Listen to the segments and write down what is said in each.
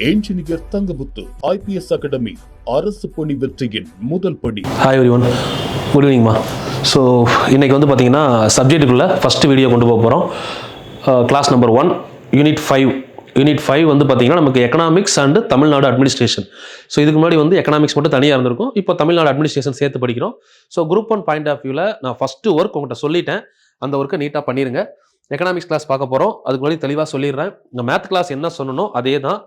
Engineer Thangamuthu IPS academy அரசு பணி வெற்றியின் முதல் படி. ஹாய் எவ்ரிவன், குட் ஈவினிங்மா. ஸோ இன்றைக்கி வந்து பார்த்தீங்கன்னா சப்ஜெக்ட்டுக்குள்ளே ஃபஸ்ட்டு வீடியோ கொண்டு போக போகிறோம். கிளாஸ் நம்பர் 1 யூனிட் 5 வந்து பார்த்தீங்கன்னா நமக்கு economics and Tamil Nadu administration. So இதுக்கு முன்னாடி வந்து எக்கனாமிக்ஸ் மட்டும் தனியாக இருந்திருக்கும், இப்போ தமிழ்நாடு அட்மினிஸ்ட்ரேஷன் சேர்த்து படிக்கிறோம். ஸோ குரூப் 1 பாயிண்ட் ஆஃப் வியூவில் நான் ஃபஸ்ட்டு ஒர்க் உங்கள்கிட்ட சொல்லிட்டேன், அந்த ஒர்க்கை நீட்டாக பண்ணிடுங்க. எக்கனாமிக்ஸ் கிளாஸ் பார்க்க போகிறோம், அதுக்கு முன்னாடி தெளிவாக சொல்லிடுறேன். இந்த மேத் கிளாஸ் என்ன சொல்லணும் அதே தான்.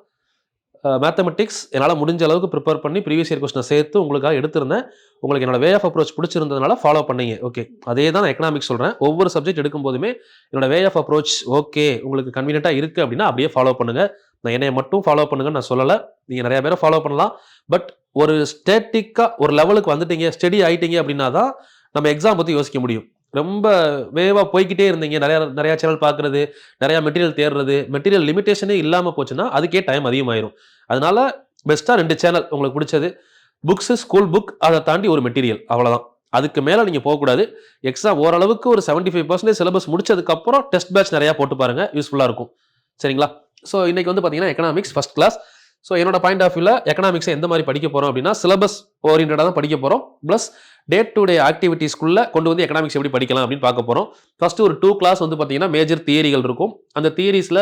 மேத்தமெட்டிக்ஸ் என்னால் முடிஞ்ச அளவுக்கு ப்ரிப்பேர் பண்ணி ப்ரீவியஸ் இயர் கொஸ்டினை சேர்த்து உங்களுக்காக எடுத்திருந்தேன். உங்களுக்கு என்னோட வே ஆஃப் அப்ரோச் பிடிச்சிருந்ததுனால ஃபாலோ பண்ணீங்க. ஓகே, அதே தான் நான் எக்கனாமிக்ஸ் சொல்கிறேன். ஒவ்வொரு சப்ஜெக்ட் எடுக்கும் போதுமே என்னோட வே ஆஃப் அப்ரோச் ஓகே உங்களுக்கு கன்வீனியன்ட்டாக இருக்குது அப்படின்னா அப்படியே ஃபாலோ பண்ணுங்கள். நான் என்னைய மட்டும் ஃபாலோ பண்ணுங்கன்னு நான் சொல்லலை, நீங்கள் நிறைய பேரை ஃபாலோ பண்ணலாம். பட் ஒரு ஸ்டேட்டிக்காக ஒரு லெவலுக்கு வந்துட்டீங்க, ஸ்டடி ஆகிட்டீங்க அப்படின்னா தான் நம்ம எக்ஸாம் பற்றி யோசிக்க முடியும். ரொம்ப வேவாக போய்கிட்டே இருந்தீங்க, நிறையா சேனல் பார்க்குறது, நிறையா மெட்டீரியல் தேடுறது, மெட்டீரியல் லிமிட்டேஷனே இல்லாமல் போச்சுன்னா அதுக்கே டைம் அதிகமாயிரும். அதனால பெஸ்ட்டாக 2 சேனல் உங்களுக்கு பிடிச்சது, புக்ஸு, ஸ்கூல் புக், அதை தாண்டி ஒரு மெட்டீரியல், அவ்வளோதான். அதுக்கு மேலே நீங்கள் போகக்கூடாது. எக்ஸாம் ஓரளவுக்கு ஒரு 75% சிலபஸ் முடிச்சதுக்கப்புறம் டெஸ்ட் பேட்ச் நிறையா போட்டு பாருங்கள், யூஸ்ஃபுல்லாக இருக்கும். சரிங்களா? ஸோ இன்றைக்கி வந்து பார்த்தீங்கன்னா எக்கனாமிக்ஸ் ஃபஸ்ட் கிளாஸ். ஸோ என்னோட பாயிண்ட் ஆஃப் வியூவில் எக்கனாமிக்ஸை எந்த மாதிரி படிக்க போகிறோம் அப்படின்னா சிலபஸ் ஓரியன்டாக தான் படிக்க போகிறோம். ப்ளஸ் டே டு டே ஆக்டிவிட்டீஸ்க்குள்ளே கொண்டு வந்து எக்கனாமிக்ஸ் எப்படி படிக்கலாம் அப்படின்னு பார்க்க போகிறோம். ஃபஸ்ட்டு ஒரு 2 கிளாஸ் வந்து பார்த்தீங்கன்னா மேஜர் தியரிகள் இருக்கும். அந்த தியரிஸில்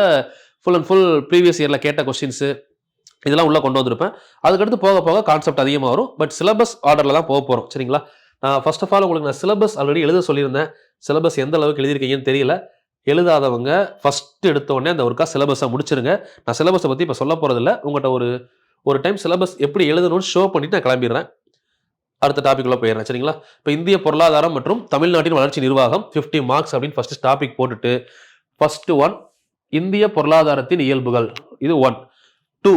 ஃபுல் அண்ட் ஃபுல் ப்ரீவியஸ் இயரில் கேட்ட கொஸ்டின்ஸு இதெல்லாம் உள்ளே கொண்டு வந்திருப்பேன். அதுக்கடுத்து போக போக கான்செப்ட் அதிகமாக வரும். பட் சிலபஸ் ஆர்டரில் தான் போக போகிறோம். சரிங்களா? ஃபர்ஸ்ட் ஆஃப் ஆல் உங்களுக்கு நான் சிலபஸ் ஆல்ரெடி எழுத சொல்லியிருந்தேன். சிலபஸ் எந்த அளவுக்கு எழுதியிருக்கீங்கன்னு தெரியல. எழுதாதவங்க ஃபஸ்ட்டு எடுத்தோடனே அந்த ஒருக்கா சிலபஸை முடிச்சிருங்க. நான் சிலபஸை பற்றி இப்போ சொல்ல போகிறதில்ல. உங்கள்கிட்ட ஒரு டைம் சிலபஸ் எப்படி எழுதணும்னு ஷோ பண்ணிவிட்டு நான் கிளம்பிடுறேன். அடுத்த டாபிக்குள்ளே போயிடுறேன். சரிங்களா? இப்போ இந்திய பொருளாதாரம் மற்றும் தமிழ்நாட்டின் வளர்ச்சி நிர்வாகம் 50 மார்க்ஸ் அப்படின்னு ஃபஸ்ட்டு டாபிக் போட்டுட்டு ஃபஸ்ட்டு 1 இந்திய பொருளாதாரத்தின் இயல்புகள், இது 1. 2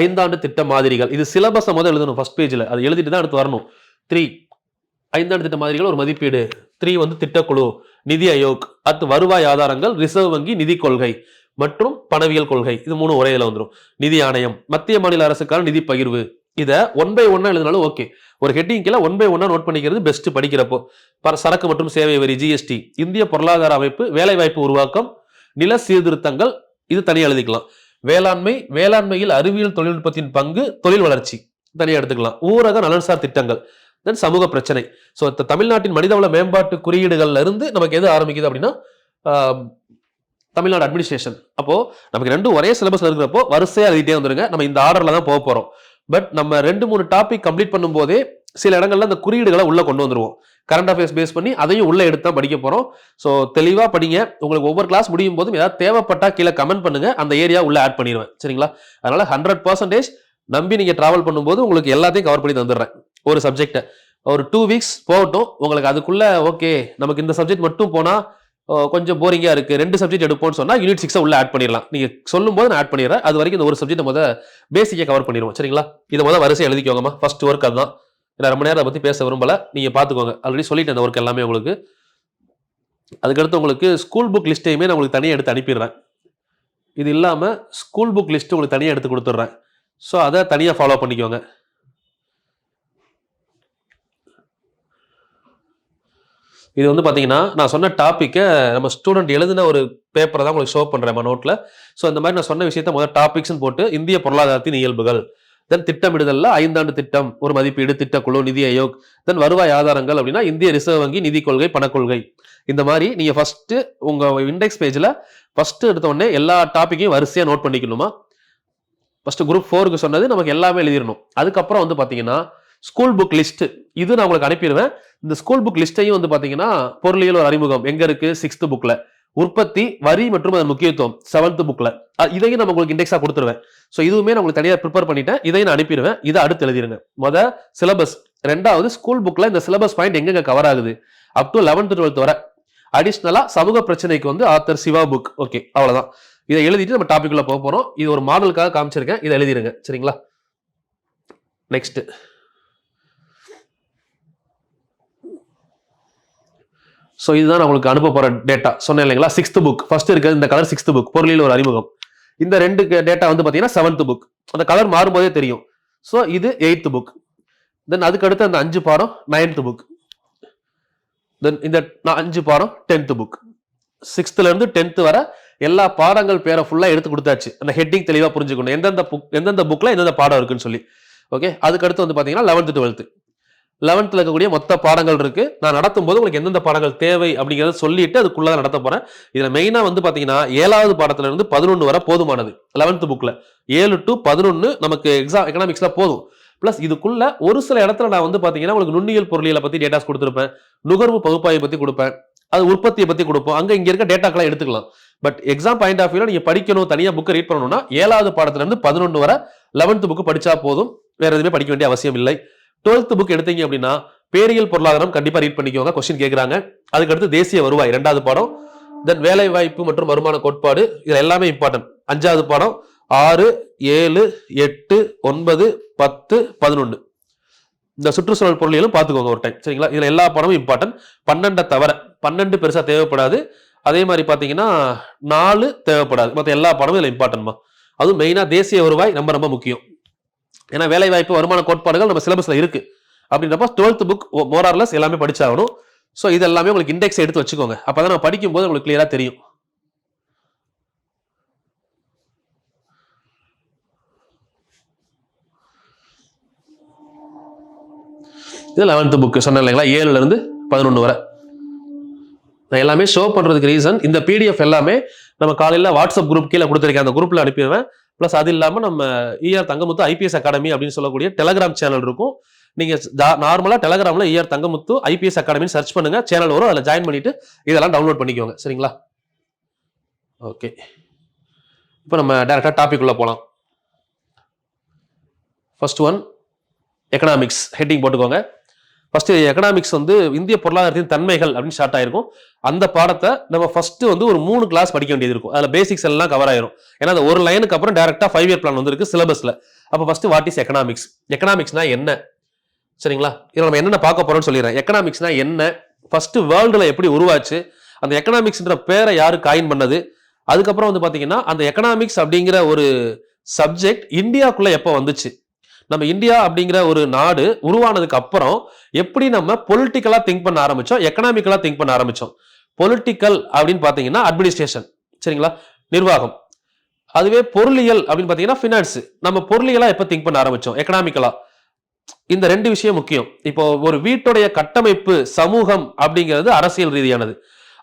5ஆண்டு திட்ட மாதிரிகள், இது சிலபஸை முதல் எழுதணும் ஃபர்ஸ்ட் பேஜில், அது எழுதிட்டு தான் அடுத்து வரணும். 3 5ஆண்டு திட்ட மாதிரிகள் ஒரு மதிப்பீடு. 3 வந்து திட்டக்குழு, நிதி ஆயோக், அடுத்து வருவாய் ஆதாரங்கள், ரிசர்வ் வங்கி, நிதி கொள்கை மற்றும் பணவியல் கொள்கை, இது 3 ஒரே இதில் வந்துடும். நிதி ஆணையம், மத்திய மாநில அரசுக்கான நிதி பகிர்வு. இதை 1 by 1 எழுதினாலும் ஓகே. ஒரு ஹெட்டிங் கீழே 1 by 1 நோட் பண்ணிக்கிறது பெஸ்ட் படிக்கிறப்போ. சரக்கு மற்றும் சேவை வரி, ஜிஎஸ்டி, இந்திய பொருளாதார அமைப்பு, வேலைவாய்ப்பு உருவாக்கம், நில சீர்திருத்தங்கள், இது தனியாக எழுதிக்கலாம். வேளாண்மையில் அறிவியல் தொழில்நுட்பத்தின் பங்கு, தொழில் வளர்ச்சி தனியாக எடுத்துக்கலாம். ஊரக நலன்சார் திட்டங்கள், தென் சமூக பிரச்சனை. ஸோ தமிழ்நாட்டின் மனிதவள மேம்பாட்டு குறியீடுகள்ல இருந்து நமக்கு எது ஆரம்பிக்குது அப்படின்னா தமிழ்நாடு அட்மினிஸ்ட்ரேஷன். அப்போ நமக்கு 2 ஒரே சிலபஸ்ல இருக்கிறப்போ வரிசையா எழுதிட்டே வந்துருங்க. நம்ம இந்த ஆர்டர்ல தான் போக போறோம். பட் நம்ம 2-3 டாபிக் கம்ப்ளீட் பண்ணும் போதே சில இடங்கள்ல அந்த குறியீடுகளை உள்ள கொண்டு வந்துருவோம். கரண்ட் அஃபேர்ஸ் பேஸ் பண்ணி அதையும் உள்ள எடுத்து தான் படிக்க போறோம். ஸோ தெளிவா படிங்க. உங்களுக்கு ஒவ்வொரு கிளாஸ் முடியும் போதும் ஏதாவது தேவைப்பட்டா கீழே கமெண்ட் பண்ணுங்க, அந்த ஏரியா உள்ள ஆட் பண்ணிடுவேன். சரிங்களா? அதனால 100% நம்பி நீங்க டிராவல் பண்ணும்போது உங்களுக்கு எல்லாத்தையும் கவர் பண்ணி தந்துடுறேன். ஒரு சப்ஜெக்டை ஒரு 2 வீக்ஸ் போகட்டும். உங்களுக்கு அதுக்குள்ள ஓகே நமக்கு இந்த சப்ஜெக்ட் மட்டும் போனா கொஞ்சம் போரிங்கா இருக்கு, 2 சப்ஜெக்ட் எடுப்போம்னு சொன்னா யூனிட் 6 உள்ள ஆட் பண்ணிடலாம். நீங்க சொல்லும் போது நான் ஆட் பண்ணிடுறேன். அது வரைக்கும் இந்த ஒரு சப்ஜெக்ட் முதல் பேசிக்கா கவர் பண்ணிடுவோம். சரிங்களா? இதை முதல் வரிசை எழுதிக்கோங்கம்மா. ஃபர்ஸ்ட் ஒர்க் அதுதான். நான் ரொம்ப நேரம் அதை பத்தி பேச விரும்பல, நீங்க பாத்துக்கோங்க. ஆல்ரெடி சொல்லிட்டேன் அந்த ஒர்க் எல்லாமே உங்களுக்கு. அதுக்கடுத்து உங்களுக்கு ஸ்கூல் புக் லிஸ்ட்டையுமே நான் உங்களுக்கு தனியாக எடுத்து அனுப்பிடுறேன். இது இல்லாம ஸ்கூல் புக் லிஸ்ட் உங்களுக்கு தனியாக எடுத்து கொடுத்துட்றேன். ஸோ அதை தனியாக ஃபாலோ பண்ணிக்கோங்க. இது வந்து பார்த்தீங்கன்னா நான் சொன்ன டாப்பிக்கை நம்ம ஸ்டூடெண்ட் எழுதின ஒரு பேப்பரை தான் உங்களுக்கு ஷோ பண்ணுறேன் நோட்டில். ஸோ இந்த மாதிரி நான் சொன்ன விஷயத்த முதல் டாபிக்ஸ்ன்னு போட்டு இந்திய பொருளாதாரத்தின் இயல்புகள், தென் திட்டமிடுதல்ல 5ஆண்டு திட்டம், ஒரு மதிப்பீடு, திட்டக்குழு, நிதி ஆயோக், தென் வருவாய் ஆதாரங்கள் அப்படின்னா இந்திய ரிசர்வ் வங்கி, நிதி கொள்கை, பணக்கொள்கை. இந்த மாதிரி நீங்கள் ஃபஸ்ட்டு உங்கள் இண்டெக்ஸ் பேஜில் ஃபஸ்ட்டு எடுத்தோடனே எல்லா டாப்பிக்கையும் வரிசையாக நோட் பண்ணிக்கணுமா. ஃபஸ்ட்டு குரூப் 4க்கு சொன்னது நமக்கு எல்லாமே எழுதிடணும். அதுக்கப்புறம் வந்து பார்த்தீங்கன்னா ஸ்கூல் புக் லிஸ்ட், இது நான் உங்களுக்கு அனுப்பிடுவேன். இந்த ஸ்கூல் புக் லிஸ்ட்டையும் வந்து பார்த்தீங்கன்னா பொருளியல் ஒரு அறிமுகம் எங்கே இருக்குது 6th புக்கில், உற்பத்தி, வரி மற்றும் அதன் முக்கியத்துவம் 7th புக்கில், இதையும் நான் உங்களுக்கு இண்டெக்ஸாக கொடுத்துருவேன். ஸோ இதுவுமே நான் உங்களுக்கு தனியாக ப்ரிப்பேர் பண்ணிட்டேன், இதையும் நான் அனுப்பிடுவேன். இதை அடுத்து எழுதிருங்க. முதல் சிலபஸ், 2வது ஸ்கூல் புக்கில் இந்த சிலபஸ் பாயிண்ட் எங்கெங்க கவர் ஆகுது அப் டு 11th 12th வரை. அடிஷ்னலாக சமூக பிரச்சனைக்கு வந்து ஆத்தர் சிவா புக். ஓகே, அவ்வளோதான். இதை எழுதிட்டு நம்ம டாபிக் உள்ள போக போகிறோம். இது ஒரு மாடலுக்காக காமிச்சிருக்கேன், இதை எழுதிருங்க. சரிங்களா? நெக்ஸ்ட் ஸோ இதுதான் நான் உங்களுக்கு அனுப்ப போகிற டேட்டா. சொன்னேன் இல்லைங்களா? 6th புக் ஃபர்ஸ்ட் இருக்கிறது இந்த கலர் 6th புக், பொருளியல் ஒரு அறிமுகம். இந்த 2 டேட்டா வந்து பார்த்தீங்கன்னா 7th புக், அந்த கலர் மாறும்போதே தெரியும். ஸோ இது 8th புக். தென் அதுக்கு அடுத்து அந்த 5 பாடம் 9th புக். தென் இந்த 5 பாடம் 10th புக். 6th ல இருந்து 10th வரை எல்லா பாடங்கள் பேரை ஃபுல்லா எடுத்து கொடுத்தாச்சு. அந்த ஹெட்டிங் தெளிவா புரிஞ்சுக்கணும், எந்தெந்த புக்ல எந்தெந்த பாடம் இருக்குன்னு சொல்லி. ஓகே, அதுக்கு அடுத்து வந்து பாத்தீங்கன்னா 11th 12th 11th இருக்கக்கூடிய மொத்த பாடங்கள் இருக்கு. நான் நடத்தும் போது உங்களுக்கு எந்தெந்த பாடங்கள் தேவை அப்படிங்கறத சொல்லிட்டு அதுக்குள்ளதான் நடத்த போறேன். இதுல மெயினா வந்து பாத்தீங்கன்னா 7வது பாடத்துல இருந்து 11 வரை போதுமானது. 11th புக்ல 7 to 11 நமக்கு எக்கனாமிக்ஸ்ல போதும். பிளஸ் இதுக்குள்ள ஒரு சில இடத்துல நான் வந்து பாத்தீங்கன்னா உங்களுக்கு நுண்ணியல் பொருளியலை பத்தி டேட்டாஸ் கொடுத்திருப்பேன், நுகர்வு பகுப்பாய்வை பத்தி கொடுப்பேன், அது உற்பத்தியை பத்தி கொடுப்போம். அங்க இங்க இருக்க டேட்டாக்களை எடுத்துக்கலாம். பட் எக்ஸாம் பாயிண்ட் ஆஃப் வியூல நீங்க படிக்கணும், தனியா புக்கை ரீட் பண்ணணும்னா 7வது பாடத்துல இருந்து 11 வரை 11th புக் படிச்சா போதும். வேற எதுவுமே படிக்க வேண்டிய அவசியம் இல்லை. 12th புக் எடுத்தீங்க அப்படின்னா பேரியல் பொருளாதாரம் கண்டிப்பா ரீட் பண்ணிக்கோங்க, கொஸ்டின் கேட்கறாங்க. அதுக்கடுத்து தேசிய வருவாய் 2வது பாடம், தென் வேலை வாய்ப்பு மற்றும் வருமான கோட்பாடு, இது எல்லாமே இம்பார்ட்டன்ட். 5வது பாடம் 6, 7, 8, 9, 10, 11 இந்த சுற்றுச்சூழல் பொருளியலும் பார்த்துக்கோங்க ஒரு டைம், சரிங்களா? இதுல எல்லா பாடமும் இம்பார்ட்டன்ட். 12 தவிர 12 பெருசா தேவைப்படாது. அதே மாதிரி பாத்தீங்கன்னா 4 தேவைப்படாது. மற்ற எல்லா பாடமும் இதுல இம்பார்ட்டன்ட்மா. அதுவும் மெயினா தேசிய வருவாய் ரொம்ப ரொம்ப முக்கியம். ஏன்னா வேலை வாய்ப்பு வருமான கோட்பாடுகள் நம்ம சிலபஸ்ல இருக்கு. அப்படின்றப்ப 12th புக் மோரார்லஸ் எல்லாமே படிச்சாகணும். ஸோ இது எல்லாமே உங்களுக்கு இண்டெக்ஸ் எடுத்து வச்சுக்கோங்க. அப்பதான் நம்ம படிக்கும் போது உங்களுக்கு கிளியரா தெரியும். இது 11th புக் சொன்னேன் இல்லைங்களா, 7ல இருந்து 11 வரை. நான் எல்லாமே ஷோ பண்றதுக்கு ரீசன், இந்த பிடிஎஃப் எல்லாமே நம்ம காலையில வாட்ஸ்அப் குரூப் கீழே கொடுத்துருக்கேன், அந்த குரூப்ல அனுப்பிடுவேன். பிளஸ் அது இல்லாம நம்ம ER தங்கமுத்து IPS அகாடமி அப்படின்னு சொல்லக்கூடிய டெலகிராம் சேனல் இருக்கும். நீங்க நார்மலா டெலகிராம்ல ER தங்கமுத்து IPS அகாடமின்னு சர்ச் பண்ணுங்க, சேனல் வரும், அதில் ஜாயின் பண்ணிட்டு இதெல்லாம் டவுன்லோட் பண்ணிக்கோங்க, சரிங்களா? ஓகே, இப்போ நம்ம டைரக்டா டாபிக் உள்ள போலாம். ஃபர்ஸ்ட் ஒன் எக்கனாமிக்ஸ், ஹெட்டிங் போட்டுக்கோங்க. ஃபர்ஸ்ட் எக்கனாமிக்ஸ் வந்து இந்திய பொருளாதாரத்தின் தன்மைகள் அப்படின்னு ஸ்டார்ட் ஆயிருக்கும். அந்த பாடத்தை நம்ம ஃபர்ஸ்ட் வந்து ஒரு 3 கிளாஸ் படிக்க வேண்டியது இருக்கும். அதில் பேசிக்ஸ் எல்லாம் கவர் ஆயிரும். ஏன்னா அந்த ஒரு லைனுக்கு அப்புறம் டைரக்டா 5 இயர் பிளான் வந்துருக்கு சிலபஸ்ல. அப்போ ஃபர்ஸ்ட் வாட் இஸ் எக்கனாமிக்ஸ், எக்கனாமிக்ஸ்னா என்ன, சரிங்களா? இதில் நம்ம என்னென்ன பார்க்க போறோம்னு சொல்லிடுறேன். எக்கனாமிக்ஸ்னா என்ன, ஃபர்ஸ்ட் வேர்ல்டுல எப்படி உருவாச்சு, அந்த எக்கனாமிக்ஸ்ன்ற பேரை யாரு காயின் பண்ணது, அதுக்கப்புறம் வந்து பாத்தீங்கன்னா அந்த எக்கனாமிக்ஸ் அப்படிங்கிற ஒரு சப்ஜெக்ட் இந்தியாக்குள்ள எப்போ வந்துச்சு, நம்ம இந்தியா அப்படிங்கிற ஒரு நாடு உருவானதுக்கு அப்புறம் எப்படி நம்ம பொலிட்டிக்கலா திங்க் பண்ண ஆரம்பிச்சோம், எக்கனாமிக்கலா திங்க் பண்ண ஆரம்பிச்சோம். பொலிட்டிக்கல் அப்படின்னு பாத்தீங்கன்னா அட்மினிஸ்ட்ரேஷன், சரிங்களா, நிர்வாகம். அதுவே பொருளியல் அப்படின்னு பாத்தீங்கன்னா ஃபினான்ஸ். நம்ம பொருளியலா எப்ப திங்க் பண்ண ஆரம்பிச்சோம், எக்கனாமிக்கலா. இந்த 2 விஷயம் முக்கியம். இப்போ ஒரு வீட்டுடைய கட்டமைப்பு சமூகம் அப்படிங்கிறது அரசியல் ரீதியானது,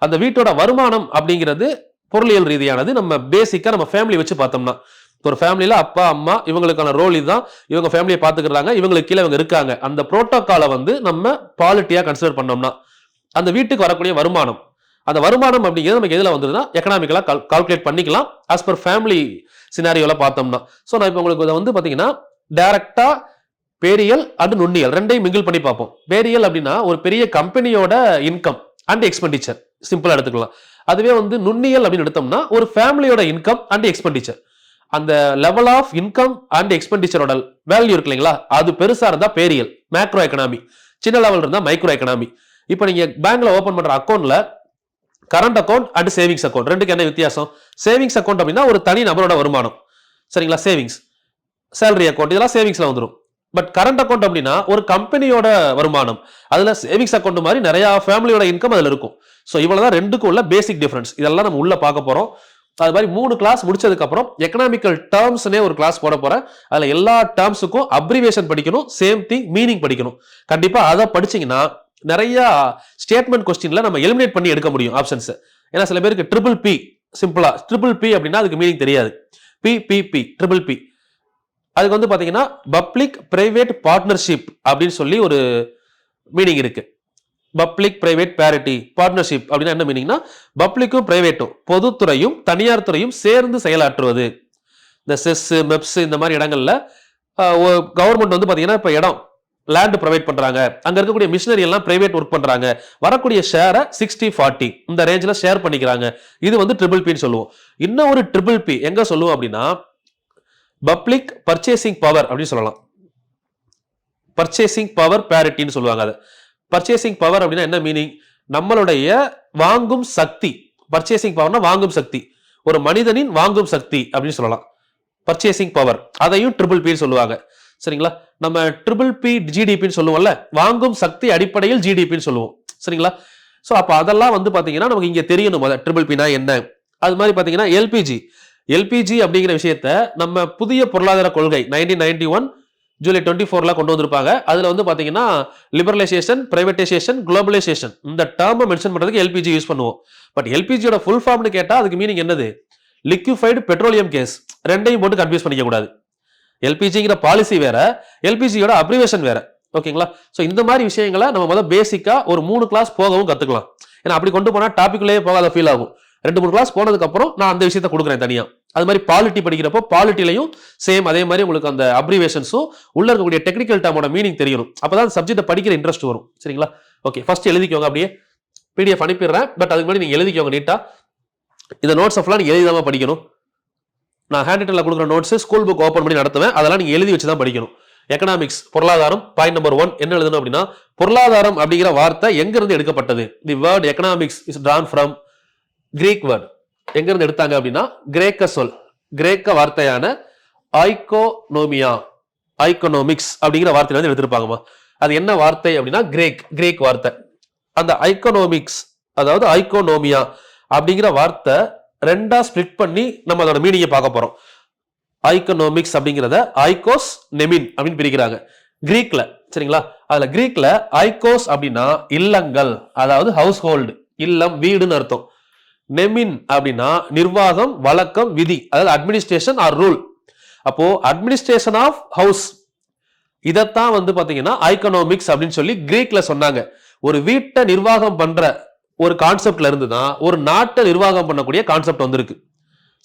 அந்த வீட்டோட வருமானம் அப்படிங்கிறது பொருளியல் ரீதியானது. நம்ம பேசிக்கா நம்ம ஃபேமிலி வச்சு பார்த்தோம்னா, ஒரு ஃபேமிலியில அப்பா அம்மா இவங்களுக்கான ரோல் இதுதான், இவங்க ஃபேமிலியை பார்த்துக்கிறாங்க, இவங்களுக்கு கீழே இவங்க இருக்காங்க. அந்த புரோட்டோகாலை வந்து நம்ம பாலிட்டியா கன்சிடர் பண்ணோம்னா அந்த வீட்டுக்கு வரக்கூடிய வருமானம், அந்த வருமானம் அப்படிங்கிறது நமக்கு எதுல வந்துருன்னா எக்கனாமிக்கலா கால்குலேட் பண்ணிக்கலாம் ஆஸ் பர் ஃபேமிலி சினாரியோல பார்த்தோம்னா. ஸோ நான் இப்போ உங்களுக்கு வந்து பாத்தீங்கன்னா டைரக்டா பேரியல் அண்ட் நுண்ணியல் ரெண்டையும் மிங்கிள் பண்ணி பார்ப்போம். பேரியல் அப்படின்னா ஒரு பெரிய கம்பெனியோட இன்கம் அண்ட் எக்ஸ்பெண்டிச்சர், சிம்பிளா எடுத்துக்கலாம். அதுவே வந்து நுண்ணியல் அப்படின்னு எடுத்தோம்னா ஒரு ஃபேமிலியோட இன்கம் அண்ட் எக்ஸ்பெண்டிச்சர், அந்த லெவல் ஆஃப் இன்கம் அண்ட் எக்ஸ்பெண்டிச்சரோட வேல்யூ இருக்கு இல்லைங்களா, அது பெருசா இருந்தா பேரியல் மேக்ரோ எக்கனாமி, சின்ன லெவல் இருந்தா மைக்ரோ எக்கனாமி. இப்போ நீங்க பேங்க்ல ஓபன் பண்ற அக்கௌண்ட்ல current account and savings account ரெண்டுக்கு என்ன வித்தியாசம்? சேவிங்ஸ் அக்கௌண்ட் அப்படின்னா ஒரு தனி நபரோட வருமானம், சரிங்களா, சேவிங்ஸ், சேலரி அக்கௌண்ட் இதெல்லாம் சேவிங்ஸ்ல வந்துடும். பட் கரண்ட் அக்கௌண்ட் அப்படின்னா ஒரு கம்பெனியோட வருமானம், அதுல சேவிங்ஸ் அக்கௌண்ட் மாதிரி நிறைய ஃபேமிலியோட இன்கம் அதுல இருக்கும். ஸோ இவ்வளவுதான் ரெண்டுக்கும் உள்ள பேசிக் டிஃபரன்ஸ். இதெல்லாம் நம்ம உள்ள பார்க்க போறோம். அது மாதிரி 3 கிளாஸ் முடிச்சதுக்கு அப்புறம் எக்கனாமிக்கல் டேர்ம்ஸ்னே ஒரு கிளாஸ் போட போறேன். அதுல எல்லா டேர்ம்ஸுக்கும் அப்ரிவேஷன் படிக்கணும், சேம் திங் மீனிங் படிக்கணும். கண்டிப்பா அதை படிச்சீங்கன்னா நிறைய ஸ்டேட்மெண்ட் கொஸ்டின்ல நம்ம எலிமினேட் பண்ணி எடுக்க முடியும் ஆப்ஷன்ஸ். ஏன்னா சில பேருக்கு ட்ரிபிள் பி, சிம்பிளா ட்ரிபிள் பி அப்படின்னா அதுக்கு மீனிங் தெரியாது. PPP ட்ரிபிள் பி, அதுக்கு வந்து பாத்தீங்கன்னா பப்ளிக் பிரைவேட் பார்ட்னர்ஷிப் அப்படின்னு சொல்லி ஒரு மீனிங் இருக்கு. பப்ளிக் பிரைவேட் பேரிட்டி பார்ட்னர்ஷிப் அப்படின்னா என்ன மீனிங்னா பப்ளிக்கும் பிரைவேட்டும், பொதுத்துறையும் தனியார் துறையும் சேர்ந்து செயலாற்றுவது. இந்த செஸ் மெப்ஸ் இந்த மாதிரி இடங்கள்ல கவர்மெண்ட் வந்து பாத்தீங்கன்னா இப்ப இடம் லேண்ட் ப்ரொவைட் பண்றாங்க, அங்க இருக்கக்கூடிய மிஷினரி எல்லாம் பிரைவேட் ஒர்க் பண்றாங்க, வரக்கூடிய ஷேரை 60-40 இந்த ரேஞ்சில் ஷேர் பண்ணிக்கிறாங்க. இது வந்து ட்ரிபிள் பின்னு சொல்லுவோம். இன்னும் ஒரு ட்ரிபிள் பி எங்க சொல்லுவோம் அப்படின்னா பப்ளிக் பர்ச்சேசிங் பவர் அப்படின்னு சொல்லலாம். பர்ச்சேசிங் பவர் பேரிட்டின்னு சொல்லுவாங்க. அது பர்ச்சேசிங் பவர் அப்படின்னா என்ன மீனிங்? நம்மளுடைய வாங்கும் சக்தி, பர்ச்சேசிங் பவர்னா வாங்கும் சக்தி, ஒரு மனிதனின் வாங்கும் சக்தி அப்படின்னு சொல்லலாம் பர்ச்சேசிங் பவர். அதையும் ட்ரிபிள் பி சொல்லுவாங்க, சரிங்களா. நம்ம ட்ரிபிள் பி ஜிடிபின்னு சொல்லுவோம்ல, வாங்கும் சக்தி அடிப்படையில் ஜிடிபின்னு சொல்லுவோம், சரிங்களா. ஸோ அப்போ அதெல்லாம் வந்து பாத்தீங்கன்னா நமக்கு இங்க தெரியணும் ட்ரிபிள் பினா என்ன, அது மாதிரி பாத்தீங்கன்னா எல்பிஜி அப்படிங்கிற விஷயத்த நம்ம புதிய பொருளாதார கொள்கை 1991 ஜூலை 24 கொண்டு வந்திருப்பாங்க. அதுல வந்து பாத்தீங்கன்னா லிபரலைசேஷன், பிரைவேடைசேஷன், குளோபலைசேஷன் இந்த டேர்மை மென்ஷன் பண்றதுக்கு எல்பிஜி யூஸ் பண்ணுவோம். பட் எல்பிஜியோட ஃபுல் ஃபார்ம்னு கேட்டா அதுக்கு மீனிங் என்னது? Liquefied petroleum gas. ரெண்டையும் போட்டு கன்ஃபியூஸ் பண்ணிக்க கூடாது. எல்பிஜிங்கிற பாலிசி வேற, எல்பிஜியோட அப்ரிவேஷன் வேற. ஓகேங்களா? ஸோ இந்த மாதிரி விஷயங்களை நம்ம முதல்ல பேசிக்கா ஒரு 3 கிளாஸ் போகவும் கத்துக்கலாம். ஏன்னா அப்படி கொண்டு போனா டாபிக்லயே போகாத ஃபீல் ஆகும். 2-3 கிளாஸ் போனதுக்கு அப்புறம் நான் அந்த விஷயத்த கொடுக்குறேன் தனியா. அது மாதிரி பாலிட்டி படிக்கிறப்போ பாலிட்டிலையும் சேம் அதே மாதிரி உங்களுக்கு அந்த அப்ரிவேஷன்ஸும் உள்ள இருக்கக்கூடிய டெக்னிக்கல் டேர்மோட மீனிங் தெரியணும். அப்பதான் சப்ஜெக்ட் படிக்கிற இன்ட்ரெஸ்ட் வரும். சரிங்களா? ஓகே, ஃபர்ஸ்ட் எழுதிக்கோங்க. அப்படியே பிடிஎஃப் அனுப்பிடுறேன். பட் அதுக்கு முன்னாடி நீங்க எழுதிக்கோங்க நீட்டா. இந்த நோட்ஸ் ஆஃப்லாம் நீங்க எழுதிதான் படிக்கணும். நான் ஹேண்ட் ரிட்டன்ல கொடுக்குற நோட்ஸ் ஸ்கூல் புக் ஓப்பன் பண்ணி நடத்துவேன். அதெல்லாம் நீங்க எழுதி வச்சு தான் படிக்கணும். எக்கனாமிக்ஸ் பொருளாதாரம் பாயிண்ட் நம்பர் 1 என்ன எழுதணும் அப்படின்னா, பொருளாதாரம் அப்படிங்கிற வார்த்தை எங்க இருந்து எடுக்கப்பட்டது? The word economics is drawn from Greek word. எங்க இருந்து எடுத்தாங்க அப்படின்னா கிரேக்க சொல், கிரேக்க வார்த்தையான ஐகோனோமிக்ஸ் அப்படிங்கிற வார்த்தையில இருந்து எடுத்திருப்பாங்கம்மா. அது என்ன வார்த்தை அப்படின்னா கிரேக் வார்த்தை. அந்த ஐகோனோமிக்ஸ் அதாவது ஐகோனோமியா அப்படிங்கிற வார்த்தை ரெண்டா ஸ்பிளிட் பண்ணி நம்ம அதோட மீனிங்கை பார்க்க போறோம். ஐகோனோமிக்ஸ் அப்படிங்கிறத ஐகோஸ் நெமின் அப்படின்னு பிரிக்கிறாங்க கிரீக்ல. சரிங்களா? அதுல கிரீக்ல ஐகோஸ் அப்படின்னா இல்லங்கள், அதாவது ஹவுஸ் ஹோல்டு, இல்லம், வீடுன்னு அர்த்தம். நெமின் அப்படின்னா நிர்வாகம், வழக்கம், விதி, அதாவது அட்மினிஸ்ட்ரேஷன் ஆர் ரூல். அப்போ அட்மினிஸ்ட்ரேஷன் ஆஃப் ஹவுஸ் இதத்தான் வந்து பாத்தீங்கன்னா ஐகோனோமிக்ஸ் அப்படின்னு சொல்லி கிரீக்ல சொன்னாங்க. ஒரு வீட்டை நிர்வாகம் பண்ற ஒரு கான்செப்ட்ல இருந்து தான் ஒரு நாட்டை நிர்வாகம் பண்ணக்கூடிய கான்செப்ட் வந்திருக்கு.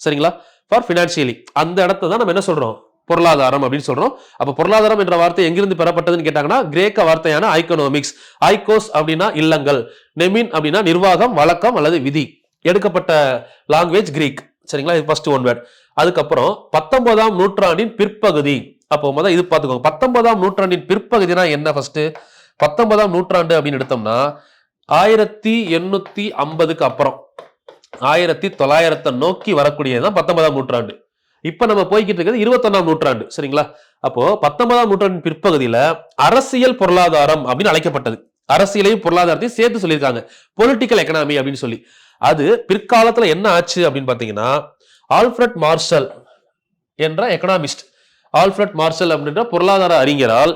சரிங்களா? ஃபார் பினான்சியலி அந்த இடத்தை தான் நம்ம என்ன சொல்றோம்? பொருளாதாரம் அப்படின்னு சொல்றோம். அப்ப பொருளாதாரம் என்ற வார்த்தை எங்கிருந்து பெறப்பட்டதுன்னு கேட்டாங்கன்னா கிரேக்க வார்த்தையான ஐகோனோமிக்ஸ். ஐகோஸ் அப்படின்னா இல்லங்கள், நெமின் அப்படின்னா நிர்வாகம், வழக்கம் அல்லது விதி. எடுக்கப்பட்ட லாங்குவேஜ் கிரீக். சரிங்களா? இது ஃபர்ஸ்ட் ஒன் வேர்ட். அதுக்கப்புறம் 19ஆம் நூற்றாண்டின் பிற்பகுதி. அப்போ முதல்ல இது பார்த்துக்கோங்க. 19ஆம் நூற்றாண்டின் பிற்பகுதினா என்ன? ஃபர்ஸ்ட் 19ஆம் நூற்றாண்டு அப்படின்னு எடுத்தோம்னா 1850க்கு அப்புறம் 1900 நோக்கி வரக்கூடியதுதான் 19ஆம் நூற்றாண்டு. இப்ப நம்ம போய்கிட்டு இருக்கிறது 21ஆம் நூற்றாண்டு. சரிங்களா? அப்போ 19ஆம் நூற்றாண்டின் பிற்பகுதியில அரசியல் பொருளாதாரம் அப்படின்னு அழைக்கப்பட்டது. அரசியலையும் பொருளாதாரத்தையும் சேர்த்து சொல்லியிருக்காங்க, பொலிட்டிக்கல் எக்கனாமி அப்படின்னு சொல்லி. அது பிற்காலத்துல என்ன ஆச்சு அப்படின்னு பாத்தீங்கன்னா, ஆல்ஃபிரட் மார்ஷல் என்ற எக்கனாமிஸ்ட், ஆல்ஃபிரட் மார்ஷல் அப்படின்ற பொருளாதார அறிஞரால்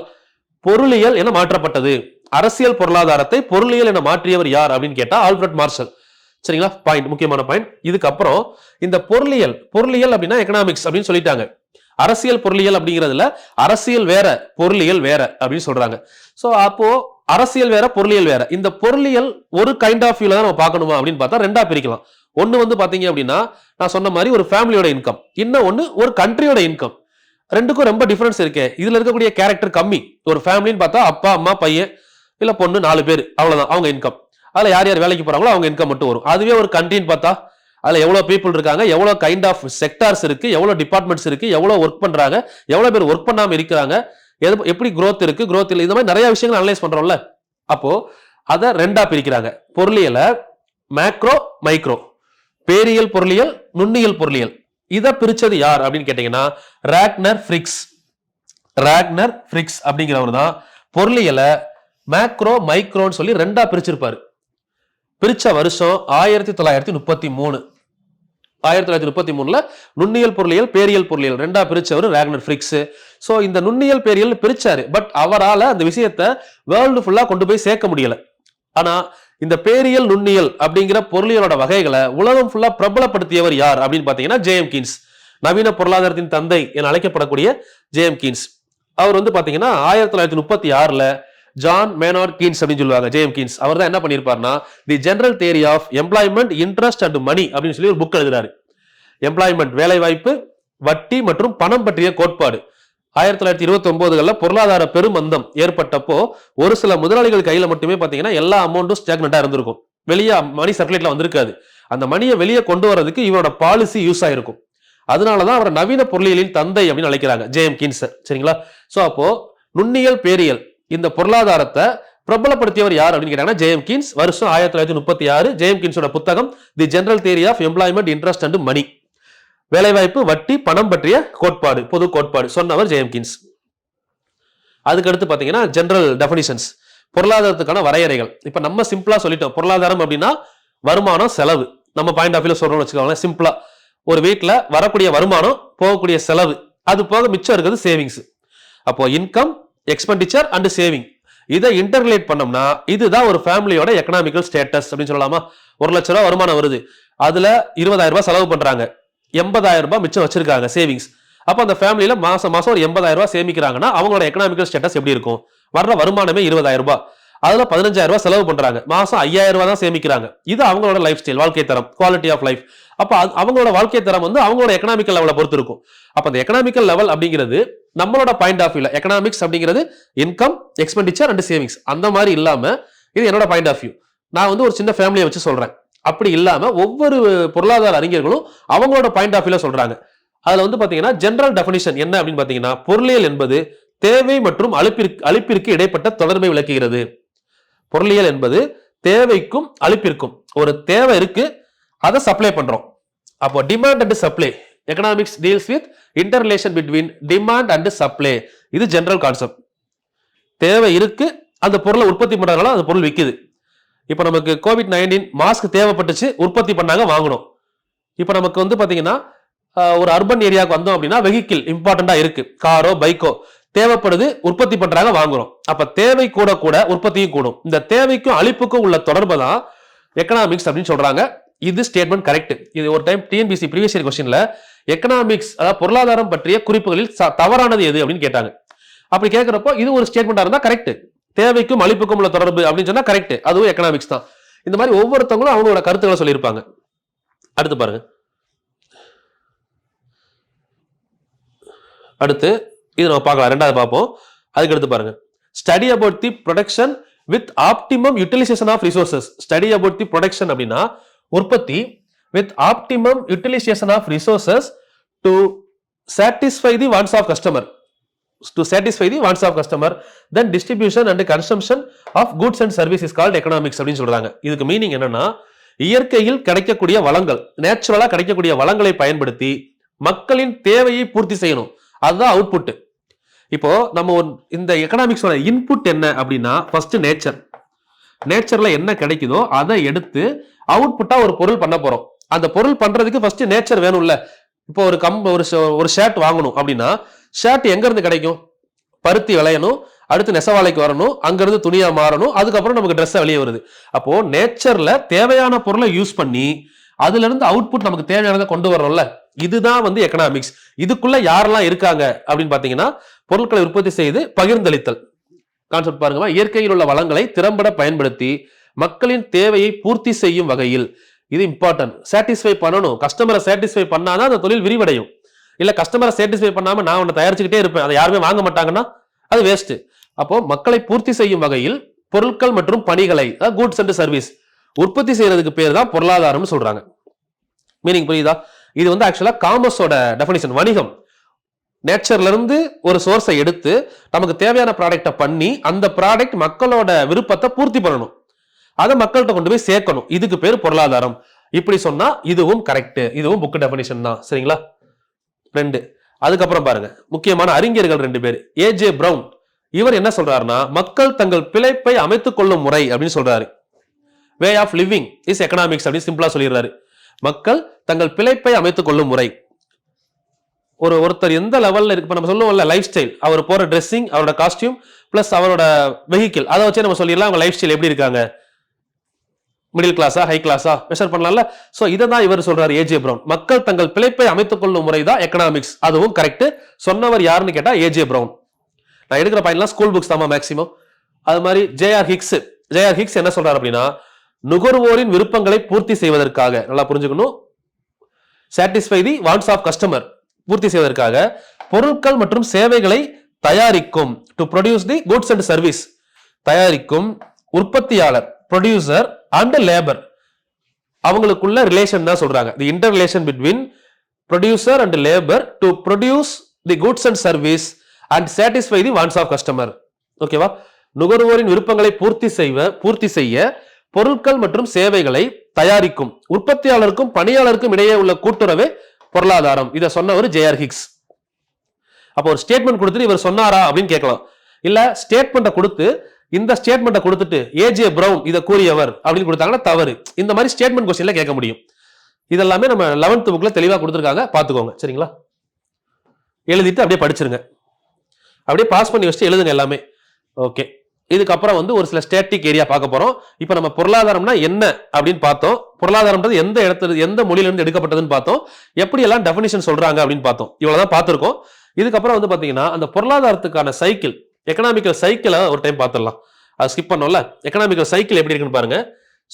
பொருளியல் என மாற்றப்பட்டது. அரசியல் பொருளாதாரத்தை பொருளியல் என மாற்றியவர் யார் அப்படின்னு கேட்டா ஆல்ஃபிரட் மார்ஷல். சரிங்களா? பாயிண்ட், முக்கியமான பாயிண்ட். இதுக்கப்புறம் இந்த பொருளியல் அப்படின்னா எக்கனாமிக்ஸ் அப்படின்னு சொல்லிட்டாங்க. அரசியல் பொருளியல் அப்படிங்கிறதுல அரசியல் வேற, பொருளியல் வேற அப்படின்னு சொல்றாங்க. சோ அப்போ அரசியல் வேற, பொருளியல் வேற. இந்த பொருளியல் ஒரு கைண்ட் ஆஃப் வியூல தான் நம்ம பார்க்கணுமா அப்படின்னு பார்த்தா ரெண்டா பிரிக்கலாம். ஒன்னு வந்து பாத்தீங்க அப்படின்னா நான் சொன்ன மாதிரி ஒரு ஃபேமிலியோட இன்கம், இன்னும் ஒன்னு ஒரு கண்ட்ரியோட இன்கம். ரெண்டுக்கும் ரொம்ப டிஃபரன்ஸ் இருக்கு. இதுல இருக்கக்கூடிய கேரக்டர் கம்மி. ஒரு ஃபேமிலின்னு பார்த்தா அப்பா, அம்மா, பையன் இல்ல பொண்ணு 4 பேர், அவ்வளவுதான் அவங்க இன்கம். அதுல யார் யார் வேலைக்கு போறாங்களோ அவங்க இன்கம் மட்டும் வரும். அதுவே ஒரு கண்ட்ரின்னு பார்த்தா அதுல எவ்வளவு பீப்புள் இருக்காங்க, எவ்வளவு கைண்ட் ஆஃப் செக்டார்ஸ் இருக்கு, எவ்வளவு டிபார்ட்மெண்ட்ஸ் இருக்கு, எவ்வளவு ஒர்க் பண்றாங்க, எவ்வளவு பேர் ஒர்க் பண்ணாம இருக்கிறாங்க, எப்படி growth இருக்கு, growth இல்லை, இந்த மாதிரி நிறைய விஷயங்கள் அனலைஸ் பண்றோம்ல. அப்போ அதை ரெண்டா பிரிக்கிறாங்க. பொருளியல மேக்ரோ, மைக்ரோ, பேரியல் பொருளியல், நுண்ணியல் பொருளியல். இதை பிரிச்சது யார் அப்படின்னு கேட்டீங்கன்னா ராக்னர் ஃப்ரிக்ஸ் அப்படிங்கிறவர் தான் பொருளியல மேக்ரோ, மைக்ரோன்னு சொல்லி ரெண்டா பிரிச்சிருப்பாரு. பிரிச்ச வருஷம் 1933. 1933ல நுண்ணியல் பொருளியல், பேரியல் பொருளியல் ரெண்டா பிரிச்சவர் ராக்னர் ஃப்ரிக்ஸ். சோ இந்த நுண்ணியல் பேரியல் பிரிச்சாரு. பட் அவரால் அந்த விஷயத்தை வேர்ல்டு ஃபுல்லா கொண்டு போய் சேர்க்க முடியல. ஆனா இந்த பேரியல், நுண்ணியல் அப்படிங்கிற பொருளியலோட வகைகளை உலகம் ஃபுல்லா பிரபலப்படுத்தியவர் யார் அப்படின்னு பாத்தீங்கன்னா ஜேஎம் கீன்ஸ். நவீன பொருளாதாரத்தின் தந்தை என அழைக்கப்படக்கூடிய ஜேஎம் கீன்ஸ். அவர் வந்து பாத்தீங்கன்னா 1936ல ஜான் மேனார்ட் கீன்ஸ் அப்படின்னு சொல்லுவாங்க. ஜேஎம் கீன்ஸ் அவர் தான் என்ன பண்ணிருப்பாருன்னா the general theory of employment, interest and money அப்படின்னு சொல்லி ஒரு புக் எழுதுறாரு. எம்ப்ளாய்மெண்ட், வேலை வாய்ப்பு, வட்டி மற்றும் பணம் பற்றிய கோட்பாடு. 1929ல பொருளாதார பெருமந்தம் ஏற்பட்டப்போ ஒரு சில முதலாளிகள் கையில மட்டுமே பாத்தீங்கன்னா எல்லா அமௌண்ட்டும் ஸ்டாக்னண்டா இருந்திருக்கும். வெளியே மணி சர்க்குலேட்ல வந்திருக்காது. அந்த மணியை வெளியே கொண்டு வரதுக்கு இவரோட பாலிசி யூஸ் ஆயிருக்கும். அதனாலதான் அவர் நவீன பொருளியலின் தந்தை அப்படின்னு அழைக்கிறாங்க ஜேஎம் கீன்ஸ். சரிங்களா? சோ அப்போ நுண்ணியல், பேரியல் இந்த பொருளாதாரத்தை பிரபலப்படுத்தியவர் யார் அப்படின்னு கேட்டாங்கன்னா ஜேஎம் கீன்ஸ். வருஷம் 1936. ஜேஎம் கீன்ஸோட புத்தகம் the general theory of employment, interest and money, வேலைவாய்ப்பு, வட்டி, பணம் பற்றிய கோட்பாடு, பொது கோட்பாடு சொன்னவர் ஜேஎம் கீன்ஸ். அதுக்கடுத்து பாத்தீங்கன்னா ஜெனரல் டெஃபினிஷன்ஸ், பொருளாதாரத்துக்கான வரையறைகள். இப்ப நம்ம சிம்பிளா சொல்லிட்டோம் பொருளாதாரம் அப்படின்னா வருமானம், செலவு. நம்ம பாயிண்ட் ஆஃப் வியூல சொல்றோம்னு வச்சுக்கோங்களேன். சிம்பிளா ஒரு வீட்டில் வரக்கூடிய வருமானம், போகக்கூடிய செலவு, அது போக மிச்சம் இருக்கிறது சேவிங்ஸ். அப்போ இன்கம், எக்ஸ்பெண்டிச்சர் அண்ட் சேவிங், இதை இன்டர்ரிலேட் பண்ணோம்னா இதுதான் ஒரு ஃபேமிலியோட எக்கனாமிக்கல் ஸ்டேட்டஸ் அப்படின்னு சொல்லலாமா? 1 லட்ச ரூபாய் வருமானம் வருது, அதுல 20,000 ரூபாய் செலவு பண்றாங்க, 80,000 ரூபாய் மிச்சம் வச்சிருக்காங்க சேவிங்ஸ். அப்ப அந்த ஃபேமிலியில மாசம் மாசம் ஒரு 80,000 ரூபாய் சேமிக்கிறாங்கன்னா அவங்களோட எக்கனாமிக்கல் ஸ்டேட்டஸ் எப்படி இருக்கும்? வர்ற வருமானமே 20,000 ரூபாய், அதுல 15,000 ரூபாய் செலவு பண்றாங்க, மாசம் 5,000 ரூபாய் தான் சேமிக்கிறாங்க. இது அவங்களோட லைஃப் ஸ்டைல், வாழ்க்கை தரம், குவாலிட்டி ஆஃப் லைஃப். அப்ப அவங்களோட வாழ்க்கை தரம் வந்து அவங்களோட எக்கனாமிக்கல் லெவலை பொறுத்து இருக்கும். அப்ப அந்த எக்கனாமிக்கல் லெவல் அப்படிங்கிறது நம்மளோட பாயிண்ட் ஆஃப் வியூல, எக்கனாமிக்ஸ் அப்படிங்கிறது இன்கம், எக்ஸ்பெண்டிச்சர் அண்ட் சேவிங்ஸ், அந்த மாதிரி இல்லாம இது என்னோட பாயிண்ட் ஆஃப் வியூ. நான் வந்து ஒரு சின்ன ஃபேமிலியை வச்சு சொல்றேன். அப்படி இல்லாம ஒவ்வொரு பொருளாதார அறிஞர்களும் அவங்களோட பாயிண்ட் ஆஃப் வியூல சொல்றாங்க. அதுல வந்து பாத்தீங்கன்னா ஜெனரல் டெஃபினிஷன் என்ன அப்படின்னு பாத்தீங்கன்னா, பொருளியல் என்பது தேவை மற்றும் அளிப்பிற்கு இடைப்பட்ட தொடர்பை விளக்குகிறது. பொருளியல் என்பது தேவைக்கும் அளிப்பிற்கும், ஒரு தேவை இருக்கு, அதை சப்ளை பண்றோம். அப்போ demand and supply, economics deals with interrelation between demand and supply. இது ஜெனரல் கான்செப்ட். தேவை இருக்கு, அந்த பொருளை உற்பத்தி பண்றதுனால அந்த பொருள் விற்குது. இப்போ நமக்கு COVID-19 மாஸ்க் தேவைப்பட்டுச்சு, உற்பத்தி பண்ணாங்க, வாங்கணும். இப்போ நமக்கு வந்து பாத்தீங்கன்னா ஒரு அர்பன் ஏரியாவுக்கு வந்தோம் அப்படின்னா வெஹிக்கிள் இம்பார்ட்டண்டா இருக்கு, காரோ பைக்கோ தேவைப்படுது, உற்பத்தி பண்றாங்க, வாங்குறோம். அப்ப தேவை கூட கூட உற்பத்தியும் கூடும். இந்த தேவைக்கும் அளிப்புக்கும் உள்ள தொடர்பு தான் எக்கனாமிக்ஸ் அப்படின்னு சொல்றாங்க. இது ஸ்டேட்மெண்ட் கரெக்ட். இது ஒரு டைம் டிஎன்பிஎஸ்சி ப்ரீவியஸ் இயர் क्वेश्चनல எக்கனாமிக்ஸ், அதாவது பொருளாதாரம் பற்றிய குறிப்புகளில் தவறானது எது அப்படின்னு கேட்டாங்க. அப்படி கேட்கிறப்போ இது ஒரு ஸ்டேட்மெண்டா இருந்தா கரெக்ட், தேவைக்கும் அளிப்புக்கும் உள்ள தொடர்பு அப்படின்னு சொன்னா கரெக்ட், அதுவும் எக்கனாமிக்ஸ் தான். இந்த மாதிரி ஒவ்வொருத்தவங்களும் அவங்களோட கருத்துக்களை சொல்லியிருப்பாங்க. அடுத்து பாருங்க, அடுத்து இது நம்ம பார்க்கலாம், ரெண்டாவது பார்ப்போம். அதுக்கு அடுத்து பாருங்க, study about the production with optimum utilisation of resources. Study about the production அப்படின்னா உற்பத்தி, with optimum utilisation of resources to satisfy the wants of customer, to satisfy the wants of customer, then distribution and consumption of goods and services is called economics அப்படின்னு சொல்றாங்க. இதுக்கு meaning என்னன்னா, இயற்கையில் கிடைக்கக்கூடிய வளங்கள், நேச்சுரலா கிடைக்கக்கூடிய வளங்களை பயன்படுத்தி மக்களின் தேவையை பூர்த்தி செய்யணும், அதுதான் அவுட்புட். இப்போ நம்ம இந்த எக்கனாமிக்ஸோட இன்புட் என்ன அப்படின்னா, ஃபர்ஸ்ட் நேச்சர். நேச்சர்ல என்ன கிடைக்குதோ அதை எடுத்து அவுட்புட்டா ஒரு பொருள் பண்ண போறோம். அந்த பொருள் பண்றதுக்கு ஃபர்ஸ்ட் நேச்சர் வேணும்ல. இப்போ ஒரு ஷர்ட் வாங்கணும் அப்படின்னா ஷர்ட் எங்க இருந்து கிடைக்கும்? பருத்தி விளையணும், அடுத்து நெசவாலைக்கு வரணும், அங்கிருந்து துணியா மாறணும், அதுக்கப்புறம் நமக்கு ட்ரெஸ் வெளியே வருது. அப்போ நேச்சர்ல தேவையான பொருளை யூஸ் பண்ணி அதுல இருந்து அவுட்புட் நமக்கு தேவையானதை கொண்டு வரோம்ல, இதுதான் வந்து எக்கனாமிக்ஸ். இதுக்குள்ள யாரெல்லாம் இருக்காங்க அப்படின்னு பாத்தீங்கன்னா, பொருட்களை உற்பத்தி செய்து பகிர்ந்தளித்தல் கான்செப்ட் பாருங்க. இயற்கையில் உள்ள வளங்களை திறம்பட பயன்படுத்தி மக்களின் தேவையை பூர்த்தி செய்யும் வகையில், இது இம்பார்ட்டன்ட். சாட்டிஸ்ஃபை பண்ணணும், கஸ்டமரை சாட்டிஸ்ஃபை பண்ணாதான் அந்த தொழில் விரிவடையும். இல்ல கஸ்டமரை சாட்டிஸ்ஃபை பண்ணாம நான் ஒன்னு தயாரிச்சுக்கிட்டே இருப்பேன், அதை யாருமே வாங்க மாட்டாங்கன்னா அது வேஸ்ட். அப்போ மக்களை பூர்த்தி செய்யும் வகையில் பொருட்கள் மற்றும் பணிகளை, கூட்ஸ் அண்ட் சர்வீஸ் உற்பத்தி செய்யறதுக்கு பேர் தான் பொருளாதாரம்னு சொல்றாங்க. மீனிங் புரியுதா? இது வந்து ஆக்சுவலா காமர்ஸோட டெஃபினிஷன். வணிகம், நேச்சர்ல இருந்து ஒரு சோர்ஸை எடுத்து நமக்கு தேவையான ப்ராடக்டை பண்ணி அந்த ப்ராடக்ட் மக்களோட விருப்பத்தை பூர்த்தி பண்ணணும், அதை மக்கள்கிட்ட கொண்டு போய் சேர்க்கணும், இதுக்கு பேர் பொருளாதாரம். இப்படி சொன்னா இதுவும் கரெக்ட், இதுவும் புக் டெஃபினிஷன் தான். சரிங்களா? 2. அதுக்கப்புறம் பாருங்க, முக்கியமான அறிஞர்கள் 2 பேர். ஏஜே பிரவுன், இவர் என்ன சொல்றாருன்னா, மக்கள் தங்கள் பிழைப்பை அமைத்துக் கொள்ளும் முறை அப்படின்னு சொல்றாரு. Way of living is economics அப்படின்னு சிம்பிளா சொல்லிடுறாரு. மக்கள் தங்கள் பிழைப்பை அமைத்துக் கொள்ளும் முறை. ஒருத்தர் எந்த லெவல்ல இருக்கு, நம்ம சொல்லுவோம்ல லைஃப் ஸ்டைல், அவர் போற ட்ரெஸ்ஸிங், அவரோட காஸ்டியூம் பிளஸ் அவரோட வெஹிக்கிள், அதை வச்சே நம்ம சொல்லிடலாம் அவங்க லைஃப் ஸ்டைல் எப்படி இருக்காங்க, மிடில் கிளாஸா ஹை கிளாஸா மெஷர் பண்ணலாம்ல. சோ இதை தான் இவர் சொல்றாரு ஏஜே பிரவுன். மக்கள் தங்கள் பிழைப்பை அமைத்துக் கொள்ளும் முறை தான் எக்கனாமிக்ஸ், அதுவும் கரெக்ட். சொன்னவர் யாருன்னு கேட்டா ஏஜே பிரவுன். நான் எடுக்கிற பாயிண்ட்லாம் ஸ்கூல் புக்ஸ் தான் மேக்ஸிமம். அது மாதிரி ஜேஆர் ஹிக்ஸ் என்ன சொல்றாரு அப்படின்னா, நுகர்வோரின் விருப்பங்களை பூர்த்தி செய்வதற்காக, நல்லா புரிஞ்சுக்கணும், satisfy the wants of customer, பூர்த்தி செய்வதற்காக பொருட்கள் மற்றும் சேவைகளை தயாரிக்கும், to produce the goods and service, தயாரிக்கும் உற்பத்தியாளர், ப்ரொடியூசர் அண்ட் லேபர், அவங்களுக்குள்ள ரிலேஷன் தான் சொல்றாங்க. The interrelation between producer and labour to produce the goods and service and satisfy the wants of customer. ஓகேவா? நுகர்வோரின் விருப்பங்களை பூர்த்தி செய்ய பொருட்கள் மற்றும் சேவைகளை தயாரிக்கும் உற்பத்தியாளருக்கும் பணியாளருக்கும் இடையே உள்ள கூட்டுறவே பொருளாதாரம். இதை சொன்னவர் ஜேஆர் ஹிக்ஸ். அப்போ ஒரு ஸ்டேட்மெண்ட் கொடுத்துட்டு இவர் சொன்னாரா அப்படின்னு கேட்கலாம். இல்ல ஸ்டேட்மெண்ட்டை கொடுத்து இந்த ஸ்டேட்மெண்ட்டை கொடுத்துட்டு ஏஜே பிரவுன் இதை கூறியவர் அப்படின்னு கொடுத்தாங்கன்னா தவறு. இந்த மாதிரி ஸ்டேட்மெண்ட் கொஸ்டின்ல கேட்க முடியும். இதெல்லாமே நம்ம 11th புக்ல தெளிவா கொடுத்துருக்காங்க, பார்த்துக்கோங்க. சரிங்களா? எழுதிட்டு அப்படியே படிச்சிருங்க. அப்படியே பாஸ் பண்ணி வச்சுட்டு எழுதுங்க எல்லாமே. ஓகே. இதுக்கப்புறம் வந்து ஒரு சில ஸ்டேட்டிக் ஏரியா பார்க்க போறோம். இப்போ நம்ம பொருளாதாரம்னா என்ன அப்படின்னு பார்த்தோம். பொருளாதாரம்ன்றது எந்த இடத்துல எந்த மொழியில இருந்து எடுக்கப்பட்டதுன்னு பார்த்தோம். எப்படி எல்லாம் டெஃபினிஷன் சொல்றாங்க அப்படின்னு பார்த்தோம். இவ்வளவுதான் பார்த்திருக்கோம். இதுக்கப்புறம் வந்து பாத்தீங்கன்னா அந்த பொருளாதாரத்துக்கான சைக்கிள், எக்கனாமிக்கல் சைக்கிளை ஒரு டைம் பார்த்துடலாம். அது ஸ்கிப் பண்ணோம்ல. எக்கனாமிக்கல் சைக்கிள் எப்படி இருக்குன்னு பாருங்க.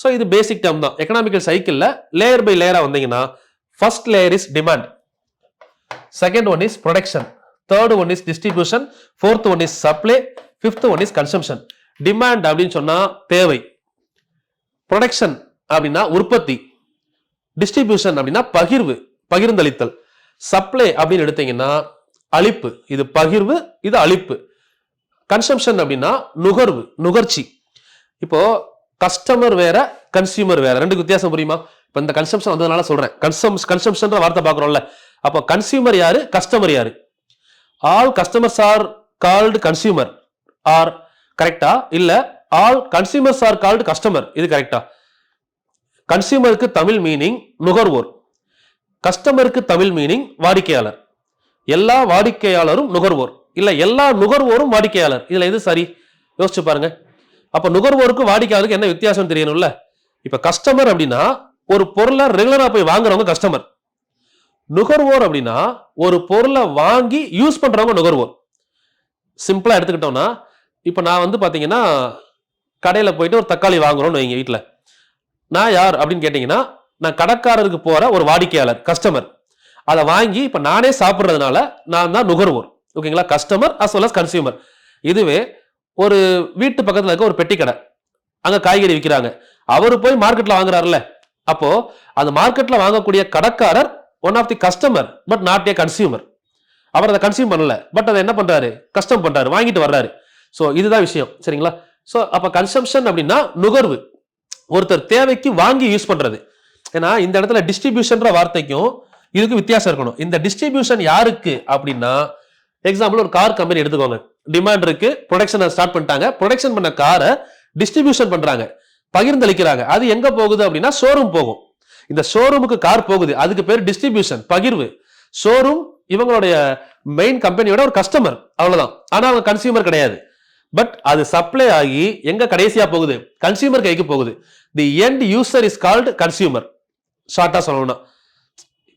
ஸோ இது பேசிக் டேர்ம் தான். எக்கனாமிக்கல் சைக்கிள்ல லேயர் பை லேயரா வந்தீங்கன்னா first layer is demand, second one is production, third one is distribution, fourth one is supply, fifth one is consumption. Demand அப்படின்னு சொன்னா தேவை, ப்ரொடக்ஷன் அப்படின்னா உற்பத்தி, டிஸ்ட்ரிபியூஷன் அப்படின்னா பகிர்வு, பகிர்ந்தளித்தல், சப்ளை அப்படின்னு எடுத்தீங்கன்னா அளிப்பு, இது பகிர்வு, இது அளிப்பு, கன்சம்ஷன் அப்படின்னா நுகர்வு, நுகர்ச்சி. இப்போ கஸ்டமர் வேற, கன்சியூமர் வேற, ரெண்டுக்கு வித்தியாசம் புரியுமா? இப்போ இந்த கன்சம்ஷன் வந்ததுனால சொல்றேன். கன்சம்ஷன் வார்த்தை பார்க்குறோம்ல. அப்போ கன்சியூமர் யாரு, கஸ்டமர் யாரு? All customers are called consumer or கரெக்டா? இல்ல all consumers are called customer, இது கரெக்டா? கன்சியூமருக்கு தமிழ் மீனிங் நுகர்வோர், கஸ்டமருக்கு தமிழ் மீனிங் வாடிக்கையாளர். எல்லா வாடிக்கையாளரும் நுகர்வோர், இல்ல எல்லா நுகர்வோரும் வாடிக்கையாளர், இதுல எது சரி? யோசிச்சு பாருங்க. அப்ப நுகர்வோருக்கு வாடிக்கையாளருக்கு என்ன வித்தியாசம் தெரியணும்ல. இப்ப கஸ்டமர் அப்படின்னா ஒரு பொருளை ரெகுலரா போய் வாங்குறவங்க கஸ்டமர். நுகர்வோர் அப்படின்னா ஒரு பொருளை வாங்கி யூஸ் பண்றவங்க நுகர்வோர். சிம்பிளா எடுத்துக்கிட்டோம்னா, இப்ப நான் வந்து பாத்தீங்கன்னா கடையில போயிட்டு ஒரு தக்காளி வாங்குறோம்னு வைங்க வீட்டுல. நான் யார் அப்படின்னு கேட்டீங்கன்னா, நான் கடைக்காரருக்கு போற ஒரு வாடிக்கையாளர், கஸ்டமர். அதை வாங்கி இப்ப நானே சாப்பிடுறதுனால நான் தான் நுகர்வோர். ஓகேங்களா? Customer as well as consumer. இதுவே ஒரு வீட்டு பக்கத்துல இருக்க ஒரு பெட்டி கடை, அங்க காய்கறி விற்கிறாங்க. அவரு போய் மார்க்கெட்ல வாங்குறாருல, அப்போ அந்த மார்க்கெட்ல வாங்கக்கூடிய கடைக்காரர் one of the customer but not a consumer. அவர் அதை கன்சியூம் பண்ணல, பட் அதை என்ன பண்றாரு, கஸ்டம் பண்றாரு, வாங்கிட்டு வர்றாரு. சோ இதுதான் விஷயம். சரிங்களா? சோ அப்ப கன்சம்ஷன் அப்படின்னா நுகர்வு, ஒருத்தர் தேவைக்கு வாங்கி யூஸ் பண்றது. ஏன்னா இந்த இடத்துல டிஸ்ட்ரிபியூஷன்ற வார்த்தைக்கும் இதுக்கு வித்தியாசம் இருக்கணும். இந்த டிஸ்ட்ரிபியூஷன் யாருக்கு அப்படின்னா, எக்ஸாம்பிள் ஒரு கார் கம்பெனி எடுத்துக்கோங்க. டிமாண்ட் இருக்கு, ப்ரொடக்ஷன் ஸ்டார்ட் பண்ணிட்டாங்க. ப்ரொடக்ஷன் பண்ண காரை டிஸ்ட்ரிபியூஷன் பண்றாங்க, பகிர்ந்தளிக்கிறாங்க. அது எங்க போகுது அப்படின்னா ஷோரூம் போகும். இந்த ஷோரூமுக்கு கார் போகுது, அதுக்கு பேர் டிஸ்ட்ரிபியூஷன், பகிர்வு. ஷோரூம் இவங்களுடைய மெயின் கம்பெனியோட ஒரு கஸ்டமர், அவ்வளவுதான். ஆனா அவங்க கன்சியூமர் கிடையாது. பட் அது சப்ளை ஆகி எங்க கடைசியா போகுது, கன்சியூமர் கைக்கு போகுது. The end user is called consumer. ஷார்ட்டா சொல்லணும்னா,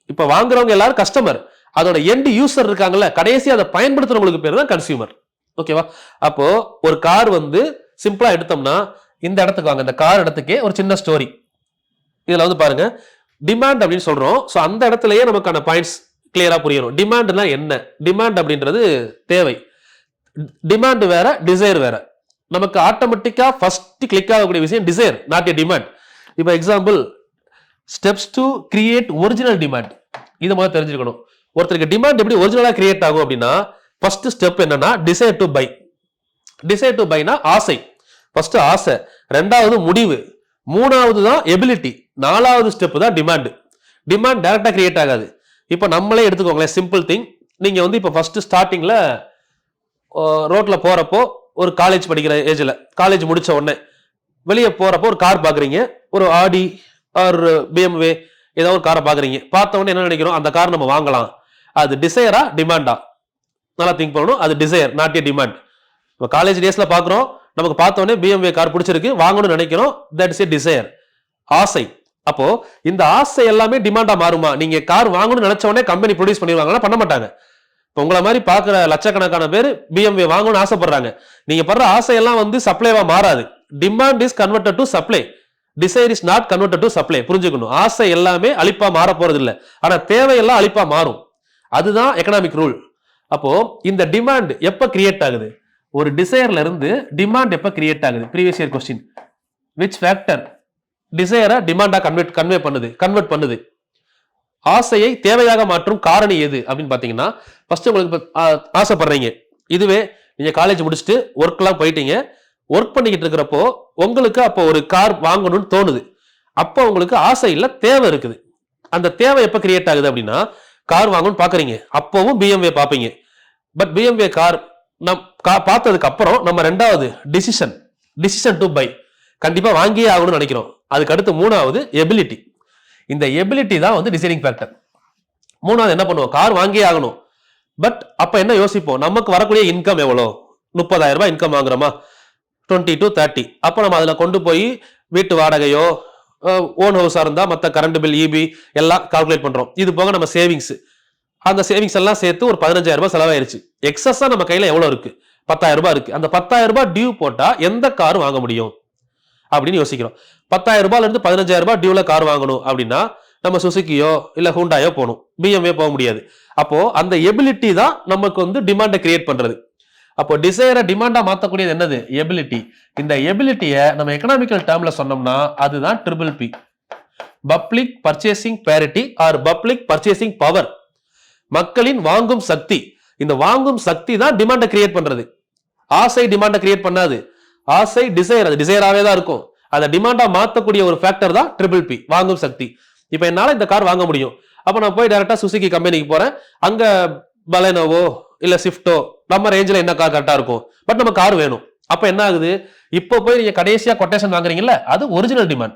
இப்ப வாங்குறவங்க எல்லாரும் கஸ்டமர், அதோட எண்ட் யூசர் இருக்காங்கல்ல, கடைசி அதை பயன்படுத்துறவங்களுக்கு பேர் தான் கன்சியூமர். ஓகேவா? அப்போ ஒரு கார் வந்து சிம்பிளா எடுத்தோம்னா, இந்த இடத்துக்கு வாங்க, இந்த கார் இடத்துக்கே ஒரு சின்ன ஸ்டோரி. இதுல வந்து பாருங்க, டிமாண்ட் அப்படின்னு சொல்றோம். சோ அந்த இடத்துலயே நமக்கான பாயிண்ட்ஸ் கிளியரா புரியணும். டிமாண்ட்னா என்ன? டிமாண்ட் அப்படின்றது தேவை. டிமாண்ட் வேற, டிசைர் வேற. நமக்கு ஆட்டோமேட்டிக்கா ஃபர்ஸ்ட் கிளிக் ஆகக்கூடிய விஷயம் டிசைர், நாட் ஏ டிமாண்ட். இப்போ example, steps to create original demand. இது மாதிரி தெரிஞ்சுக்கணும். ஒருத்தருக்கு டிமாண்ட் எப்படி ஒரிஜினலா கிரியேட் ஆகும் அப்படின்னா, ஃபர்ஸ்ட் ஸ்டெப் என்னன்னா desire to buy. Desire to பைனா ஆசை. ஃபர்ஸ்ட் ஆசை, ரெண்டாவது முடிவு, மூணாவது தான் எபிலிட்டி, நாலாவது ஸ்டெப் தான் டிமாண்ட். டிமாண்ட் டைரக்டா கிரியேட் ஆகாது. இப்போ நம்மளே எடுத்துக்கோங்களேன், சிம்பிள் திங். நீங்க வந்து இப்போ ஃபர்ஸ்ட் ஸ்டார்டிங்ல ரோட்ல போறப்போ, ஒரு காலேஜ் படிக்கிற ஏஜ்ல, காலேஜ் முடிச்ச உடனே வெளியே போறப்போ ஒரு கார் பாக்குறீங்க, ஒரு ஆடி ஆர் பிஎம்வே ஏதாவது ஒரு காரை பாக்குறீங்க. பார்த்த உடனே என்ன நினைக்கிறோம், அந்த கார் நம்ம வாங்கலாம். அது டிசைரா டிமாண்டா? நல்லா திங்க் பண்ணணும். அது டிசைர், நாட் ஏ டிமாண்ட். இப்போ காலேஜ் டேஸ்ல பாக்குறோம், நமக்கு பார்த்த உடனே பிஎம்வே கார் பிடிச்சிருக்கு, வாங்கணும்னு நினைக்கிறோம். தட் இஸ் ஏ டிசைர், ஆசை. அப்போ இந்த ஆசை எல்லாமே டிமாண்டா மாறுமா? நீங்க கார் வாங்கணும்னு நினைச்ச உடனே கம்பெனி ப்ரொடியூஸ் பண்ணிடுவாங்கன்னா பண்ண மாட்டாங்க. இப்போ உங்களை மாதிரி பாக்குற லட்சக்கணக்கான பேர் பிஎம்வே வாங்கணும்னு ஆசைப்படுறாங்க. நீங்க படுற ஆசையெல்லாம் வந்து சப்ளைவா மாறாது. Demand is converted to supply, desire is not converted to supply. புரிஞ்சுக்கணும். ஆசை எல்லாமே அழிப்பா மாற போறது இல்லை, ஆனா தேவையெல்லாம் அழிப்பா மாறும். அதுதான் எக்கனாமிக் ரூல். அப்போ இந்த டிமாண்ட் எப்ப கிரியேட் ஆகுது? ஒரு டிசைர்ல இருந்து டிமாண்ட் எப்ப கிரியேட் ஆகுது? Previous year question. Which factor டிசைரை டிமாண்டா கன்வெர்ட் பண்ணுது? ஆசையை தேவையாக மாற்றும் காரணி எது அப்படின்னு பாத்தீங்கன்னா, ஃபர்ஸ்ட் உங்களுக்கு ஆசைப்படுறீங்க. இதுவே நீங்க காலேஜ் முடிச்சுட்டு ஒர்க் எல்லாம் போயிட்டீங்க. ஒர்க் பண்ணிக்கிட்டு இருக்கிறப்போ உங்களுக்கு அப்போ ஒரு கார் வாங்கணும்னு தோணுது. அப்போ உங்களுக்கு ஆசை இல்ல, தேவை இருக்குது. அந்த தேவை எப்ப கிரியேட் ஆகுது அப்படின்னா, கார் வாங்கணும்னு பாக்குறீங்க, அப்பவும் பிஎம்வே பாப்பீங்க. பட் பிஎம்வே கார் பார்த்ததுக்கு அப்புறம் நம்ம ரெண்டாவது டிசிஷன் டு பை, கண்டிப்பா வாங்கியே ஆகணும்னு நினைக்கிறோம். அதுக்கு அடுத்து மூணாவது எபிலிட்டி. இந்த எபிலிட்டி தான் வந்து டிசைடிங் ஃபேக்டர். மூணாவது என்ன பண்ணுவோம், கார் வாங்கியே ஆகணும். பட் அப்ப என்ன யோசிப்போம், நமக்கு வரக்கூடிய இன்கம் எவ்வளோ, 30,000 ரூபாய் இன்கம் வாங்குறோமா, 20 to 30. அப்போ நம்ம அதில் கொண்டு போய் வீட்டு வாடகையோ ஓன் ஹவுஸாக இருந்தால் மற்ற கரண்ட் பில் இபி எல்லாம் கால்குலேட் பண்ணுறோம். இது போக நம்ம சேவிங்ஸ், அந்த சேவிங்ஸ் எல்லாம் சேர்த்து ஒரு 15,000 ரூபாய் செலவாயிருச்சு. எக்ஸஸாக நம்ம கையில் எவ்வளோ இருக்கு, 10,000 ரூபாய் இருக்கு. அந்த 10,000 ரூபாய் டியூ போட்டால் எந்த கார் வாங்க முடியும் அப்படின்னு யோசிக்கிறோம். 10,000 ரூபாயில இருந்து 15,000 ரூபாய் டியூல கார் வாங்கணும் அப்படின்னா நம்ம சுசுக்கியோ இல்ல ஹூண்டாயோ போகணும், பிஎம்வே போக முடியாது. அப்போ அந்த எபிலிட்டி தான் நமக்கு வந்து டிமாண்டை கிரியேட் பண்றது. அப்போ டிசைரை டிமாண்டா மாற்றக்கூடியது என்னது, எபிலிட்டி. இந்த எபிலிட்டியை நம்ம எக்கனாமிக்கல் டேர்ம்ல சொன்னோம்னா அதுதான் PPP, public purchasing parity or public purchasing power. மக்களின் வாங்கும் சக்தி. இந்த வாங்கும் சக்தி தான் டிமாண்டை கிரியேட் பண்றது. ஆசை டிமாண்டை கிரியேட் பண்ணாது, ஆசை டிசைர், அது டிசைராகவே தான் இருக்கும். அதை டிமாண்டா மாற்றக்கூடிய ஒரு ஃபேக்டர் தான் PPP, வாங்கும் சக்தி. இப்போ என்னால் இந்த கார் வாங்க முடியும், அப்போ நான் போய் டைரக்டா சுசுகி கம்பெனிக்கு போறேன், அங்க பலேனோவோ இல்ல ஸ்விஃப்டோ நம்ம ரேஞ்சில் என்ன கார் கரெக்டா இருக்கும், பட் நம்ம கார் வேணும். அப்ப என்ன ஆகுது, இப்போ போய் நீங்க கடைசியா கொட்டேஷன் வாங்குறீங்கல்ல, அது ஒரிஜினல் டிமாண்ட்.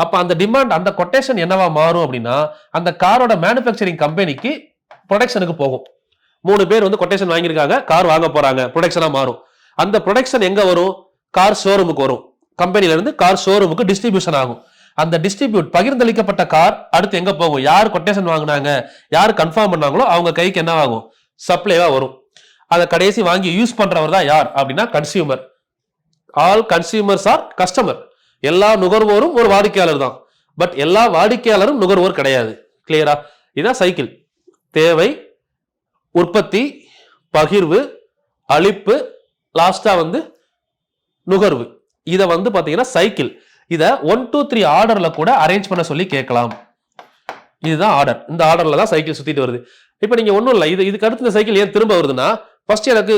அப்ப அந்த டிமாண்ட், அந்த கொட்டேஷன் என்னவா மாறும் அப்படின்னா அந்த காரோட மேனுஃபேக்சரிங் கம்பெனிக்கு ப்ரொடக்ஷனுக்கு போகும். 3 பேர் வந்து கொட்டேஷன் வாங்கியிருக்காங்க, கார் வாங்க போறாங்க, ப்ரொடக்ஷனா மாறும். அந்த ப்ரொடக்ஷன் எங்க வரும், கார் ஷோரூமுக்கு வரும். கம்பெனில இருந்து கார் ஷோரூமுக்கு டிஸ்ட்ரிபியூஷன் ஆகும். அந்த டிஸ்ட்ரிபியூட் பகிர்ந்தளிக்கப்பட்ட கார் அடுத்து எங்க போகும், யார் கொட்டேஷன் வாங்கினாங்க, யார் கன்ஃபார்ம் பண்ணாங்களோ அவங்க கைக்கு என்ன ஆகும், சப்ளைவா வரும். அதை கடைசி வாங்கி யூஸ் பண்றவர் தான் யார் அப்படின்னா consumer. All consumers are customer. எல்லா நுகர்வோரும் ஒரு வாடிக்கையாளர் தான், பட் எல்லா வாடிக்கையாளரும் நுகர்வோர் கிடையாது. கிளியரா? இதுதான் சைக்கிள். தேவை, உற்பத்தி, பகிர்வு, அளிப்பு, லாஸ்டா வந்து நுகர்வு. இதை வந்து பாத்தீங்கன்னா சைக்கிள். இதை 1 2 3 ஆர்டர்ல கூட அரேஞ்ச் பண்ண சொல்லி கேட்கலாம். இதுதான் ஆர்டர். இந்த ஆர்டர்ல தான் சைக்கிள் சுத்திட்டு வருது. இப்போ நீங்க ஒன்றும் இல்லை, இதுக்கு அடுத்து இந்த சைக்கிள் ஏன் திரும்ப வருதுன்னா, ஃபர்ஸ்ட் எனக்கு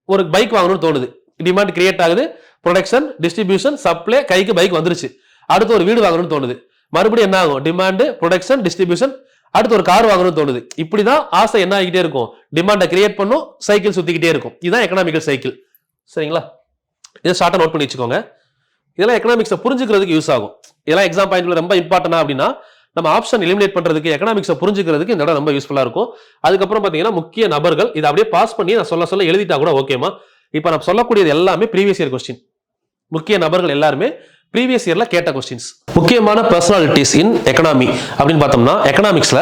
ஒரு பைக் வாங்கணும்னு தோணுது, டிமாண்ட் கிரியேட் ஆகுது, ப்ரொடக்ஷன், டிஸ்ட்ரிபியூஷன், சப்ளை, கைக்கு பைக் வந்துருச்சு. அடுத்து ஒரு வீடு வாங்கணும்னு தோணுது, மறுபடியும் என்ன ஆகும், டிமாண்ட், ப்ரொடக்ஷன், டிஸ்ட்ரிபியூஷன், அடுத்து ஒரு கார் வாங்கணும்னு தோணுது. இப்படிதான் ஆசை என்ன ஆகிட்டே இருக்கும், டிமாண்டை கிரியேட் பண்ணும், சைக்கிள் சுத்திக்கிட்டே இருக்கும். இதுதான் எக்கனாமிக்கல் சைக்கிள். சரிங்களா? இதை ஷார்ட்டா நோட் பண்ணி வச்சுக்கோங்க. இதெல்லாம் எக்கனாமிக்ஸை புரிஞ்சுக்கிறதுக்கு யூஸ் ஆகும். இதெல்லாம் எக்ஸாம் பாயிண்ட்ல ரொம்ப இம்பார்ட்டன்டா அப்படின்னா நம்ம ஆப்ஷன் எலிமினேட் பண்றதுக்கு, எக்கனாமிக்ஸை புரிஞ்சுக்கிறதுக்கு இந்த இடம் ரொம்ப யூஸ்ஃபுல்லா இருக்கும். அதுக்கப்புறம் பாத்தீங்கன்னா முக்கிய நபர்கள், இதை அப்படியே பாஸ் பண்ணி நான் சொல்ல எழுதிட்டா கூட ஓகேமா. இப்போ நான் சொல்லக்கூடியது எல்லாமே ப்ரீவியஸ் இயர் கொஸ்டின். முக்கிய நபர்கள் எல்லாருமே ப்ரீவியஸ் இயர்ல கேட்ட கொஸ்டின்ஸ். முக்கியமான பர்சனாலிட்டிஸ் இன் எக்கனாமி அப்படின்னு பார்த்தோம்னா, எக்கனாமிக்ஸ்ல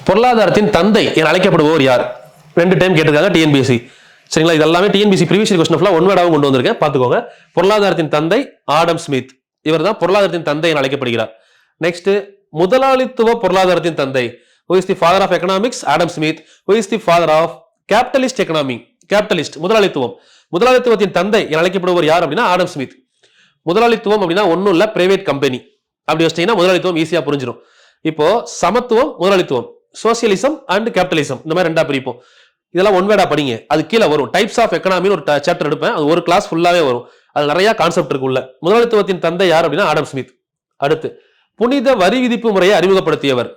பொருளாதாரத்தின் தந்தை என அழைக்கப்படுவோர் யார்? 2 டைம் கேட்டிருக்காங்க டிஎன்பிஎஸ்சி. சரிங்களா? இது எல்லாமே TNPSC previous year question one வேர்டாகவும் கொண்டு வந்திருக்கேன், பார்த்துக்கோங்க. பொருளாதாரத்தின் தந்தை ஆடம் ஸ்மித். இவர் தான் பொருளாதாரத்தின் தந்தை என அழைக்கப்படுகிறார். நெக்ஸ்ட், முதலாளித்துவ பொருளாதாரத்தின் தந்தை. Who is the father of economics? Adam Smith. Who is the father of capitalist economy? Capitalist, முதலாளித்துவம். முதலாளித்துவத்தின் தந்தை என அழைக்கப்படுவர் யார் அப்படின்னா ஆடம் ஸ்மித். முதலாளித்துவம் அப்படின்னா ஒன்றும் இல்லை, பிரைவேட் கம்பெனி. அப்படி வச்சிட்டீங்கன்னா முதலாளித்துவம் ஈஸியாக புரிஞ்சிடும். இப்போ சமத்துவம், முதலாளித்துவம், சோசியலிசம் அண்ட் கேபிட்டலிசம், இந்த மாதிரி 2ஆ பிரிப்போம். இதெல்லாம் ஒன் வேர்டா படிங்க, அது கீழே வரும். டைப்ஸ் ஆஃப் எக்கனாமின்னு ஒரு சாப்டர் எடுப்பேன், அது ஒரு கிளாஸ் ஃபுல்லாவே வரும். அது நிறைய கான்செப்ட் இருக்குள்ள. முதலாளித்துவத்தின் தந்தை யார் அப்படின்னா ஆடம் ஸ்மித். அடுத்து, புனித வரி விதிப்பு முறையை அறிமுகப்படுத்தியவர்.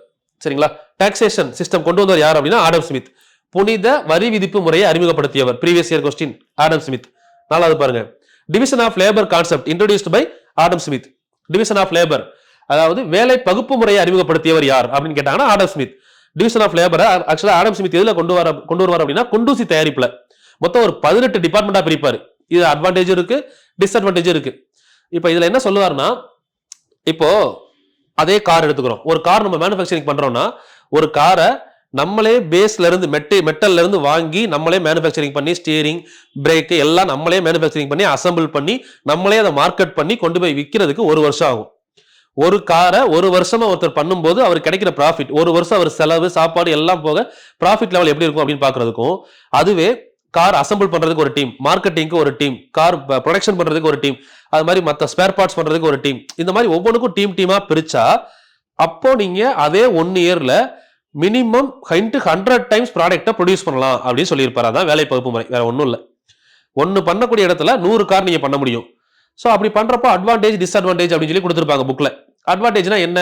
சரிங்களா? டாக்ஸேஷன் சிஸ்டம் கொண்டு வந்தவர் யார் அப்படின்னா ஆடம் ஸ்மித். புனித வரி விதிப்பு முறையை அறிமுகப்படுத்தியவர். Previous year question, Adam Smith. 4வது பாருங்க, division of labour concept introduced by Adam Smith. Division of labour, அதாவது வேலை பகுப்பு முறையை அறிமுகப்படுத்தியவர் யார் அப்படின்னு கேட்டாங்கன்னா Adam Smith. Division of labour ஆக்சுவலா ஆடம் ஸ்மித் எதுல கொண்டு வருவார் அப்படின்னா குண்டூசி தயாரிப்புல. மொத்தம் ஒரு 18 டிபார்ட்மெண்டா பிரிப்பாரு. இது அட்வான்டேஜ் இருக்கு, டிஸ்அட்வான்டேஜ் இருக்கு. இப்போ இதுல என்ன சொல்லுவாருன்னா, இப்போ அதே கார் எடுத்துக்கிறோம். ஒரு கார் நம்ம மேனுஃபேக்சரிங் பண்றோம்னா, ஒரு காரை நம்மளே பேஸ்ல இருந்து மெட்டல்ல இருந்து வாங்கி நம்மளே மேனுஃபேக்சரிங் பண்ணி, ஸ்டீரிங், பிரேக் எல்லாம் நம்மளே மேனுஃபேக்சரிங் பண்ணி, அசம்பிள் பண்ணி, நம்மளே அதை மார்க்கெட் பண்ணி கொண்டு போய் விற்கிறதுக்கு 1 வருஷம் ஆகும். ஒரு காரை 1 வருஷமா ஒருத்தர் பண்ணும்போது அவர் கிடைக்கிற ப்ராஃபிட், 1 வருஷம் அவர் செலவு, சாப்பாடு எல்லாம் போக ப்ராஃபிட் லெவல் எப்படி இருக்கும் அப்படின்னு பாக்குறதுக்கும், அதுவே கார் அசம்பிள் பண்றதுக்கு ஒரு டீம், மார்க்கெட்டிங்க்கு ஒரு டீம், கார் ப்ரொடக்ஷன் பண்றதுக்கு ஒரு டீம், அது மாதிரி மற்ற ஸ்பேர் பார்ட்ஸ் பண்றதுக்கு ஒரு டீம், இந்த மாதிரி ஒவ்வொன்றுக்கும் டீமா பிரிச்சா, அப்போ நீங்க அதே 1 இயர்ல மினிமம் 100 டைம்ஸ் ப்ராடக்ட்டை ப்ரொடியூஸ் பண்ணலாம் அப்படின்னு சொல்லியிருப்பாரு. அதான் வேலை பகுப்பு முறை, வேற ஒன்றும் இல்லை. 1 பண்ணக்கூடிய இடத்துல 100 கார் நீங்க பண்ண முடியும். ஸோ அப்படி பண்றப்போ அட்வான்டேஜ், டிஸ்அட்வான்டேஜ் அப்படின்னு சொல்லி கொடுத்துருப்பாங்க புக்ல. அட்வான்டேஜ்னா என்ன?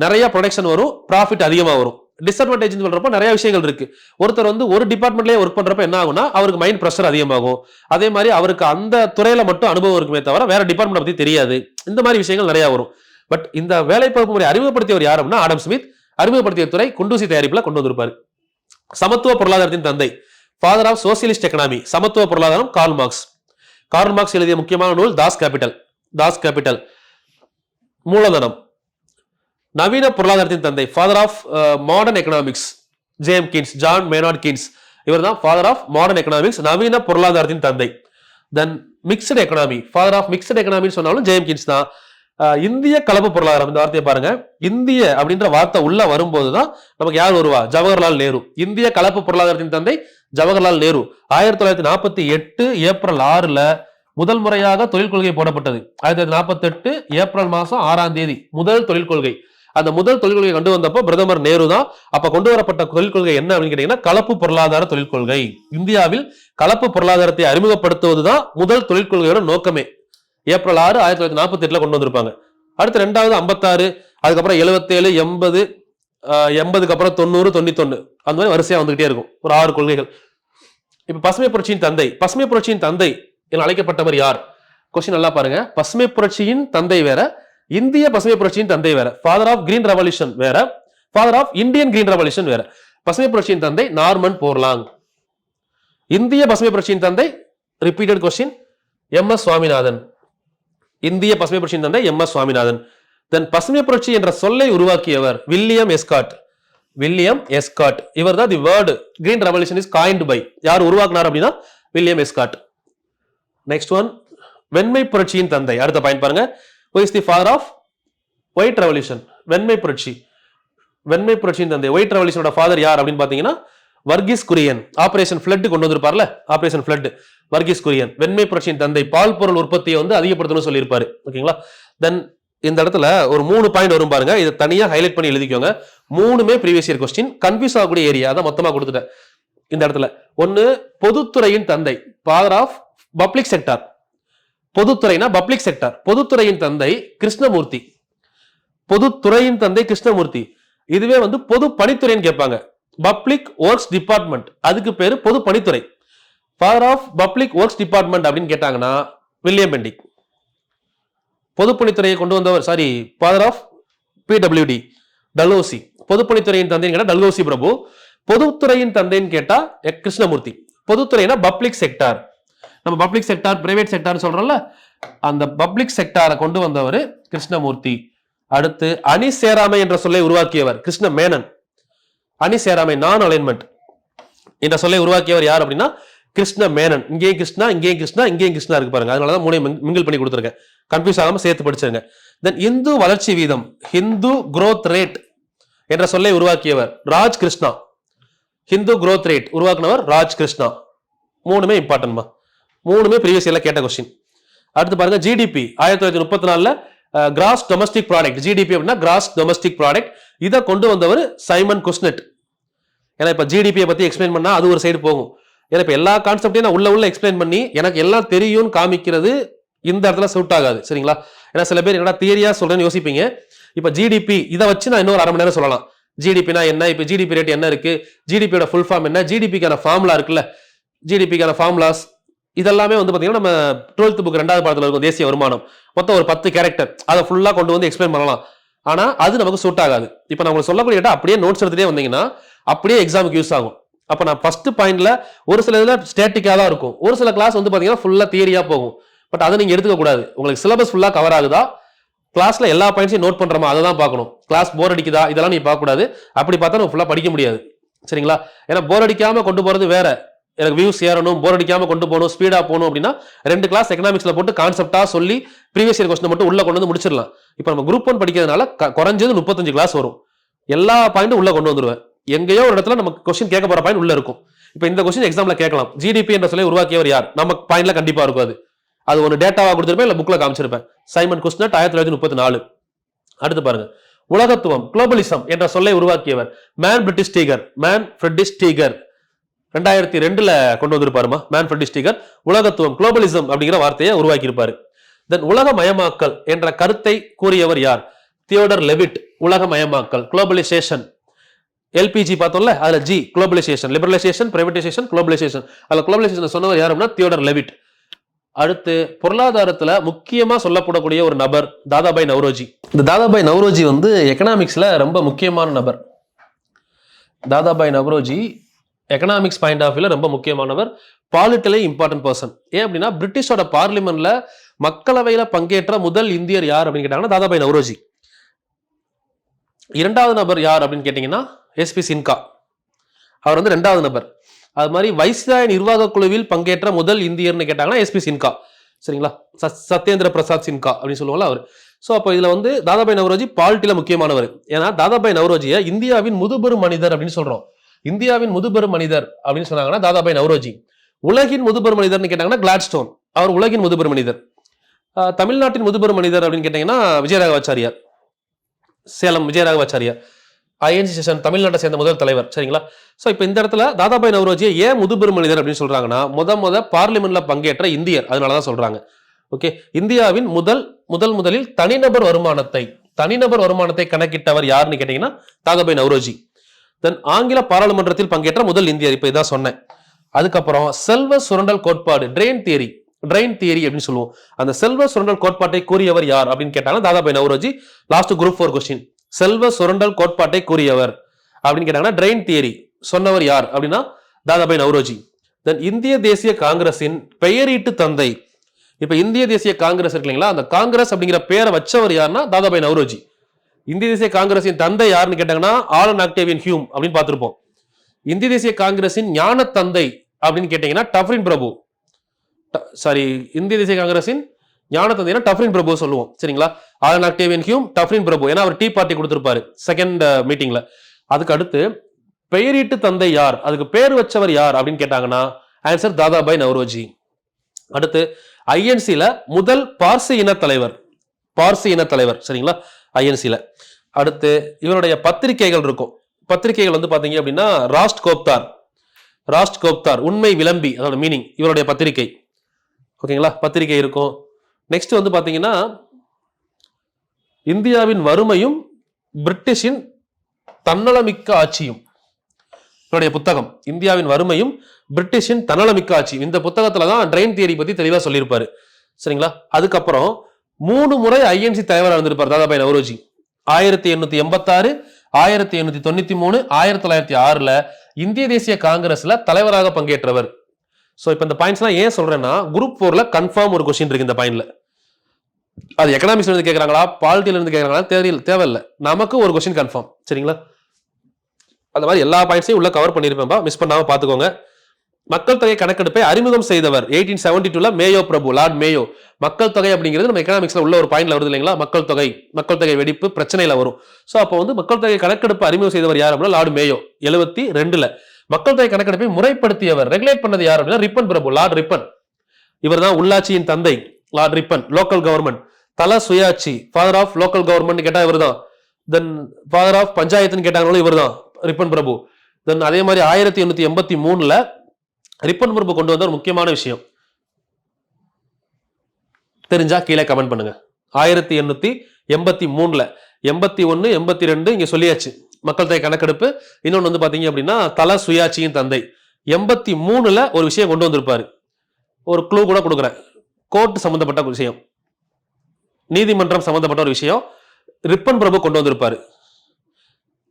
நிறைய ப்ரொடக்ஷன் வரும், ப்ராஃபிட் அதிகமாக வரும். டிஸ்அட்வான்டேஜ் சொல்றப்போ நிறைய விஷயங்கள் இருக்கு. ஒருத்தர் வந்து ஒரு டிபார்ட்மெண்ட்லயே ஒர்க் பண்றப்ப என்ன ஆகும்னா, அவருக்கு மைண்ட் ப்ரெஷர் அதிகமாகும். அதே மாதிரி அவருக்கு அந்த துறையில மட்டும் அனுபவம் இருக்குமே தவிர வேற டிபார்ட்மெண்ட் பத்தி தெரியாது. இந்த மாதிரி விஷயங்கள் நிறைய வரும். பட் இந்த வேலைவாய்ப்பு முறை அறிமுகப்படுத்தியவர் யார் அப்படின்னா ஆடம் ஸ்மித். அறிமுகப்படுத்திய துறை குண்டூசி தயாரிப்புல கொண்டு வந்திருப்பாரு. சமத்துவ பொருளாதாரத்தின் தந்தை, ஃபாதர் ஆஃப் சோசியலிஸ்ட் எக்கனாமி, சமத்துவ பொருளாதாரம், கார்ல் மார்க்ஸ். கார்ல் மார்க்ஸ் எழுதிய முக்கியமான நூல் தாஸ் கேபிட்டல். மூலதனம். நவீன பொருளாதாரத்தின் தந்தை, father of modern economics, John Maynard Keynes. இவர் தான் ஃபாதர் ஆஃப் மாடர்ன் எக்கனாமிக்ஸ், நவீன பொருளாதாரத்தின் தந்தை. Then mixed economy, father of mixed எக்கனாமின்னு சொன்னாலும் ஜேம் கீன்ஸ் தான். இந்திய கலப்பு பொருளாதாரம், இந்த வார்த்தையை பாருங்க. இந்திய அப்படின்ற வார்த்தை உள்ள வரும்போதுதான் நமக்கு யார் வருவா? ஜவஹர்லால் நேரு. இந்திய கலப்பு பொருளாதாரத்தின் தந்தை ஜவஹர்லால் நேரு. 1948 ஏப்ரல் 6 முதல் முறையாக தொழில் கொள்கை போடப்பட்டது. 1948 ஏப்ரல் மாசம் 6ஆம் தேதி முதல் தொழில் கொள்கை. அந்த முதல் தொழில் கொள்கை கொண்டு வந்தப்போ பிரதமர் நேரு தான். அப்ப கொண்டு வரப்பட்ட தொழில் கொள்கை என்ன அப்படின்னு கேட்டீங்கன்னா கலப்பு பொருளாதார தொழில் கொள்கை. இந்தியாவில் கலப்பு பொருளாதாரத்தை அறிமுகப்படுத்துவதுதான் முதல் தொழில் கொள்கையோட நோக்கமே. ஏப்ரல் 6 1948 கொண்டு வந்திருப்பாங்க. அடுத்து 2வது 56, அதுக்கப்புறம் 77, 80, 80க்கு அப்புறம் 90, 91, அந்த மாதிரி வரிசையா வந்துகிட்டே இருக்கும். ஒரு 6 கொள்கைகள். இப்ப பசுமை புரட்சியின் தந்தை என அழைக்கப்பட்டவர் யார்? கொஸ்டின் நல்லா பாருங்க. பசுமை புரட்சியின் தந்தை வேற, இந்திய பசுமை புரட்சியின் தந்தை வேற. ஃபாதர் ஆஃப் கிரீன் ரெவல்யூஷன் வேற, father of Indian green revolution வேற. பசுமை புரட்சியின் தந்தை நார்மன் போர்லாங். இந்திய பசுமை புரட்சியின் தந்தை, ரிப்பீட்டட் கொஸ்டின், எம்.எஸ். சுவாமிநாதன். இந்திய பசுமை புரட்சியின் தந்தை எம்.எஸ். சுவாமிநாதன். தென் பசுமை புரட்சி என்ற சொல்லை உருவாக்கியவர் வில்லியம் எஸ்காட். இவர் தான் the word green revolution is coined by. யார் உருவாக்குனார் அப்படின்னா வில்லியம் எஸ்காட். நெக்ஸ்ட் ஒன், வெண்மை புரட்சியின் தந்தை. அடுத்த பாயிண்ட் பாருங்க. who is the father of white revolution? வெண்மை புரட்சியின் தந்தை, ஒயிட் ரெவல்யூஷனோட ஃபாதர் யார் அப்படின்னு பாத்தீங்கன்னா வர்கீஸ் குரியன். ஆபரேஷன் ஃப்ளட் கொண்டு வந்திருப்பார்ல, ஆபரேஷன் ஃப்ளட், வர்கீஸ் குரியன். வெண்மை புரட்சியின் தந்தை பால் பொருள் உற்பத்தியை அதிகப்படுத்தணும்னு சொல்லியிருப்பாரு. ஓகேங்களா? தென் இந்த இடத்துல ஒரு 3 பாயிண்ட் வரும் பாருங்க. இதை தனியா ஹைலைட் பண்ணி எழுதிக்கோங்க. 3மே ப்ரீவியஸ் இயர் கொஸ்டின். கன்ஃபியூஸ் ஆகக்கூடிய ஏரியா தான் மொத்தமா கொடுத்துட்டேன் இந்த இடத்துல. ஒன்னு, பொதுத்துறையின் தந்தை, ஃபாதர் ஆஃப் பப்ளிக் செக்டார். பொதுத்துறைனா பப்ளிக் செக்டார். பொதுத்துறையின் தந்தை கிருஷ்ணமூர்த்தி. இதுவே பொது பணித்துறைன்னு கேட்பாங்க. பப்ளிக் ஒர்க்ஸ் டிபார்ட்மெண்ட், அதுக்கு பேரு பொது பணித்துறை. Father of public works department அப்படின்னு கேட்டாங்கன்னா வில்லியம் பெண்டிங். பொதுப்பணித்துறையை கொண்டு வந்தவர், ஃபாதர் ஆஃப் PWD டல்ஹௌசி. பொதுப்பணித்துறையின் தந்தைன்னு கேட்டா டல்ஹௌசி பிரபு. பொதுத்துறையின் தந்தைன்னு கேட்டா கிருஷ்ணமூர்த்தி. பொதுத்துறைனா பப்ளிக் செக்டார். நம்ம பப்ளிக் செக்டார், பிரைவேட் செக்டார் சொல்றோம்ல, அந்த பப்ளிக் செக்டாரை கொண்டு வந்தவர் கிருஷ்ணமூர்த்தி. அடுத்து அணி சேராமை என்ற சொல்லை உருவாக்கியவர் கிருஷ்ண மேனன். அணி சேராமை, நான் அலைன்மெண்ட் என்ற சொல்லை உருவாக்கியவர் யார் அப்படின்னா கிருஷ்ண மேனன். இங்கேயும் கிருஷ்ணா, இங்கேயும் கிருஷ்ணா இருக்கு பாருங்க. அதனாலதான் 3 மிங்கிள் பண்ணி கொடுத்துருக்கேன். கன்ஃபியூஸ் ஆகாம சேர்த்து படிச்சிருங்க. தென் இந்து வளர்ச்சி வீதம், ஹிந்து growth ரேட் என்ற சொல்லை உருவாக்கியவர் ராஜ் கிருஷ்ணா. ஹிந்து growth ரேட் உருவாக்குனவர் ராஜ் கிருஷ்ணா. 3மே இம்பார்ட்டன்ட்மா. 3மே ப்ரீவியஸ் இயர்ல கேட்ட கொஸ்டின். அடுத்து பாருங்க, GDP 1934 gross domestic product. GDP அப்படின்னா கிராஸ் டொமஸ்டிக் ப்ராடக்ட். இதை கொண்டு வந்தவர் சைமன் குஸ்னெட். ஏன்னா இப்ப ஜிடிபியை பத்தி எக்ஸ்பிளைன் பண்ணா அது ஒரு சைடு போகும். ஏன்னா இப்ப எல்லா கான்செப்டையும் நான் உள்ள எக்ஸ்பிளைன் பண்ணி எனக்கு எல்லாம் தெரியும்னு காமிக்கிறது இந்த இடத்துல சூட் ஆகாது. சரிங்களா? ஏன்னா சில பேர் என்னடா தியரியா சொல்றேன்னு யோசிப்பீங்க. இப்ப ஜிடிபி இதை வச்சு நான் இன்னொரு 1/2 மணி நேரம் சொல்லலாம். ஜிடிபினா என்ன, இப்ப ஜிடிபி ரேட் என்ன இருக்கு, ஜிடிபியோட ஃபுல் ஃபார்ம் என்ன, ஜிடிபிக்கான ஃபார்முலா இருக்குல்ல, ஜிடிபிக்கான ஃபார்முலாஸ் இதெல்லாமே பாத்தீங்கன்னா நம்ம 12th புக் 2வது பாடத்துல இருக்கும் தேசிய வருமானம். மொத்தம் ஒரு 10 கேரக்டர், அதை ஃபுல்லா கொண்டு எக்ஸ்பிளைன் பண்ணலாம். ஆனா அது நமக்கு சூட் ஆகாது. இப்ப நான் உங்களுக்கு சொல்லக்கூடிய அப்படியே நோட்ஸ் எடுத்துட்டே வந்தீங்கன்னா அப்படியே எக்ஸாமுக்கு யூஸ் ஆகும். அப்ப நான் ஃபர்ஸ்ட் பாயிண்ட்ல ஒரு சில இதுல ஸ்டாட்டிக்கா தான் இருக்கும், ஒரு சில கிளாஸ் பாத்தீங்கன்னா ஃபுல்லா தியரியா போகும். பட் அதை நீங்க எடுத்துக்க கூடாது. உங்களுக்கு சிலபஸ் ஃபுல்லா கவர் ஆகுதா, கிளாஸ்ல எல்லா பாயிண்ட்ஸையும் நோட் பண்றோமா, அதை தான் பார்க்கணும். கிளாஸ் போர் அடிக்குதா, இதெல்லாம் நீ பார்க்க கூடாது. அப்படி பார்த்தா நம்ம ஃபுல்லா படிக்க முடியாது. சரிங்களா? ஏன்னா போர் அடிக்காம கொண்டு போறது வேற, எனக்கு வியூஸ் ஏறணும், போர் அடிக்காம கொண்டு போகணும், ஸ்பீடா போகணும் அப்படின்னா 2 கிளாஸ் எக்கனாமிக்ஸ்ல போட்டு கான்செப்டா சொல்லி ப்ரீவியஸ் இயர் கொஸ்டின் மட்டும் உள்ள கொண்டு முடிச்சிடலாம். இப்ப நம்ம குரூப் 1 படிக்கிறதுனால குறைஞ்சது 35 கிளாஸ் வரும். எல்லா பாயிண்ட்டும் உள்ள கொண்டு வந்துருவேன். எங்கேயோ ஒரு இடத்துல நமக்கு கொஸ்டின் கேட்க போற பாயிண்ட் உள்ள இருக்கும். இப்ப இந்த கொஸ்டின் எக்ஸாம்ல கேட்கலாம். ஜிடிபி என்ற சொல்லை உருவாக்கியவர் யார், நம்ம பாயிண்ட்ல கண்டிப்பா இருக்கும். அது ஒன்னு டேட்டாவா கொடுத்திருப்பேன், இல்ல புக்ல காமிச்சிருப்பேன். சைமன் குஸ்னெட் 1934. அடுத்து பாருங்க, உலகத்துவம், குளோபலிசம் என்ற சொல்லை உருவாக்கியவர் மேன் ஃப்ரெட்ரிக் ஸ்டீகர். 2002 கொண்டு வந்திருப்பாருமா மேன் ஃப்ரெட்ரிக் ஸ்டீகர். உலகத்துவம், குளோபலிசம் அப்படிங்கிற வார்த்தையை உருவாக்கி இருப்பாரு. தென் உலகமயமாக்கல் என்ற கருத்தை கூறியவர் யார், தியோடர் லெவிட். உலகமயமாக்கல், குளோபலைசேஷன். எல்பிஜி பார்த்தோம்ல, அதுல G globalisation, liberalisation, privatisation, globalisation. அதுல குளோபலைசேஷன் சொன்னவர் யார் அப்படின்னா தியோடர் லெவிட். அடுத்து பொருளாதாரத்துல முக்கியமா சொல்லப்படக்கூடிய ஒரு நபர் தாதாபாய் நவ்ரோஜி. இந்த தாதாபாய் நவ்ரோஜி வந்து எக்கனாமிக்ஸ்ல ரொம்ப முக்கியமான நபர். Dadabhai Naoroji economics point of வியூல ரொம்ப முக்கியமானவர். Politically important person. ஏன் அப்படின்னா பிரிட்டிஷோட பார்லிமெண்ட்ல மக்களவையில பங்கேற்ற முதல் இந்தியர் யார் அப்படின்னு கேட்டாங்கன்னா தாதாபாய் நவ்ரோஜி. இரண்டாவது நபர் யார் அப்படின்னு கேட்டீங்கன்னா எஸ்பி சின்கா. அவர் வந்து ரெண்டாவது நபர். அது மாதிரி வைஸ்ராய் நிர்வாக குழுவில் பங்கேற்ற முதல் இந்தியர்னு கேட்டாங்கன்னா எஸ்பி சின்கா. சரிங்களா? சத்யேந்திர பிரசாத் சின்கா அப்படின்னு சொல்லுவாங்களா அவர். ஸோ அப்போ இதுல வந்து தாதாபாய் நவ்ரோஜி பாலிட்டில முக்கியமானவர். ஏன்னா தாதாபாய் நவ்ரோஜியை இந்தியாவின் முதுபெரும் மனிதர் அப்படின்னு சொல்றோம். இந்தியாவின் முதுபெரும் மனிதர் அப்படின்னு சொன்னாங்கன்னா தாதாபாய் நவ்ரோஜி. உலகின் முதுபெரும் மனிதர்னு கேட்டாங்கன்னா கிளாட்ஸ்டோன். அவர் உலகின் முதுபெரும் மனிதர். தமிழ்நாட்டின் முதுபெரும் மனிதர் அப்படின்னு கேட்டீங்கன்னா விஜயராகவாச்சாரியார். சேலம் விஜயராகவாச்சாரியார் ஐஎன்சி செஷன் தமிழ்நாட்டை சேர்ந்த முதல் தலைவர். சரிங்களா? ஸோ இப்போ இந்த இடத்துல தாதாபாய் நவ்ரோஜியை ஏன் முதுபெரும் மனிதர் அப்படின்னு சொல்றாங்கன்னா பார்லிமெண்ட்ல பங்கேற்ற இந்தியர், அதனாலதான் சொல்றாங்க. ஓகே, இந்தியாவின் முதலில் தனிநபர் வருமானத்தை கணக்கிட்டவர் யாருன்னு கேட்டீங்கன்னா தாதாபாய் நவ்ரோஜி. தென் ஆங்கில பாராளுமன்றத்தில் பங்கேற்ற முதல் இந்தியர், இப்ப இதான் சொன்னேன். அதுக்கப்புறம் செல்வ சுரண்டல் கோட்பாடு, ட்ரெயின் தியரி அப்படின்னு சொல்லுவோம். அந்த செல்வ சுரண்டல் கோட்பாட்டை கூறியவர் யார் அப்படின்னு கேட்டாங்கன்னா Dadabhai Naoroji. Last group 4 question. செல்வ சுரண்டல் கோட்பாட்டை கூறியவர் அப்படின்னு கேட்டாங்கன்னா ட்ரெயின் தியரி சொன்னவர் யார் அப்படின்னா தாதாபாய் நவ்ரோஜி. தென் இந்திய தேசிய காங்கிரசின் பெயரீட்டு தந்தை. இப்ப இந்திய தேசிய காங்கிரஸ் இருக்கு இல்லைங்களா, அந்த காங்கிரஸ் அப்படிங்கிற பேரை வச்சவர் யாருன்னா தாதாபாய் நவ்ரோஜி. இந்திய தேசிய காங்கிரசின் தந்தை யாருன்னு கேட்டாங்கன்னா ஆலன் ஆக்டேவியன் ஹியூம் அப்படின்னு பார்த்திருப்போம். இந்திய தேசிய காங்கிரசின் ஞான தந்தை அப்படின்னு கேட்டீங்கன்னா டஃப்ரின் பிரபு. இந்திய தேசிய காங்கிரசின் ஞான தந்தைனா டஃப்ரின் பிரபு சொல்லுவோம். சரிங்களா? ஆலன் ஆக்டேவியன் ஹியூம், டஃப்ரின் பிரபு. ஏன்னா அவர் டீ பார்ட்டி கொடுத்திருப்பாரு செகண்ட் மீட்டிங்ல. அதுக்கு அடுத்து பெயரீட்டு தந்தை யார், அதுக்கு பேர் வச்சவர் யார் அப்படின்னு கேட்டாங்கன்னா ஆன்சர் தாதாபாய் நவ்ரோஜி. அடுத்து ஐஎன்சில முதல் பார்சி இன தலைவர். சரிங்களா? ஐஎன்சில. அடுத்து இவருடைய பத்திரிகைகள் இருக்கும். பத்திரிகைகள் வந்து பாத்தீங்க அப்படின்னா ராஸ்ட் கோப்தார் உண்மை விளம்பி, அதோட மீனிங் இவருடைய பத்திரிகை. ஓகேங்களா? பத்திரிகை இருக்கும். நெக்ஸ்ட் வந்து பாத்தீங்கன்னா இந்தியாவின் வறுமையும் பிரிட்டிஷின் தன்னலமிக்க ஆட்சியும், இவருடைய புத்தகம் இந்தியாவின் வறுமையும் பிரிட்டிஷின் தன்னலமிக்க ஆட்சியும். இந்த புத்தகத்துலதான் ட்ரெயின் தியரி பத்தி தெளிவா சொல்லியிருப்பாரு. சரிங்களா? அதுக்கப்புறம் 3 முறை ஐஎன்சி தலைவராக இருந்திருப்பார் தாதாபாய் நவ்ரோஜி. 1886, 1893, 1906 இந்திய தேசிய காங்கிரஸ்ல தலைவராக பங்கேற்றவர். சோ இப்ப இந்த பாயிண்ட்ஸ்லாம் ஏன் சொல்றேன்னா குரூப் 4ல கன்ஃபார்ம் ஒரு கொஸ்டின் இருக்கு இந்த பாயிண்ட்ல. அது எக்கனாமிக்ஸ்ல இருந்து கேக்குறாங்களா பாலிட்டில இருந்து கேக்குறாங்களா தேவையில்லை, நமக்கு ஒரு கொஸ்டின் கன்ஃபார்ம். சரிங்களா? அந்த மாதிரி எல்லா பாயிண்ட்ஸையும் உள்ள கவர் பண்ணிருப்பேன்பா, மிஸ் பண்ணாம பாத்துக்கோங்க. மக்கள் தொகை கணக்கெடுப்பை அறிமுகம் செய்தவர் 1872ல மேயோ பிரபு, லார்ட் மேயோ. மக்கள் தொகை அப்படிங்கிறது நம்ம எக்கனாமிக்ஸ்ல உள்ள ஒரு பாயிண்ட்ல வருது இல்லைங்களா, மக்கள் தொகை வெடிப்பு பிரச்சனையில வரும். சோ அப்போ வந்து மக்கள் தொகை கணக்கெடுப்பு அறிமுகம் செய்தவர் யார் அப்படின்னா லார்ட் மேயோ. 72ல மக்கள் தொகை கணக்கெடுப்பை முறைப்படுத்தியவர், ரெகுலேட் பண்ணது யார் அப்படின்னா ரிப்பன் பிரபு, லார்ட் ரிப்பன். இவர் தான் உள்ளாட்சியின் தந்தை, லார்ட் ரிப்பன். லோக்கல் கவர்மெண்ட், தல சுயாட்சி, ஃபாதர் ஆஃப் லோக்கல் கவர்மெண்ட் கேட்டா இவர் தான். தென் ஃபாதர் ஆஃப் பஞ்சாயத்துன்னு கேட்டாங்களும் இவர் தான், ரிப்பன் பிரபு. தென் அதே மாதிரி 1883ல ரிப்பன் பிரபு கொண்டு வந்த ஒரு முக்கியமான விஷயம் தெரிஞ்சா கீழே கமெண்ட் பண்ணுங்க. 1883ல 81, 82 இங்க சொல்லியாச்சு மக்கள் தொகை கணக்கெடுப்பு. இன்னொன்னு வந்து பாத்தீங்க அப்படின்னா தல சுயாட்சியின் தந்தை. 83ல ஒரு விஷயம் கொண்டு வந்திருப்பாரு. ஒரு க்ளூ கூட கொடுக்குறேன். கோர்ட் சம்பந்தப்பட்ட விஷயம், நீதிமன்றம் சம்பந்தப்பட்ட ஒரு விஷயம் ரிப்பன் பிரபு கொண்டு வந்திருப்பாரு.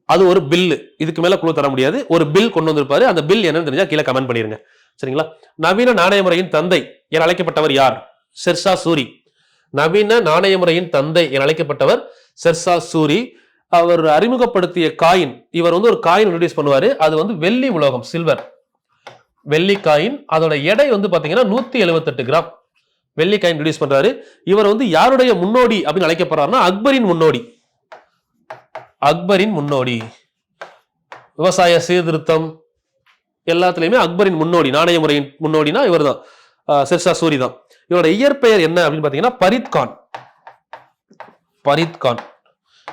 அது ஒரு பில், இதுக்கு மேல குழு தர முடியாது. ஒரு பில் கொண்டு வந்திருப்பாரு. அந்த பில் என்னன்னு தெரிஞ்சா கீழே கமெண்ட் பண்ணிருங்க. சரிங்களா? நவீன நாணய முறையின் தந்தை என அழைக்கப்பட்டவர் யார்? ஷெர்ஷா சூரி. நவீன நாணய முறையின் தந்தை என அழைக்கப்பட்டவர் ஷெர்ஷா சூரி. அவர் அறிமுகப்படுத்திய காயின், இவர் வந்து ஒரு காயின் இன்ட்ரோடியூஸ் பண்ணுவாரு. அது வந்து வெள்ளி உலோகம், சில்வர் வெள்ளி காயின். அதோட எடை வந்து பாத்தீங்கன்னா 178 கிராம் வெள்ளி காயின் இன்ட்ரோடியூஸ் பண்றாரு. இவர் வந்து யாருடைய முன்னோடி அப்படின்னு அழைக்கப்படுறாருன்னா அக்பரின் முன்னோடி. விவசாய சீர்திருத்தம் எல்லாத்துலயுமே அக்பரின் முன்னோடி, நாணய முறையின் முன்னோடினா இவர் தான், ஷெர்ஷா சூரி தான். இவரோட இயற்பெயர் என்ன அப்படின்னு பாத்தீங்கன்னா பரீத் கான்.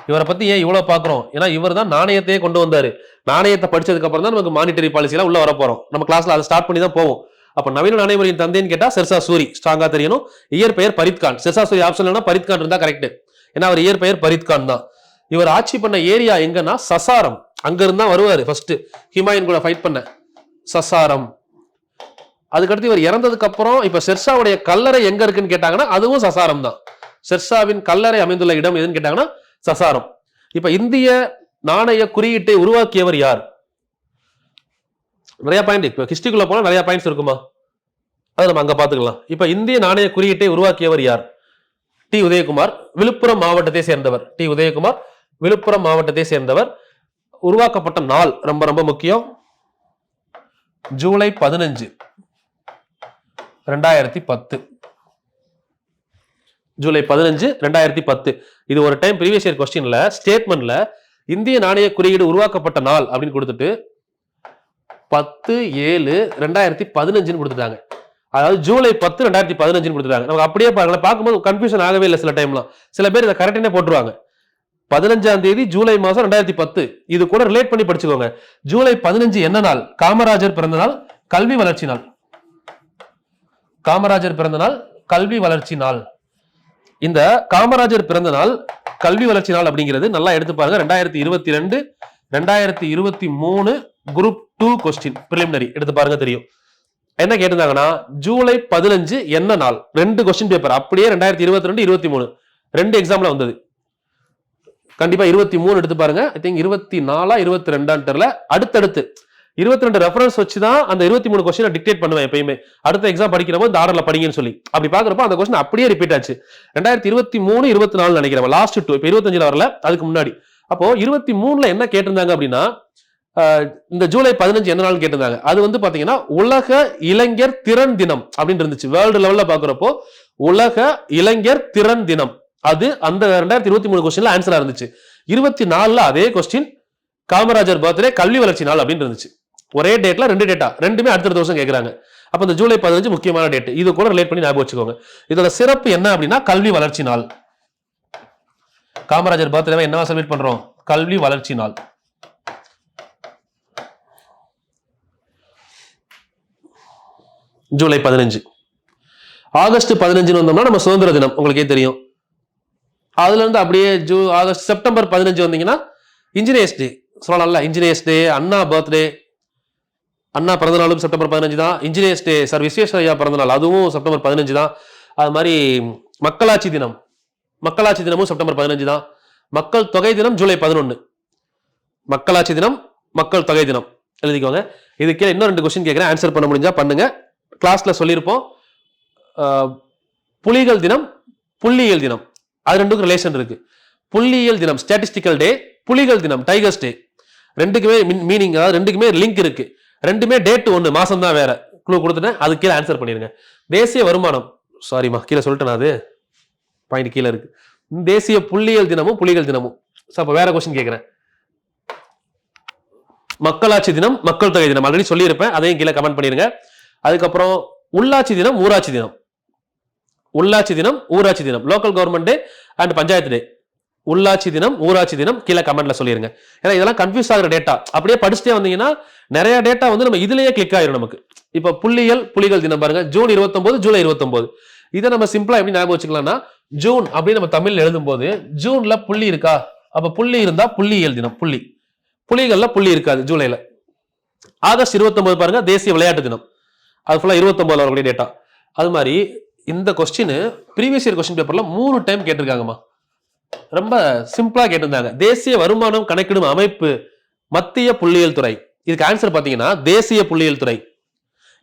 இவரை பத்தி ஏன் இவ்வளவு பாக்குறோம்? ஏன்னா இவர் தான் நாணயத்தையே கொண்டு வந்தாரு. நாணயத்தை படிச்சதுக்கு அப்புறம் தான் நமக்கு மானிட்டரி பாலிசி எல்லாம் உள்ள வர போறோம். நம்ம கிளாஸ்ல அதை ஸ்டார்ட் பண்ணி தான் போவோம். அப்ப நவீன நாணய முறையின் தந்தைன்னு கேட்டா ஷெர்ஷா சூரி ஸ்ட்ராங்கா தெரியணும். இயற்பெயர் பரீத் கான். ஷெர்ஷா சூரி ஆப்ஷன் பரீத் கான் இருந்தா கரெக்ட். ஏன்னா அவர் இயற்பெயர் பரீத் கான் தான். இவர் ஆட்சி பண்ண ஏரியா எங்கன்னா சசாரம். அங்க இருந்தா வருவாரு ஃபர்ஸ்ட் ஹிமாயூன் கூட ஃபைட் பண்ண. சசாரம் அதுக்கடுத்து இவர் இறந்ததுக்கு அப்புறம் இப்ப ஷெர்ஷாவுடைய கல்லறை எங்க இருக்குன்னு கேட்டாங்கன்னா அதுவும் சசாரம் தான். ஷெர்ஷாவின் கல்லறை அமைந்துள்ள இடம் எதுன்னு கேட்டாங்கன்னா சசாரம். இப்ப இந்திய நாணய குறியீட்டை உருவாக்கியவர் யார்? நிறைய பாயிண்ட், இப்ப ஹிஸ்டரிக்குள்ள போனா நிறைய பாயிண்ட்ஸ் இருக்குமா, அதை நம்ம அங்க பாத்துக்கலாம். இப்ப இந்திய நாணய குறியீட்டை உருவாக்கியவர் யார்? டி உதயகுமார், விழுப்புரம் மாவட்டத்தை சேர்ந்தவர். டி உதயகுமார் விழுப்புரம் மாவட்டத்தை சேர்ந்தவர். உருவாக்கப்பட்ட நாள் ரொம்ப ரொம்ப முக்கியம், ஜூலை 15, 2010. ஜூலை 15, 2010. இது ஒரு டைம் ப்ரீவியஸ் இயர் கொஸ்டின்ல ஸ்டேட்மெண்ட்ல இந்திய நாணய குறியீடு உருவாக்கப்பட்ட நாள் அப்படின்னு கொடுத்துட்டு 10/7/2015 கொடுத்துட்டாங்க. அதாவது ஜூலை 10, 2015 கொடுத்துட்டாங்க. நமக்கு அப்படியே பார்க்கும்போது கன்ஃபியூஷன் ஆகவே இல்லை. சில டைம்லாம் சில பேர் இதை கரெக்டானே போட்டுருவாங்க. 15ஆம் தேதி ஜூலை மாசம் 2010. இது கூட ரிலேட் பண்ணி படிச்சுக்கோங்க. ஜூலை 15 என்ன நாள்? காமராஜர் பிறந்த நாள், கல்வி வளர்ச்சி நாள். காமராஜர் பிறந்த நாள், கல்வி வளர்ச்சி நாள். இந்த காமராஜர் பிறந்த நாள், கல்வி வளர்ச்சி நாள் அப்படிங்கிறது நல்லா எடுத்து பாருங்க. 2022, 2023 குரூப் 2 கொஸ்டின் பிரிலிமினரி எடுத்து பாருங்க, தெரியும். என்ன கேட்டிருந்தாங்கன்னா ஜூலை 15 என்ன நாள்? 2 கொஸ்டின் பேப்பர் அப்படியே 2022, 23 2 எக்ஸாம்ல வந்தது. கண்டிப்பா 23 எடுத்து பாருங்க. ஐ திங்க் 24 22 தெரியல. அடுத்தடுத்து 22 ரெஃபரன்ஸ் வச்சு தான் அந்த 23 கொஸ்டினை டிக்டேட் பண்ணுவேன் எப்பயுமே. அடுத்த எக்ஸாம் படிக்கிறப்போ இந்த ஆர்டர்ல படிங்கன்னு சொல்லி. அப்படி பாக்குறப்போ அந்த கொஸ்டின் அப்படியே ரிப்பீட் ஆச்சு. 2023, 24 நினைக்கிறேன், லாஸ்ட் 2. இப்ப 25 வரல, அதுக்கு முன்னாடி. அப்போ 23ல என்ன கேட்டிருந்தாங்க அப்படின்னா இந்த ஜூலை 15 என்ன நாள் கேட்டிருந்தாங்க. அது வந்து பாத்தீங்கன்னா உலக இளைஞர் திறன் தினம் அப்படின்னு இருந்துச்சு. வேர்ல்டு லெவல்ல பாக்குறப்போ உலக இளைஞர் திறன் தினம், அது அந்த 2023 கொஸ்டின்ல ஆன்சரா இருந்துச்சு. 24ல அதே கொஸ்டின் காமராஜர் பர்த்டே, கல்வி வளர்ச்சி நாள் அப்படின்னு இருந்துச்சு. ஒரே டேட்ல 2 டேட்டா, ரெண்டுமே அடுத்த வருஷம் கேட்கறாங்க. அப்ப இந்த ஜூலை 15 முக்கியமான டேட். இது கூட ரிலேட் பண்ணி ஞாபகம் வச்சுக்கோங்க. இதோட சிறப்பு என்ன அப்படின்னா கல்வி வளர்ச்சி நாள். காமராஜர் பர்த்டேவை என்னவா செலிப்ரேட் பண்றோம்? கல்வி வளர்ச்சி நாள். ஜூலை 15. ஆகஸ்ட் 15 வந்தோம்னா நம்ம சுதந்திர தினம், உங்களுக்கே தெரியும். அதுல இருந்து அப்படியே செப்டம்பர் 15 வந்தீங்கன்னா இன்ஜினியர்ஸ் டே சொல்லலாம்ல. இன்ஜினியர்ஸ் டே, அண்ணா பர்த்டே, அண்ணா பிறந்த நாளும் செப்டம்பர் 15 தான். இன்ஜினியர்ஸ் டே சார் விஸ்வேஸ்வரய்யா பிறந்த நாள், அதுவும் செப்டம்பர் 15 தான். அது மாதிரி மக்களாட்சி தினம், மக்களாட்சி தினமும் செப்டம்பர் 15 தான். மக்கள் தொகை தினம் ஜூலை 11. மக்களாட்சி தினம், மக்கள் தொகை தினம் எழுதிக்கோங்க. இது கீழே இன்னும் 2 கொஸ்டின் கேட்கிறேன், ஆன்சர் பண்ண முடிஞ்சா பண்ணுங்க. கிளாஸ்ல சொல்லியிருப்போம். புலிகள் தினம், புள்ளியியல் தினம், அது ரெண்டுக்கும் ரிலேஷன் இருக்கு. புள்ளியியல் தினம் ஸ்டாட்டிஸ்டிக்கல் டே, புலிகள் தினம் டைகர்ஸ் டே. ரெண்டுக்குமே மீனிங், அதாவது ரெண்டுக்குமே லிங்க் இருக்கு. ரெண்டுமே டேட் ஒன்று, மாசம் தான் வேற. க்ளூ கொடுத்துட்டேன், அது கீழே ஆன்சர் பண்ணிருங்க. தேசிய வருமானம், சாரிமா கீழே சொல்லிட்டேன், அது பாயிண்ட் கீழே இருக்கு. தேசிய புள்ளியியல் தினமும் புலிகள் தினமும். அப்ப வேற கொஸ்டின் கேட்கிறேன். மக்களாட்சி தினம், மக்கள் தொகை தினம் ஆல்ரெடி சொல்லியிருப்பேன், அதையும் கீழே கமெண்ட் பண்ணிருங்க. அதுக்கப்புறம் உள்ளாட்சி தினம், ஊராட்சி தினம். உள்ளாட்சி தினம், ஊராட்சி தினம், local government day and panchayat day. உள்ளாட்சி தினம், ஊராட்சி தினம் கீழே கமெண்ட்ல சொல்லிருங்க. ஏன்னா இதெல்லாம் கன்ஃபியூஸ் ஆகிற டேட்டா. அப்படியே படிச்சுட்டே வந்தீங்கன்னா நிறைய டேட்டா வந்து நம்ம இதுலயே கிளிக் ஆயிரும் நமக்கு. இப்ப புள்ளியியல் புலிகள் தினம் பாருங்க, ஜூன் 29, ஜூலை 29. இதை நம்ம சிம்பிளா எப்படி ஞாபகம் வச்சுக்கலாம்னா, ஜூன் அப்படின்னு நம்ம தமிழ்ல எழுதும் போது ஜூன்ல புள்ளி இருக்கா, அப்ப புள்ளி இருந்தா புள்ளியியல் தினம், புள்ளி. புலிகள்ல புள்ளி இருக்காது ஜூலைல. ஆகஸ்ட் 29 பாருங்க, தேசிய விளையாட்டு தினம். அது ஃபுல்லா 29 வரக்கூடிய டேட்டா. அது மாதிரி இந்த கொஸ்டின் ப்ரீவியஸ் இயர் கொஸ்டின் பேப்பர்ல 3 டைம் கேட்டிருக்காங்கம்மா. ரொம்ப சிம்பிளா கேட்டிருந்தாங்க. தேசிய வருமானம் கணக்கிடும் அமைப்பு மத்திய புள்ளியியல் துறை. இதுக்கு ஆன்சர் பாத்தீங்கன்னா தேசிய புள்ளியியல் துறை,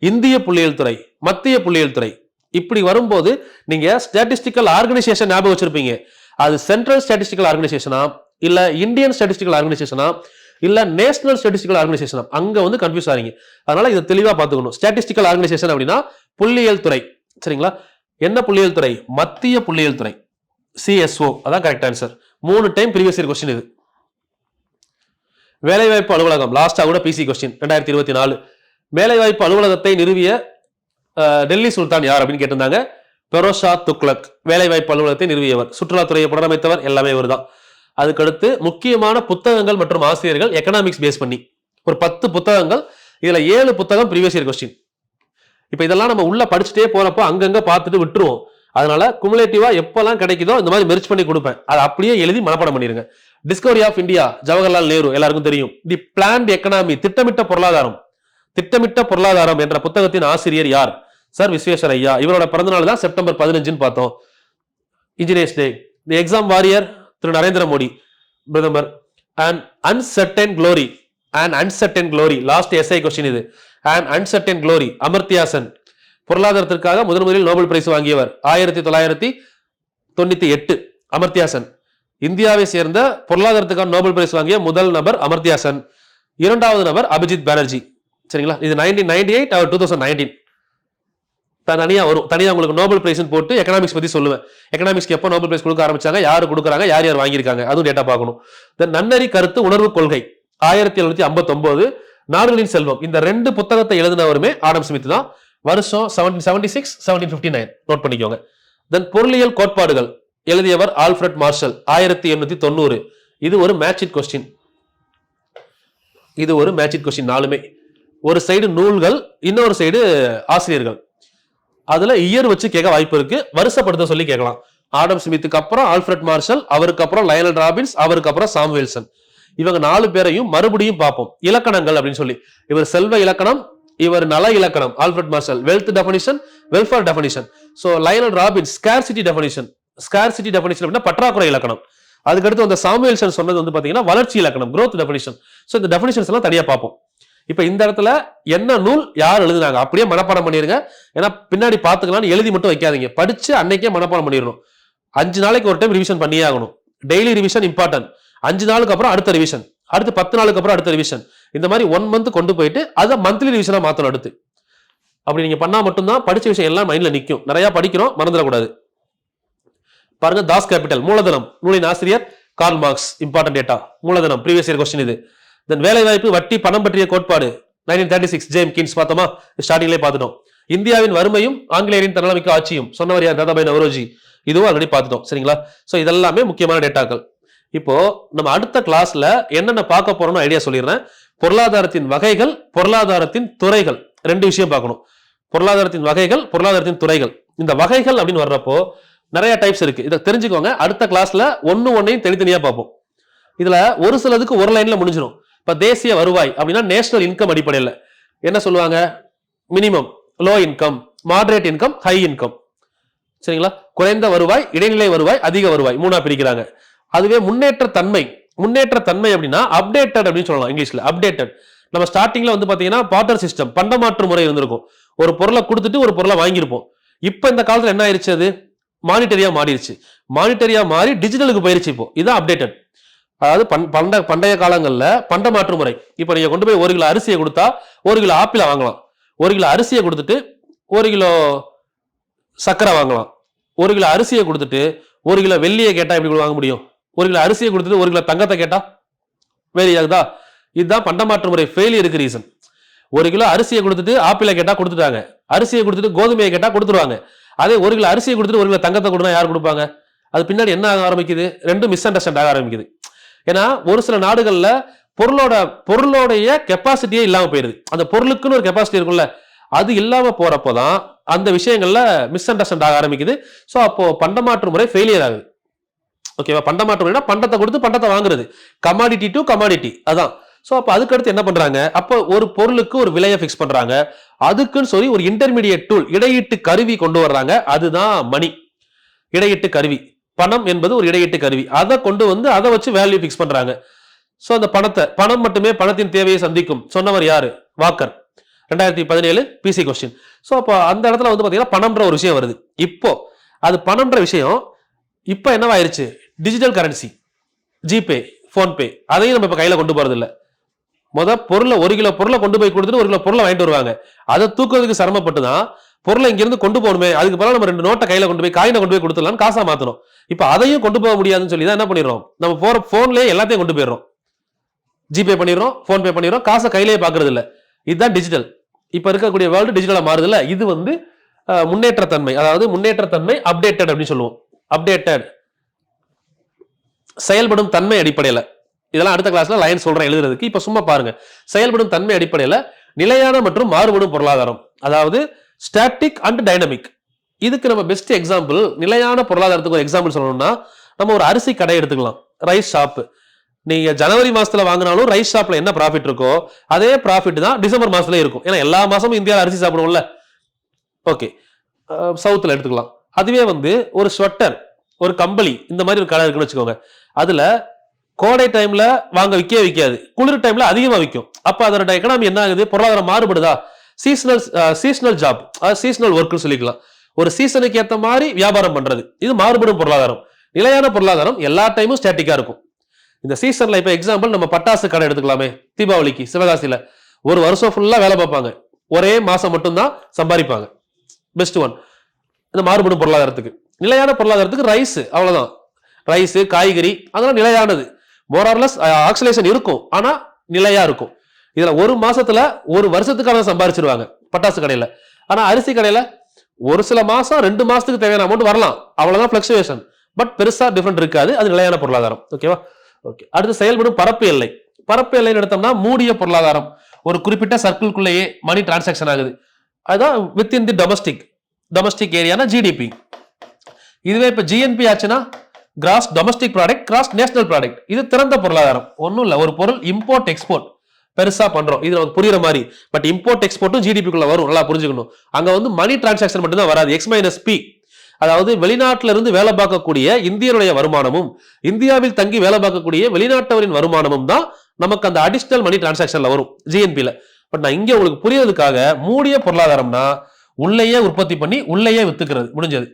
இந்திய புள்ளியியல் துறை, மத்திய புள்ளியியல் துறை. இப்படி வரும்போது நீங்க ஸ்டாட்டிஸ்டிக்கல் ஆர்கனைசேஷன் ஞாபகம் வச்சிருப்பீங்க. அது சென்ட்ரல் ஸ்டாட்டிஸ்டிக்கல் ஆர்கனைசேஷனா, இல்ல இந்தியன் ஸ்டாட்டிஸ்டிக்கல் ஆர்கனைசேஷனா, இல்ல நேஷனல் ஸ்டாட்டிஸ்டிக்கல் ஆர்கனைசேஷனா, அங்க வந்து கன்ஃபியூஸ் ஆறீங்க. அதனால இதை தெளிவா பாத்துக்கணும். ஸ்டாட்டிஸ்டிக்கல் ஆர்கனைசேஷன் அப்படின்னா புள்ளியியல் துறை, சரிங்களா? என்ன புள்ளியியல் துறை? மத்திய புள்ளியியல் துறை, CSO. அதான் correct answer. 3 time previous year question இது. வேலைவாய்ப்பு அலுவலகம், லாஸ்டா கூட PC கொஸ்டின் 2024. வேலைவாய்ப்பு அலுவலகத்தை நிறுவிய டெல்லி சுல்தான் யார் அப்படின்னு கேட்டிருந்தாங்க. பெரோஷா துக்ளக் வேலைவாய்ப்பு அலுவலகத்தை நிறுவியவர். சுற்றுலாத்துறையை புனரமைத்தவர், எல்லாமே இவர் தான். அதுக்கடுத்து முக்கியமான புத்தகங்கள் மற்றும் ஆசிரியர்கள் எக்கனாமிக்ஸ் பேஸ் பண்ணி ஒரு 10 புத்தகங்கள். இதுல 7 புத்தகம் ப்ரீவியஸ் இயர் கொஸ்டின். இப்ப இதெல்லாம் நம்ம உள்ள படிச்சுட்டே போறப்போ அங்கங்க பார்த்துட்டு விட்டுருவோம். அதனால குமுலேட்டிவா எப்பெல்லாம் கிடைக்குதோ இந்த மாதிரி மெர்ஜ் பண்ணி கொடுப்பேன். அதை அப்படியே எழுதி மனப்பாடம் பண்ணிருங்க. Discovery of India, Jawaharlal Nehru எல்லாருக்கும் தெரியும். தி பிளான்ட் எக்கனாமி, திட்டமிட்ட பொருளாதாரம், திட்டமிட்ட பொருளாதாரம் என்ற புத்தகத்தின் ஆசிரியர் யார்? சார் விஸ்வேஸ்வர் ஐயா. இவரோட பிறந்தநாள் தான் செப்டம்பர் 15 பார்த்தோம். Engineers day. The exam warrior Thiru Narendra Modi பிரதமர். And uncertain glory, and uncertain glory last SI question இது. And uncertain glory Amartya Sen. பொருளாதாரத்திற்காக முதலில் நோபல் பிரைஸ் வாங்கியவர் 1998 அமர்த்தியா சென். இந்தியாவை சேர்ந்த பொருளாதாரத்துக்கான நோபல் பிரைஸ் வாங்கிய முதல் நபர் அமர்த்தியா சென். இரண்டாவது நபர் அபிஜித் பானர்ஜி. சரிங்களா? இது 1998 அவர் 2019. தனியா வரும், தனியா உங்களுக்கு நோபல் பிரைஸ் போட்டு எக்கனாமிக்ஸ் பத்தி சொல்லுவேன். எக்கனாமிக்ஸ்க்கு எப்போ நோபல் பிரைஸ் கொடுக்க ஆரம்பிச்சாங்க, யாரு கொடுக்குறாங்க, யார் யார் வாங்கியிருக்காங்க, அதுவும் டேட்டா பார்க்கணும். நன்னறி கருத்து உணர்வு கொள்கை 1759. நாடுகளின் செல்வம், இந்த 2 புத்தகத்தை எழுதினவருமே ஆடம் ஸ்மித் தான். வருஷம் 1776 1759 நோட் பண்ணிக்கோங்க. தென் பொருளியல் கோட்பாடுகள் எழுதியவர் ஆல்ஃபிரட் மார்ஷல் 1890. இது ஒரு மேட்ச் கொஸ்டின். இது ஒரு மேட்ச் கொஸ்டின். நாலுமே ஒரு சைடு நூல்கள், இன்னொரு சைடு ஆசிரியர்கள். அதுல இயர் வச்சு கேட்க வாய்ப்பு இருக்கு, வருஷப்படுத்த சொல்லி கேட்கலாம். ஆடம் ஸ்மித்துக்கு அப்புறம் ஆல்ஃபிரட் மார்ஷல், அவருக்கு அப்புறம் லயனல் ராபின்ஸ், அவருக்கு அப்புறம் சாமுவேல்சன். இவங்க 4 பேரையும் மறுபடியும் பார்ப்போம். இலக்கணங்கள் அப்படின்னு சொல்லி, இவர் செல்வ இலக்கணம், இவர் நல இலக்கணம் Alfred Marshall, wealth definition, welfare definition. So Lionel Robbins scarcity definition. Scarcity definition அப்படின்னா பற்றாக்குறை இலக்கணம். அதுக்கடுத்து அந்த சாமுவேல்சன் சொன்னது வந்து பாத்தீங்கன்னா வளர்ச்சி இலக்கணம், growth டெஃபினிஷன். சோ இந்த டெஃபினிஷன்ஸ் எல்லாம் தனியா பார்ப்போம். இப்ப இந்த இடத்துல என்ன நூல் யார் எழுதுனாங்க அப்படியே மனப்பாடம் பண்ணிருங்க. ஏன்னா பின்னாடி பாத்துக்கலாம்னு எழுதி மட்டும் வைக்காதீங்க, படிச்சு அன்னைக்கே மனப்பாடம் பண்ணிடணும். 5 நாளைக்கு ஒரு டைம் ரிவிஷன் பண்ணியே ஆகணும். Daily revision important. 5 நாளுக்கு அப்புறம் அடுத்த ரிவிஷன், அடுத்து 10 நாளுக்கு அப்புறம் அடுத்த ரிவிஷன். இந்த மாதிரி 1 மந்த் கொண்டு போயிட்டு அதை மந்த்லி ரிவிஷனா மாத்தணும். அடுத்து அப்படி நீங்க பண்ணா மட்டும்தான் படிச்ச விஷயம் எல்லாம் மைண்ட்ல நிக்கும். நிறைய படிக்கிறோம், மறந்துடக்கூடாது. பாருங்க, தாஸ் கேபிட்டல் மூலதனம் நூலின் ஆசிரியர் கார்ல் மார்க்ஸ். இம்பார்ட்டன்ட் டேட்டா மூலதனம், ப்ரீவியஸ் இயர் கொஸ்டின் இது. தென் வேலை வாய்ப்பு, வட்டி, பணம் பற்றிய கோட்பாடு 1936 ஜேம் கின்ஸ் பார்த்தோமா, ஸ்டார்டிங்லேயே பார்த்துட்டோம். இந்தியாவின் வறுமையும் ஆங்கிலேயரின் தன்னலமிக்க ஆட்சியும் சொன்னவர் யார்? தாதாபாய் நவரோஜி. இதுவும் ஆல்ரெடி பார்த்துட்டோம். சரிங்களா? சோ இதெல்லாமே முக்கியமான டேட்டாக்கள். இப்போ நம்ம அடுத்த கிளாஸ்ல என்னென்ன பார்க்க போறோம்னு ஐடியா சொல்லிடுறேன். பொருளாதாரத்தின் வகைகள், பொருளாதாரத்தின் துறைகள், 2 விஷயம் பார்க்கணும். பொருளாதாரத்தின் வகைகள், பொருளாதாரத்தின் துறைகள். இந்த வகைகள் அப்படின்னு வர்றப்போ நிறைய டைப்ஸ் இருக்கு, இதை தெரிஞ்சுக்கோங்க. அடுத்த கிளாஸ்ல ஒன்னையும் தனித்தனியா பார்ப்போம். இதுல ஒரு சிலதுக்கு ஒரு லைன்ல முடிஞ்சிடும். இப்ப தேசிய வருவாய் அப்படின்னா நேஷனல் இன்கம் அடிப்படையில் என்ன சொல்லுவாங்க? Minimum, low income, moderate income, high income. சரிங்களா? குறைந்த வருவாய், இடைநிலை வருவாய், அதிக வருவாய், 3ஆ பிரிக்கிறாங்க. அதுவே முன்னேற்ற தன்மை, முன்னேற்ற தன்மை அப்படின்னா அப்டேட்டட் அப்படின்னு சொல்லலாம் இங்கிலீஷ்ல. அப்டேட்டட் நம்ம ஸ்டார்டிங்ல வந்து பாத்தீங்கன்னா பார்ட்டர் சிஸ்டம், பண்டமாற்று முறை இருந்திருக்கும். ஒரு பொருளை கொடுத்துட்டு ஒரு பொருளை வாங்கியிருப்போம். இப்ப இந்த காலத்துல என்ன ஆயிடுச்சு? அது மானிட்டரியா மாறிடுச்சு. மானிட்டரியா மாறி டிஜிட்டலுக்கு போயிருச்சு. இப்போ இதான் அப்டேட்டட். அதாவது பண்டைய காலங்கள்ல பண்ட மாற்று முறை. இப்ப நீங்க கொண்டு போய் 1 கிலோ அரிசியை கொடுத்தா 1 கிலோ ஆப்பிள வாங்கலாம். 1 கிலோ அரிசியை கொடுத்துட்டு 1 கிலோ சர்க்கரை வாங்கலாம். 1 கிலோ அரிசியை கொடுத்துட்டு 1 கிலோ வெள்ளியை கேட்டா எப்படி வாங்க முடியும்? 1 கிலோ அரிசியை கொடுத்துட்டு 1 கிலோ தங்கத்தை கேட்டா வேறு ஆகுதா? இதுதான் பண்ட மாற்று முறை ஃபெயிலியருக்கு ரீசன். 1 கிலோ அரிசியை கொடுத்துட்டு ஆப்பிளை கேட்டா கொடுத்துட்டாங்க, அரிசியை கொடுத்துட்டு கோதுமையை கேட்டா கொடுத்துருவாங்க. அதே 1 கிலோ அரிசியை கொடுத்துட்டு 1 கிலோ தங்கத்தை கொடுத்தா யார் கொடுப்பாங்க? அது பின்னாடி என்ன ஆக ஆரம்பிக்குது? 2 மிஸ் அண்டர்ஸ்டாண்ட் ஆக ஆரம்பிக்குது. ஏன்னா ஒரு சில நாடுகள்ல பொருளோடைய கெப்பாசிட்டியே இல்லாம போயிருது. அந்த பொருளுக்குன்னு ஒரு கெப்பாசிட்டி இருக்கும்ல, அது இல்லாம போறப்போதான் அந்த விஷயங்கள்ல மிஸ் அண்டர்ஸ்டாண்ட் ஆக ஆரம்பிக்குது. சோ அப்போ பண்டமாற்று முறை ஃபெயிலியர் ஆகுது. ஓகேவா? பண்டமாற்று முறைனா பண்டத்தை கொடுத்து பண்டத்தை வாங்குறது, கமாடிட்டி டு கமாடிட்டி. அதான். சோ அப்ப அதுக்கு அடுத்து என்ன பண்றாங்க? அப்ப ஒரு பொருளுக்கு ஒரு விலையை பிக்ஸ் பண்றாங்க. அதுக்குன்னு சொல்லி ஒரு இன்டர்மீடியேட் டூல், இடையீட்டு கருவி கொண்டு வர்றாங்க. அதுதான் மணி, இடையீட்டு கருவி. பணம் என்பது ஒரு இடையீட்டு கருவி. அதை கொண்டு வந்து அதை வச்சு வேல்யூ பிக்ஸ் பண்றாங்க. சோ அந்த பணம் மட்டுமே பணத்தின் தேவையை சந்திக்கும் சொன்னவர் யாரு? வாக்கர். 2017 PC question. சோ அப்போ அந்த இடத்துல வந்து பாத்தீங்கன்னா பணம்ன்ற ஒரு விஷயம் வருது. இப்போ அது பணம்ன்ற விஷயம் இப்போ என்னவாயிருச்சு? Digital currency, GPay, PhonePe. அதையும் நம்ம இப்ப கையில கொண்டு போறது இல்ல. பொருளை 1 கிலோ பொருளை கொண்டு போய் கொடுத்துட்டு 1 கிலோ பொருளை வாங்கிட்டு வருவாங்க. அதை தூக்குறதுக்கு சிரமப்பட்டுதான் பொருளை இங்கிருந்து கொண்டு போகணுமே, அதுக்கு பதிலாக நம்ம 2 நோட்டை கையில கொண்டு போய் காயினை கொண்டு போய் கொடுத்துடலாம், காசா மாத்தணும். இப்ப அதையும் கொண்டு போக முடியாதுன்னு சொல்லி தான் என்ன பண்ணிடுறோம்? நம்ம போற போன்லயே எல்லாத்தையும் கொண்டு போயிடுறோம். ஜிபே பண்ணிடுறோம், போன்பே பண்ணிடுறோம், காசை கையிலேயே பாக்குறது இல்ல. இதுதான் டிஜிட்டல். இப்ப இருக்கக்கூடிய வேர்ல்டு டிஜிட்டலா மாறுது இல்ல. இது வந்து முன்னேற்றத்தன்மை, அதாவது முன்னேற்றத்தன்மை அப்டேட்டட் அப்படின்னு சொல்லுவோம். அப்டேட்டட் செயல்படும் தன்மை அடிப்படையில. இதெல்லாம் அடுத்த கிளாஸ்ல லைன் சொல்றேன் எழுதுறதுக்கு. இப்ப சும்மா பாருங்க. செயல்படும் தன்மை அடிப்படையில நிலையான மற்றும் மாறுபடும் பொருளாதாரம், அதாவது ஸ்டாட்டிக் அண்ட் டைனமிக். இதுக்கு நம்ம பெஸ்ட் எக்ஸாம்பிள், நிலையான பொருளாதாரத்துக்கு ஒரு எக்ஸாம்பிள் சொல்லணும்னா நம்ம ஒரு அரிசி கடை எடுத்துக்கலாம், ரைஸ் ஷாப். நீங்க ஜனவரி மாசத்துல வாங்கினாலும் ரைஸ் ஷாப்ல என்ன ப்ராஃபிட் இருக்கோ அதே ப்ராஃபிட் தான் டிசம்பர் மாசத்துல இருக்கும். ஏன்னா எல்லா மாசமும் இந்தியாவில் அரிசி சாப்பிடுவோம்ல. ஓகே, சவுத்துல எடுத்துக்கலாம். அதுவே வந்து ஒரு ஸ்வெட்டர், ஒரு கம்பளி, இந்த மாதிரி ஒரு கடை இருக்குன்னு வச்சுக்கோங்க. அதுல கோடை டைம்ல வாங்க விற்காது, குளிர் டைம்ல அதிகமா விற்கும். அப்ப அதோட எக்கனாமி என்ன ஆகுது, பொருளாதாரம் மாறுபடுதா. சீசனல் ஜாப், சீசனல் ஒர்க்னு சொல்லிக்கலாம். ஒரு சீசனுக்கு ஏற்ற மாதிரி வியாபாரம் பண்றது, இது மாறுபடும் பொருளாதாரம். நிலையான பொருளாதாரம் எல்லா டைமும் ஸ்டாட்டிக்கா இருக்கும். இந்த சீசன்ல இப்ப எக்ஸாம்பிள் நம்ம பட்டாசு கடை எடுத்துக்கலாமே. தீபாவளிக்கு சிவகாசியில ஒரு வருஷம் ஃபுல்லா வேலை பார்ப்பாங்க, ஒரே மாசம் மட்டும்தான் சம்பாதிப்பாங்க. Best one. இந்த மாறுபடும் பொருளாதாரத்துக்கு. நிலையான பொருளாதாரத்துக்கு ரைஸ், அவ்வளவுதான். ரைஸ், காய்கறி, அதெல்லாம் நிலையானது. மோரார்லெஸ் ஆக்சிலேஷன் இருக்கும், ஆனா நிலையா இருக்கும். இதுல ஒரு மாசத்துல ஒரு வருஷத்துக்கான சம்பாதிச்சிருவாங்க பட்டாசு கடையில. ஆனா அரிசி கடையில ஒரு சில மாசம் 2 மாசத்துக்கு தேவையான அமௌண்ட் வரலாம், அவ்வளவுதான் பிளக்சுவேஷன். பட் பெருசா டிஃபரெண்ட் இருக்காது. அது நிலையான பொருளாதாரம். ஓகேவா? ஓகே. அடுத்து செயல்படும் பரப்பு எல்லை. பரப்பு எல்லைன்னு எடுத்தோம்னா மூடிய பொருளாதாரம். ஒரு குறிப்பிட்ட சர்க்கிள்குள்ளேயே மணி டிரான்சாக்ஷன் ஆகுது. அதுதான் வித்தின் தி டொமஸ்டிக் ஏரியானா ஜிடிபி. இதுவே இப்ப ஜிஎன்பி ஆச்சுன்னா cross domestic product, cross national product. இது திறந்த பொருளாதாரம். ஒன்றும் இல்லை, ஒரு பொருள் இம்போர்ட் எக்ஸ்போர்ட் பெருசா பண்றோம், இது நமக்கு புரியுற மாதிரி. பட் இம்போர்ட் எக்ஸ்போர்ட்டும் ஜிடிபிக்குள்ள வரும், நல்லா புரிஞ்சுக்கணும். அங்க வந்து மணி டிரான்சாக்ஷன் மட்டும் தான் வராது. X-P, அதாவது வெளிநாட்டில இருந்து வேலை பார்க்கக்கூடிய இந்தியருடைய வருமானமும் இந்தியாவில் தங்கி வேலை பார்க்கக்கூடிய வெளிநாட்டவரின் வருமானமும் தான் நமக்கு அந்த அடிஷனல் மணி டிரான்சாக்ஷன்ல வரும் ஜிஎன்பில. பட் நான் இங்க உங்களுக்கு புரியறதுக்காக மூடிய பொருளாதாரம்னா உள்ளேயே உற்பத்தி பண்ணி உள்ளேயே வித்துக்கிறது, முடிஞ்சது.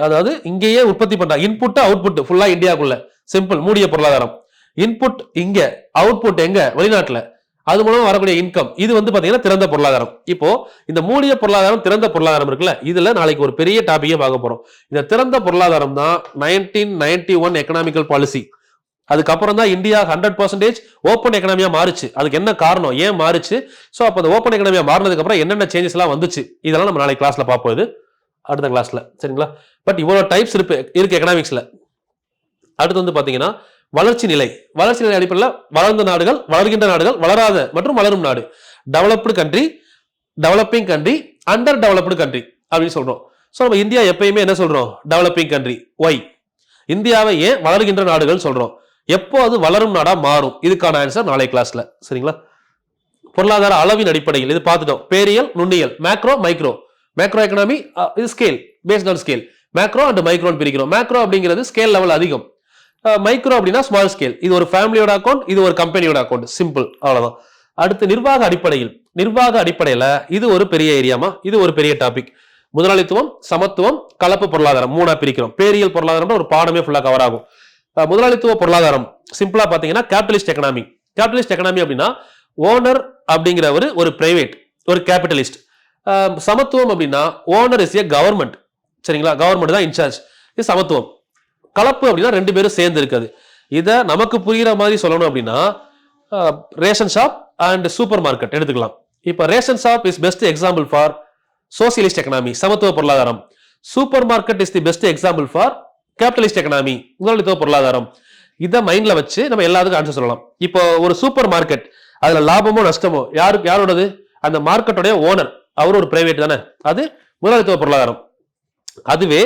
அதாவது இங்கேயே உற்பத்தி பண்றாங்க. இன்புட் அவுட்புட் ஃபுல்லா இந்தியாக்குள்ள. சிம்பிள். மூடிய பொருளாதாரம். இன்புட் இங்க, அவுட்புட் எங்க, வெளிநாட்டுல. அது மூலமா வரக்கூடிய இன்கம். இது வந்து பாத்தீங்கன்னா திறந்த பொருளாதாரம். இப்போ இந்த மூடிய பொருளாதாரம், திறந்த பொருளாதாரம் இருக்குல்ல, இதுல நாளைக்கு ஒரு பெரிய டாபிக்கே பார்க்க போறோம். இந்த திறந்த பொருளாதாரம் தான் 1991 எக்கனாமிக்கல் பாலிசி. அதுக்கப்புறம் தான் இந்தியா 100% ஓப்பன் எக்கனாமியா மாறுச்சு. அதுக்கு என்ன காரணம், ஏன் மாறுச்சு, சோ அப்ப அந்த ஓப்பன் எக்கனாமியா மாறினதுக்கு அப்புறம் என்னென்ன சேஞ்சஸ் எல்லாம் வந்துச்சு, இதெல்லாம் நம்ம நாளைக்கு கிளாஸ்ல பார்ப்போம். இது அடுத்த கிளாஸ்ல, சரிங்களா? பட் இவ்வளவு டைப்ஸ் இருக்கு எக்கனாமிக்ஸ்ல. அடுத்து வந்து பாத்தீங்கன்னா வளர்ச்சி நிலை. வளர்ச்சி நிலை அடிப்படையில் வளர்ந்த நாடுகள், வளர்கின்ற நாடுகள், வளராத மற்றும் வளரும் நாடு. Developed country, developing country, under developed country அப்படின்னு சொல்றோம். ஸோ நம்ம இந்தியா எப்பயுமே என்ன சொல்றோம், டெவலப்பிங் கண்ட்ரி. ஒய்? இந்தியாவை ஏன் வளர்கின்ற நாடுகள் சொல்றோம், எப்போ அது வளரும் நாடா மாறும், இதுக்கான ஆன்சர் நாளை கிளாஸ்ல. சரிங்களா? பொருளாதார அளவின் அடிப்படையில் இது பார்த்துட்டோம். பேரியல், நுண்ணியல், மேக்ரோ, மைக்ரோ. மேக்ரோ எக்கனாமி இது scale, based on scale. Macro and மைக்ரோன்னு பிரிக்கிறோம். மேக்ரோ அப்படிங்கிறது ஸ்கேல் லெவல் அதிகம், மைக்ரோ அப்படின்னா ஸ்மால் ஸ்கேல். இது ஒரு ஃபேமிலியோட அக்கௌண்ட், இது ஒரு கம்பெனியோட அக்கௌண்ட். சிம்பிள், அவ்வளவுதான். அடுத்து நிர்வாக அடிப்படையில். நிர்வாக அடிப்படையில இது ஒரு பெரிய ஏரியாமா, இது ஒரு பெரிய டாபிக். முதலாளித்துவம், சமத்துவம், கலப்பு பொருளாதாரம் மூணா பிரிக்கிறோம். பேரியல் பொருளாதாரம் ஒரு பாடமே ஃபுல்லா கவர் ஆகும். முதலாளித்துவ பொருளாதாரம் சிம்பிளா பாத்தீங்கன்னா கேபிட்டலிஸ்ட் எக்கனாமி. கேபிட்டலிஸ்ட் எக்கனாமி அப்படின்னா ஓனர் அப்படிங்கிறவர் ஒரு பிரைவேட், ஒரு கேபிட்டலிஸ்ட். சமத்துவம் அப்படின்னா ஓனர் இஸ் ஏ கவர்மெண்ட். சரிங்களா? கவர்மெண்ட் தான் இன்சார்ஜ். இது சமத்துவம். கலப்பு அப்படின்னா 2 பேரும் சேர்ந்து இருக்குது. இதை நமக்கு புரிகிற மாதிரி சொல்லணும் அப்படின்னா ration shop and super market எடுத்துக்கலாம். இப்ப ration shop is best example for socialist economy, சமத்துவ பொருளாதாரம். Super market is the best example for capitalist economy, முதலாளித்துவ பொருளாதாரம். இதை மைண்ட்ல வச்சு நம்ம எல்லாத்துக்கும் ஆன்சர் சொல்லலாம். இப்போ ஒரு சூப்பர் மார்க்கெட், அதுல லாபமோ நஷ்டமோ யாரோடது, அந்த மார்க்கெட்டோட ஓனர், அவர் ஒரு பிரைவேட் தானே, அது முதலாளித்துவ பொருளாதாரம். அதுவே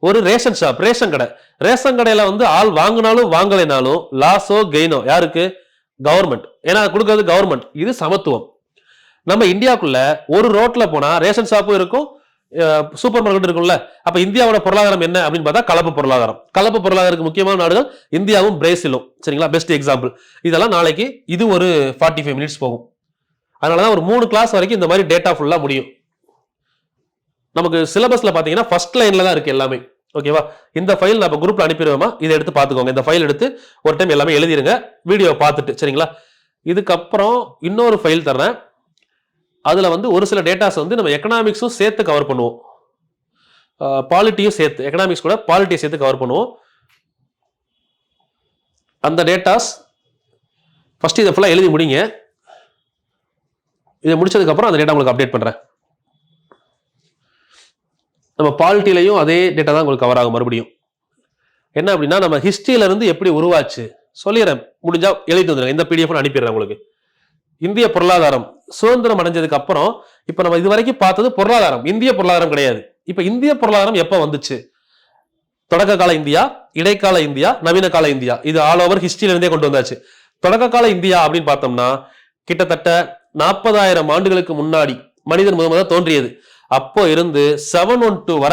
ஒரு ரேஷன் ஷாப், ரேஷன் கடை, ரேஷன் கடையில வந்து ஆள் வாங்கினாலும் வாங்கலைனாலும் லாஸோ கெயினோ யாருக்கு, கவர்மெண்ட். ஏன்னா கொடுக்கறது கவர்மெண்ட். இது சமத்துவம். நம்ம இந்தியாவுக்குள்ள ஒரு ரோட்ல போனா ரேஷன் ஷாப்பும் இருக்கும், சூப்பர் மார்க்கெட் இருக்கும்ல. அப்ப இந்தியாவோட பொருளாதாரம் என்ன அப்படின்னு பார்த்தா கலப்பு பொருளாதாரம். கலப்பு பொருளாதாரத்துக்கு முக்கியமான நாடுகள் இந்தியாவும் பிரேசிலும். சரிங்களா? Best example. இதெல்லாம் நாளைக்கு இது ஒரு 45 மினிட்ஸ் போகும். அதனாலதான் ஒரு 3 கிளாஸ் வரைக்கும் இந்த மாதிரி டேட்டா ஃபுல்லா முடியும். நமக்கு சிலபஸ்ல பாத்தீங்கன்னா ஃபர்ஸ்ட் லைன்ல தான் இருக்கு எல்லாமே. ஓகேவா? இந்த ஃபைல் நான் குரூப்ல அனுப்பிடுவேமா, இதை எடுத்து பாத்துக்கோங்க. இந்த ஃபைல் எடுத்து ஒரு டைம் எல்லாமே எழுதிருங்க, வீடியோ பார்த்துட்டு. சரிங்களா? இதுக்கப்புறம் இன்னொரு ஃபைல் தர்றேன். அதுல வந்து ஒரு சில டேட்டாஸ் வந்து நம்ம எக்கனாமிக்ஸும் சேர்த்து கவர் பண்ணுவோம், பாலிட்டியும் சேர்த்து, எக்கனாமிக்ஸ் கூட பாலிட்டியை சேர்த்து கவர் பண்ணுவோம். அந்த டேட்டாஸ் ஃபர்ஸ்ட் இதை ஃபுல்லா எழுதி முடிங்க. இதை முடிச்சதுக்கு அப்புறம் அந்த டேட்டா உங்களுக்கு அப்டேட் பண்றேன். நம்ம பாலிட்டிலையும் அதே டேட்டா தான் உங்களுக்கு கவர் ஆகும். மறுபடியும் என்ன அப்படின்னா நம்ம ஹிஸ்டரியில இருந்து எப்படி உருவாச்சு சொல்லிடுறேன். முடிஞ்சா எழுதி வந்துடுங்க, இந்த பிடிஎஃப் அனுப்பிடுறேன் உங்களுக்கு. இந்திய பொருளாதாரம் சுதந்திரம் அடைஞ்சதுக்கு அப்புறம் இப்ப நம்ம இது வரைக்கும் பார்த்தது பொருளாதாரம், இந்திய பொருளாதாரம் கிடையாது. இப்ப இந்திய பொருளாதாரம் எப்ப வந்துச்சு, தொடக்க கால இந்தியா, இடைக்கால இந்தியா, நவீன கால இந்தியா, இது ஆல் ஓவர் ஹிஸ்டரியில இருந்தே கொண்டு வந்தாச்சு. தொடக்க கால இந்தியா அப்படின்னு பார்த்தோம்னா கிட்டத்தட்ட 40,000 ஆண்டுகளுக்கு முன்னாடி மனிதன் முதல் தோன்றியது. அப்போ இருந்து 712 வர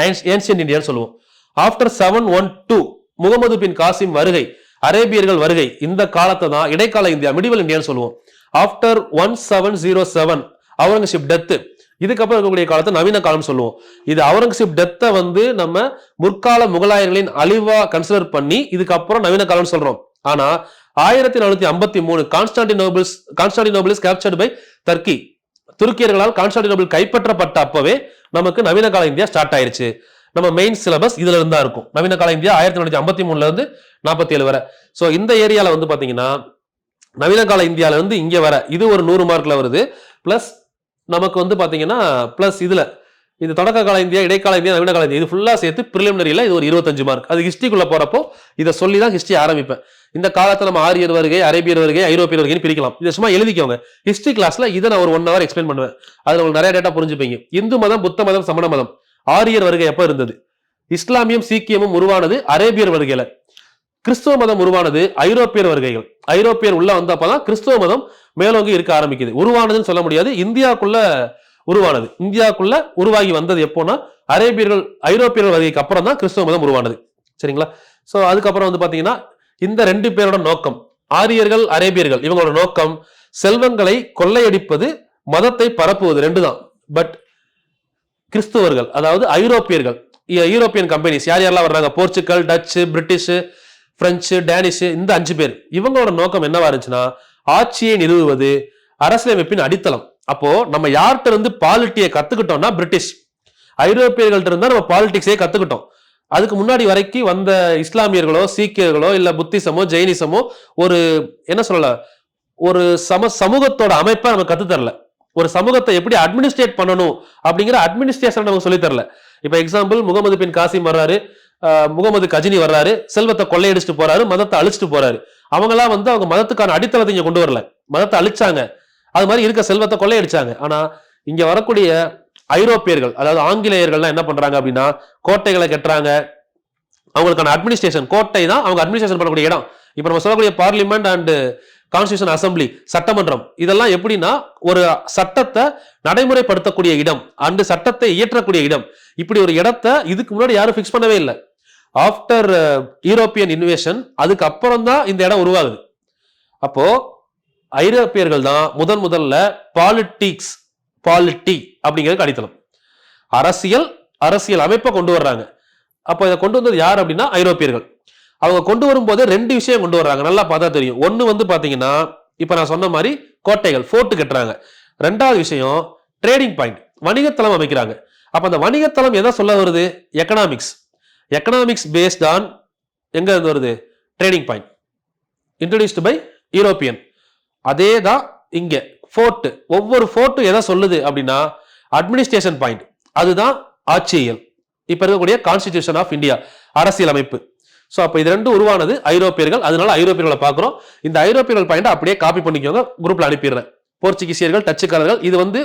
ஏன்சியன்ட் இந்தியான்னு சொல்லுவோம். ஆஃப்டர் 712 முகமது பின் காசிம் வருகை, அரேபியர்கள் வருகை, இந்த காலத்தை தான் இடைக்கால இந்தியா, மிடிவல் இந்தியான்னு சொல்லுவோம். ஆஃப்டர் 1707 அவுரங்கசீப் டெத், இதுக்கப்புறம் இருக்கக்கூடிய காலத்தை நவீன காலம் சொல்லுவோம். இது அவுரங்கசீப் டெத்தை நம்ம முற்கால முகலாயர்களின் அழிவா கன்சிடர் பண்ணி இதுக்கப்புறம் நவீன காலம் சொல்றோம். ஆனா 1453 கான்ஸ்டான்டினோபிள் கேப்சர்ட் பை டர்க்கி, துருக்கியர்களால் கான்ஸ்டான்டினோபிள் கைப்பற்றப்பட்ட அப்பவே நமக்கு நவீன கால இந்தியா ஸ்டார்ட் ஆயிருச்சு. நம்ம மெயின் சிலபஸ் இதுல இருந்தா இருக்கும். நவீன கால இந்தியா 1453 இருந்து 47 வரை. சோ இந்த ஏரியால பாத்தீங்கன்னா நவீன கால இந்தியால இருந்து இங்க வர இது ஒரு 100 மார்க்ல வருது. பிளஸ் நமக்கு பாத்தீங்கன்னா பிளஸ் இதுல இது தொடக்க கால இந்தியா, இடைக்கால இந்தியா, நவீன கால இந்தியா, இது ஃபுல்லா சேர்த்து பிரிலிமினரியில இது ஒரு 25 மார்க். அது ஹிஸ்டரிக்குள்ள போறப்போ இதை சொல்லி தான் ஹிஸ்டரி ஆரம்பிப்பேன். இந்த காலத்துல நம்ம ஆரியர் வருகை, அரேபியர் வருகை, ஐரோப்பியர் வருகைன்னு பிரிக்கலாம். இதை சும்மா எழுதிக்கோங்க. ஹிஸ்டரி கிளாஸ்ல இதை நான் ஒரு 1 hour எக்ஸ்பிளைன் பண்ணுவேன். அதுல உங்களுக்கு நிறைய டேட்டா புரிஞ்சுப்பீங்க. இந்து மதம், புத்த மதம், சமண மதம், ஆரியர் வருகை எப்ப இருந்தது, இஸ்லாமியம் சீக்கியமும் உருவானது அரேபியர் வருகையில, கிறிஸ்துவ மதம் உருவானது ஐரோப்பியர் வருகைகள், ஐரோப்பியர் உள்ள வந்தப்பதான் கிறிஸ்துவ மதம் மேலோங்கி இருக்க ஆரம்பிக்குது. உருவானதுன்னு சொல்ல முடியாது, இந்தியாவுக்குள்ள உருவானது. இந்தியாவுக்குள்ள உருவாகி வந்தது எப்போனா ஐரோப்பியர்கள் வருகைக்கு அப்புறம் தான் கிறிஸ்துவ மதம் உருவானது. சரிங்களா? சோ அதுக்கப்புறம் பாத்தீங்கன்னா இந்த 2 பேரோட நோக்கம், ஆரியர்கள் அரேபியர்கள், இவங்களோட நோக்கம் செல்வங்களை கொள்ளையடிப்பது, மதத்தை பரப்புவது, 2 தான். பட் கிறிஸ்துவர்கள், அதாவது ஐரோப்பியர்கள், யூரோப்பியன் கம்பெனிஸ் யார் யாரெல்லாம் வர்றாங்க, Portugal, Dutch, British, French, Danish, இந்த 5 பேர், இவங்களோட நோக்கம் என்னவா இருந்துச்சுன்னா ஆட்சியை நிறுவுவது, அரசியலமைப்பின் அடித்தளம். அப்போ நம்ம யார்கிட்ட இருந்து பாலிட்டியை கத்துக்கிட்டோம்னா பிரிட்டிஷ், ஐரோப்பியர்கள்ட்ட இருந்தா நம்ம பாலிடிக்ஸே கத்துக்கிட்டோம். அதுக்கு முன்னாடி வரைக்கும் வந்த இஸ்லாமியர்களோ, சீக்கியர்களோ, இல்ல புத்திசமோ, ஜெயினிசமோ ஒரு என்ன சொல்லல, ஒரு சமூகத்தோட அமைப்பை நம்ம கத்து தரல. ஒரு சமூகத்தை எப்படி அட்மினிஸ்ட்ரேட் பண்ணணும் அப்படிங்கிற அட்மினிஸ்ட்ரேஷன் நமக்கு சொல்லி தரல. இப்ப எக்ஸாம்பிள், முகமது பின் காசிம் வர்றாரு, முகமது கஜினி வர்றாரு, செல்வத்தை கொள்ளையடிச்சுட்டு போறாரு, மதத்தை அழிச்சிட்டு போறாரு. அவங்களாம் அவங்க மதத்துக்கான அடித்தளத்தை இங்க கொண்டு வரல, மதத்தை அழிச்சாங்க. அது மாதிரி இருக்க செல்வத்தை கொள்ளையடிச்சாங்க. ஆனா இங்க வரக்கூடிய ஐரோப்பியர்கள், அதாவது ஆங்கிலேயர்கள்லாம் என்ன பண்றாங்க அப்படின்னா கோட்டைகளை கட்டுறாங்க. அவங்களுக்கான அட்மினிஸ்ட்ரேஷன், கோட்டை தான் அவங்க அட்மினிஸ்ட்ரேஷன் பண்ணக்கூடிய இடம். இப்ப நம்ம சொல்லக்கூடிய பார்லிமெண்ட் அண்ட் கான்ஸ்டிடியூஷன் அசம்பிளி, சட்டமன்றம், இதெல்லாம் எப்படின்னா ஒரு சட்டத்தை நடைமுறைப்படுத்தக்கூடிய இடம், அண்டு சட்டத்தை இயற்றக்கூடிய இடம். இப்படி ஒரு இடத்தை இதுக்கு முன்னாடி யாரும் பிக்ஸ் பண்ணவே இல்லை. ஆஃப்டர் யூரோப்பியன் இன்வேஷன், அதுக்கு அப்புறம் தான் இந்த இடம் உருவாகுது. அப்போ ஐரோப்பியர்கள் தான் முதல்ல பாலிட்டி அப்படிங்கிறதுக்கு அடித்தளம், அரசியல் அமைப்பை கொண்டு வர்றாங்க. அப்போ இதை கொண்டு வந்தது யார் அப்படின்னா ஐரோப்பியர்கள். அவங்க கொண்டு வரும்போது 2 விஷயம் கொண்டு வர்றாங்க, நல்லா பார்த்தா தெரியும். ஒன்னு பாத்தீங்கன்னா இப்ப நான் சொன்ன மாதிரி கோட்டைகள், ஃபோர்ட் கட்டுறாங்க. 2வது விஷயம் ட்ரேடிங் பாயிண்ட், வணிகத்தளம் அமைக்கிறாங்க. அப்ப அந்த வணிகத்தளம் எதை சொல்ல வருது, எக்கனாமிக்ஸ் பேஸ்ட் ஆன் எங்க இருந்து வருது, trading point introduced by European. அதே தான் இங்க ஃபோர்ட். ஒவ்வொரு ஃபோர்ட்டும் எதை சொல்லுது அப்படின்னா அட்மினிஸ்ட்ரேஷன் பாயிண்ட், அதுதான் ஆட்சியியல். இப்ப இருக்கக்கூடிய கான்ஸ்டிடியூஷன் ஆஃப் இந்தியா, அரசியல் அமைப்பு. சோ அப்ப இது 2 உருவானது ஐரோப்பியர்கள். அதனால ஐரோப்பியர்களை பாக்குறோம். இந்த ஐரோப்பியர்கள் பாயிண்ட் அப்படியே காப்பி பண்ணிக்கோங்க, குரூப்ல அனுப்பிடுறேன். போர்ச்சுகீசியர்கள், டச்சுக்காரர்கள், இது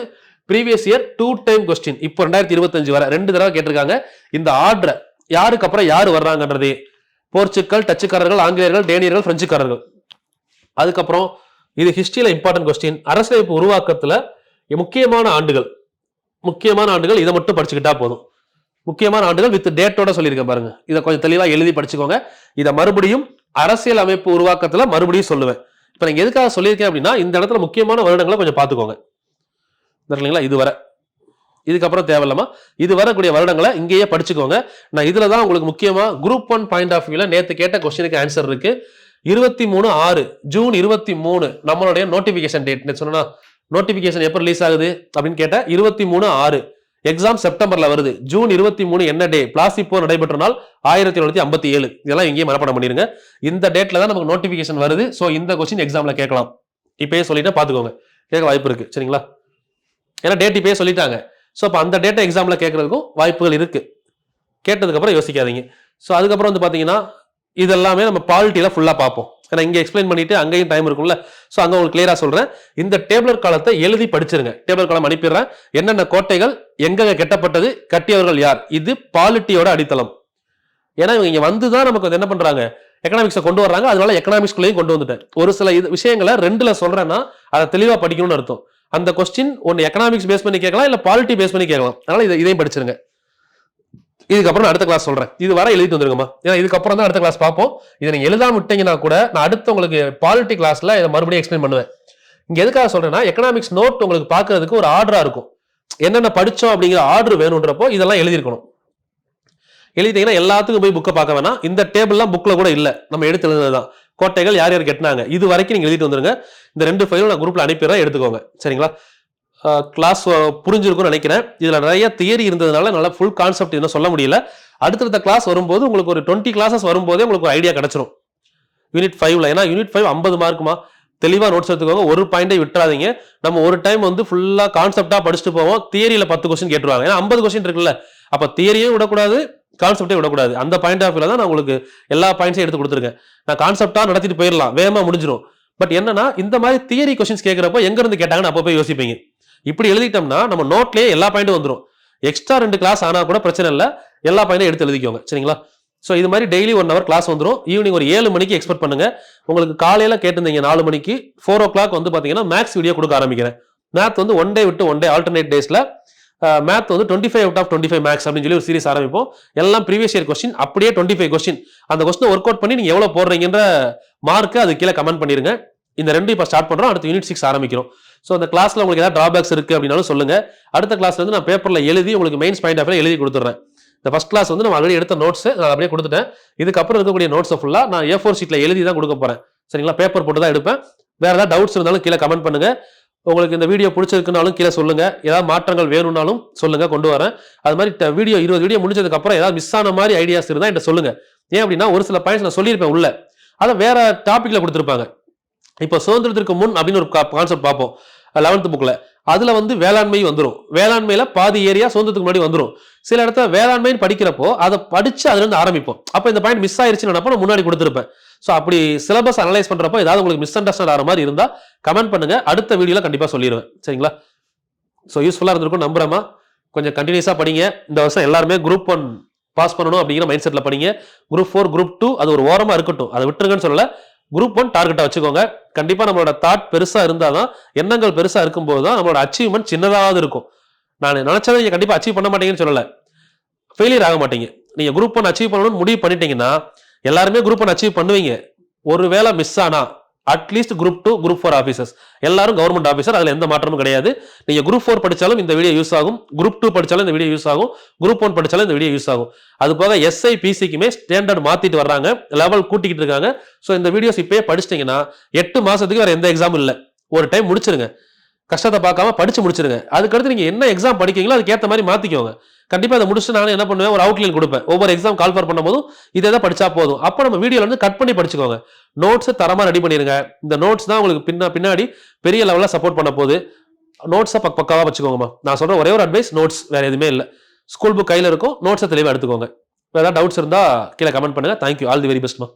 ப்ரீவியஸ் இயர் 2 டைம் கொஸ்டின். இப்போ 2025 வரை 2 தடவை கேட்டிருக்காங்க. இந்த ஆர்டர் யாருக்கு அப்புறம் யாரு வர்றாங்கன்றதே, போர்ச்சுக்கல், டச்சுக்காரர்கள், ஆங்கிலேயர்கள், டேனியர்கள், பிரெஞ்சுக்காரர்கள். அதுக்கப்புறம் இது ஹிஸ்டரியில இம்பார்ட்டன்ட் கொஸ்டின். அரசியலமைப்பு உருவாக்கத்துல முக்கியமான ஆண்டுகள் இதை மட்டும் படிச்சுக்கிட்டா போதும். முக்கியமான ஆண்டுகள் வித் டேட்டோட சொல்லியிருக்கேன் பாருங்க. இதை கொஞ்சம் தெளிவா எழுதி படிச்சுக்கோங்க. இதை மறுபடியும் அரசியல் அமைப்பு உருவாக்கத்துல மறுபடியும் சொல்லுவேன். இப்ப நீங்க எதுக்காக சொல்லியிருக்கேன் அப்படின்னா இந்த இடத்துல முக்கியமான வருடங்களை கொஞ்சம் பார்த்துக்கோங்க. இதுவரை, இதுக்கப்புறம் தேவையில்லாம இது வரக்கூடிய வருடங்களை இங்கேயே படிச்சுக்கோங்க. நான் இதுலதான் உங்களுக்கு முக்கியமா குரூப் 1 பாயிண்ட் ஆஃப் வியூல நேத்து கேட்ட கொஸ்டினுக்கு ஆன்சர் இருக்கு. 23/6 ஜூன் 23 நம்மளுடைய நோட்டிபிகேஷன் டேட். சொன்னா நோட்டிபிகேஷன் எப்ப ரிலீஸ் ஆகுது அப்படின்னு கேட்ட 23/6. எக்ஸாம் செப்டம்பர்ல வருது. ஜூன் 23 என்ன டே, பிளாசிப்போ நடைபெற்ற நாள் 1957. இதெல்லாம் இங்கேயே மனப்பாடம் பண்ணிருங்க. இந்த டேட்ல தான் நமக்கு நோட்டிபிகேஷன் வருது. சோ இந்த கொஸ்டின் எக்ஸாம்ல கேட்கலாம். இப்பயே சொல்லிட்டு பாத்துக்கோங்க, கேட்க வாய்ப்பு இருக்கு. சரிங்களா? ஏன்னா டேட் இப்பயே சொல்லிட்டாங்க. சோ அப்ப அந்த டேட்டை எக்ஸாம்ல கேட்கறதுக்கும் வாய்ப்புகள் இருக்கு. கேட்டதுக்கு அப்புறம் யோசிக்காதீங்க. சோ அதுக்கப்புறம் பாத்தீங்கன்னா இதெல்லாமே நம்ம பாலிட்டியில ஃபுல்லா பார்ப்போம். ஏன்னா இங்க எக்ஸ்பிளைன் பண்ணிட்டு அங்கேயும் டைம் இருக்கும்ல. சோ அங்க உங்களுக்கு கிளியரா சொல்றேன். இந்த டேபிளர் காலத்தை எழுதி படிச்சிருங்க. டேபிளர் காலம் அனுப்பிடுறேன். என்னென்ன கோட்டைகள் எங்க கட்டப்பட்டது, கட்டியவர்கள் யார், இது பாலிட்டியோட அடித்தளம். ஏன்னா இவங்க இங்க வந்து தான் நமக்கு வந்து என்ன பண்றாங்க, எக்கனாமிக்ஸை கொண்டு வர்றாங்க. அதனால எக்கனாமிக்ஸ்குள்ளேயும் கொண்டு வந்துட்டேன். ஒரு சில விஷயங்களை 2ல சொல்றேன்னா அதை தெளிவா படிக்கணும்னு அர்த்தம். அந்த கொஸ்டின் ஒன்னு எக்கனாமிக்ஸ் பேஸ் பண்ணி கேட்கலாம், இல்ல பாலிட்டி பேஸ் பண்ணி கேட்கலாம். அதனால இதையும் படிச்சிருங்க. இதுக்கப்புறம் அடுத்த கிளாஸ் சொல்றேன். இது வர எழுதிட்டு வந்துருங்கம்மா. ஏன்னா இதுக்கப்புறம் தான் அடுத்த கிளாஸ் பார்ப்போம். இதை நீங்க எழுதாம விட்டீங்கன்னா கூட நான் அடுத்து உங்களுக்கு பாலிட்டி கிளாஸ்ல இதை மறுபடியும் எக்ஸ்பிளைன் பண்ணுவேன். இங்க எதுக்காக சொல்றேன்னா, எக்கனாமிக்ஸ் நோட் உங்களுக்கு பாக்குறதுக்கு ஒரு ஆர்டரா இருக்கும். என்னென்ன படிச்சோம் அப்படிங்கிற ஆர்டர் வேணும்ன்றப்போ இதெல்லாம் எழுதிருக்கணும். எழுதிட்டீங்கன்னா எல்லாத்துக்கும் போய் புக்கை பார்க்க வேணாம். இந்த டேபிள்லாம் புக்ல கூட இல்ல, நம்ம எடுத்து எழுதுனதுதான். கோட்டைகள் யார் யார் கெட்டினாங்க இது வரைக்கும் நீங்க எழுதிட்டு வந்துருங்க. இந்த 2 ஃபைலும் நான் குரூப்ல அனுப்பிடுறேன், எடுத்துக்கோங்க. சரிங்களா? கிளாஸ் புரிஞ்சிருக்கும்னு நினைக்கிறேன். இதுல நிறைய தியரி இருந்ததுனால நல்லா ஃபுல் கான்செப்ட் இன்னும் சொல்ல முடியல. அடுத்தடுத்த கிளாஸ் வரும்போது உங்களுக்கு ஒரு 20 கிளாஸஸ் வரும்போதே உங்களுக்கு ஒரு ஐடியா கிடைச்சிரும் யூனிட் 5ல. ஏன்னா யூனிட் 5 50 மார்க்குமா, தெளிவா நோட்ஸ் எடுத்துக்கோங்க. ஒரு பாயிண்டை விட்டுறாதீங்க. நம்ம ஒரு டைம் வந்து ஃபுல்லா கான்செப்டா படிச்சுட்டு போவோம். தியரியில 10 கொஸ்டின் கேட்டுருவாங்க. ஏன்னா 50 கொஸ்டின் இருக்குல்ல, அப்ப தியரியும் விடக்கூடாது, கான்செப்டே விடக்கூடாது. அந்த பாயிண்ட் ஆஃப் வியூல தான் நான் உங்களுக்கு எல்லா பாயிண்ட்ஸையும் எடுத்து கொடுத்துருக்கேன். நான் கான்செப்டா நடத்திட்டு போயிடலாம், வேகமா முடிஞ்சிடும். பட் என்னன்னா, இந்த மாதிரி தியரி கொஸ்டின்ஸ் கேட்கிறப்போ எங்க இருந்து கேட்டாங்கன்னு அப்போ போய் யோசிப்பீங்க. இப்படி எழுதிட்டோம்னா நம்ம நோட்லயே எல்லா பாயிண்ட்டும் வந்துடும். எக்ஸ்ட்ரா 2 கிளாஸ் ஆனா கூட பிரச்சனை இல்லை, எல்லா பாயிண்ட்டும் எடுத்து எழுதிக்கோங்க. சரிங்களா? ஸோ இது மாதிரி டெய்லி 1 hour கிளாஸ் வந்துடும். ஈவினிங் ஒரு 7 மணிக்கு எக்ஸ்பெக்ட் பண்ணுங்க. உங்களுக்கு காலையில கேட்டிருந்தீங்க 4 மணிக்கு, 4 o'clock வந்து பாத்தீங்கன்னா மேத்ஸ் வீடியோ கொடுக்க ஆரம்பிக்கிறேன். மேத் வந்து 1 day விட்டு 1 day ஆல்டர்னேட் டேஸ்ல மேத் வந்து 25 out of 25 மேக்ஸ் அப்படின்னு சொல்லி ஒரு சீரிஸ் ஆரம்பிப்போம். எல்லாம் ப்ரீவியஸ் இயர் கொஸ்டின், அப்படியே 25 கொஸ்டின். அந்த கொஸ்டின் ஒர்க் அவுட் பண்ணி நீங்க எவ்வளவு போடுறீங்கன்ற மார்க்கு அது கீழே கமெண்ட் பண்ணிருங்க. இந்த 2 இப்போ ஸ்டார்ட் பண்றோம். அடுத்து யூனிட் 6 ஆரம்பிக்கிறோம். ஸோ அந்த கிளாஸ்ல உங்களுக்கு ஏதாவது டிராபேக்ஸ் இருக்கு அப்படின்னாலும் சொல்லுங்க. அடுத்த கிளாஸ்ல இருந்து நான் பேப்பர்ல எழுதி உங்களுக்கு மெயின்ஸ் பாயிண்ட் ஆஃப் எழுதி கொடுத்துறேன். இந்த ஃபர்ஸ்ட் கிளாஸ் வந்து நம்ம ஆல்ரெடி எடுத்த நோட்ஸ் நான் அப்படியே கொடுத்துட்டேன். இதுக்கப்புறம் இருக்கக்கூடிய நோட்ஸை ஃபுல்லா நான் A4 ஷீட்ல எழுதி தான் கொடுக்க போறேன். சரிங்களா? பேப்பர் போட்டு தான் எடுப்பேன். வேற ஏதாவது டவுட்ஸ் இருந்தாலும் கீழே கமெண்ட் பண்ணுங்க. உங்களுக்கு இந்த வீடியோ பிடிச்சிருக்குனாலும் கீழே சொல்லுங்க. ஏதாவது மாற்றங்கள் வேணும்னாலும் சொல்லுங்க, கொண்டு வரேன். அது மாதிரி வீடியோ 20 வீடியோ முடிஞ்சதுக்கு அப்புறம் ஏதாவது மிஸ் ஆன மாதிரி ஐடியாஸ் இருந்தா என்கிட்ட சொல்லுங்க. ஏன் அப்படின்னா ஒரு சில பாயிண்ட்ஸ் நான் சொல்லியிருப்பேன் உள்ள, அதை வேற டாபிக்ல கொடுத்துருப்பாங்க. இப்போ சுதந்திரத்திற்கு முன் அப்படின்னு ஒரு கான்செப்ட் பார்ப்போம் 11th புக்ல. அதுல வந்து வேளாண்மை வந்துடும். வேளாண்மையில பாதி ஏரியா சுதந்திரத்துக்கு முன்னாடி வந்துடும். சில இடத்துல வேளாண்மைன்னு படிக்கிறப்போ அதை படிச்சு அதுல இருந்து ஆரம்பிப்போம். அப்ப இந்த பாயிண்ட் மிஸ் ஆயிருச்சுன்னு நான் முன்னாடி கொடுத்துருப்பேன். ஸோ அப்படி சிலபஸ் அனலைஸ் பண்றப்போ ஏதாவது உங்களுக்கு மிஸ் அண்டர்ஸ்டாண்ட் ஆகிற மாதிரி இருந்தா கமெண்ட் பண்ணுங்க. அடுத்த வீடியோல கண்டிப்பா சொல்லிடுவேன். சரிங்களா? ஸோ யூஸ்ஃபுல்லா இருந்திருக்கும் நம்புறேமா. கொஞ்சம் கண்டினியூஸா படிங்க. இந்த வருஷம் எல்லாருமே குரூப் 1 பாஸ் பண்ணணும் அப்படிங்கிற மைண்ட் செட்ல படிங்க. குரூப் 4 குரூப் 2 அது ஒரு ஓரமா இருக்கட்டும், அதை விட்டுருங்கன்னு சொல்லல. குரூப் 1 டார்கெட்டா வச்சுக்கோங்க. கண்டிப்பா நம்மளோட தாட் பெருசா இருந்தாதான், எண்ணங்கள் பெருசா இருக்கும்போது தான் நம்மளோட அச்சீவ்மெண்ட் சின்னதாவது இருக்கும். நான் நினைச்சதை நீங்க கண்டிப்பா அச்சீவ் பண்ண மாட்டீங்கன்னு சொல்லல, ஃபெயிலியர் ஆக மாட்டீங்க. நீங்க குரூப் 1 அச்சீவ் பண்ணணும்னு முடிவு பண்ணிட்டீங்கன்னா எல்லாருமே குரூப் 1 அச்சீவ் பண்ணுவீங்க. ஒருவேளை மிஸ் ஆனா அட்லீஸ்ட் குரூப் 2 குரூப் 4 ஆபீசர்ஸ் எல்லாரும் கவர்மெண்ட் ஆபீசர், அதுல எந்த மாற்றமும் கிடையாது. நீங்க குரூப் 4 படிச்சாலும் இந்த வீடியோ யூஸ் ஆகும், குரூப் 2 படிச்சாலும் இந்த வீடியோ யூஸ் ஆகும், குரூப் 1 படிச்சாலும் இந்த வீடியோ யூஸ் ஆகும். அது போக SI PCக்குமே ஸ்டாண்டர்ட் மாத்திட்டு வர்றாங்க, லெவல் கூட்டிக்கிட்டு இருக்காங்க. ஸோ இந்த வீடியோஸ் இப்பயே படிச்சிட்டீங்கன்னா 8 மாசத்துக்கு வேற எந்த எக்ஸாம் இல்லை. ஒரு டைம் முடிச்சிருங்க, கஷ்டத்தை பார்க்காம படிச்சு முடிச்சிருங்க. அதுக்கடுத்து நீங்க என்ன எக்ஸாம் படிக்கீங்களோ அதுக்கேற்ற மாதிரி மாத்திக்கோங்க. கண்டிப்பா அதை முடிச்சு நானும் என்ன பண்ணுவேன், ஒரு அவுட்லைன் கொடுப்பேன். ஒவ்வொரு எக்ஸாம் கால்ஃபர் பண்ணும்போதும் இதை தான் படிச்சா போதும். அப்ப நம்ம வீடியோல வந்து கட் பண்ணி படிச்சுக்கோங்க. நோட்ஸ் தரமா ரெடி பண்ணிருங்க. இந்த நோட்ஸ் தான் உங்களுக்கு பின்னாடி பெரிய லெவல்ல சப்போர்ட் பண்ண போகுது. நோட்ஸை பக்காவா வச்சுக்கோங்கம்மா. நான் சொல்ற ஒரே ஒரு அட்வைஸ், நோட்ஸ், வேற எதுவுமே இல்லை. ஸ்கூல் புக் கையில இருக்கும், நோட்ஸை தெளிவா எடுத்துக்கோங்க. வேற ஏதாவது டவுட்ஸ் இருந்தா கீழே கமெண்ட் பண்ணுங்க. Thank you, all the very பெஸ்ட்மா.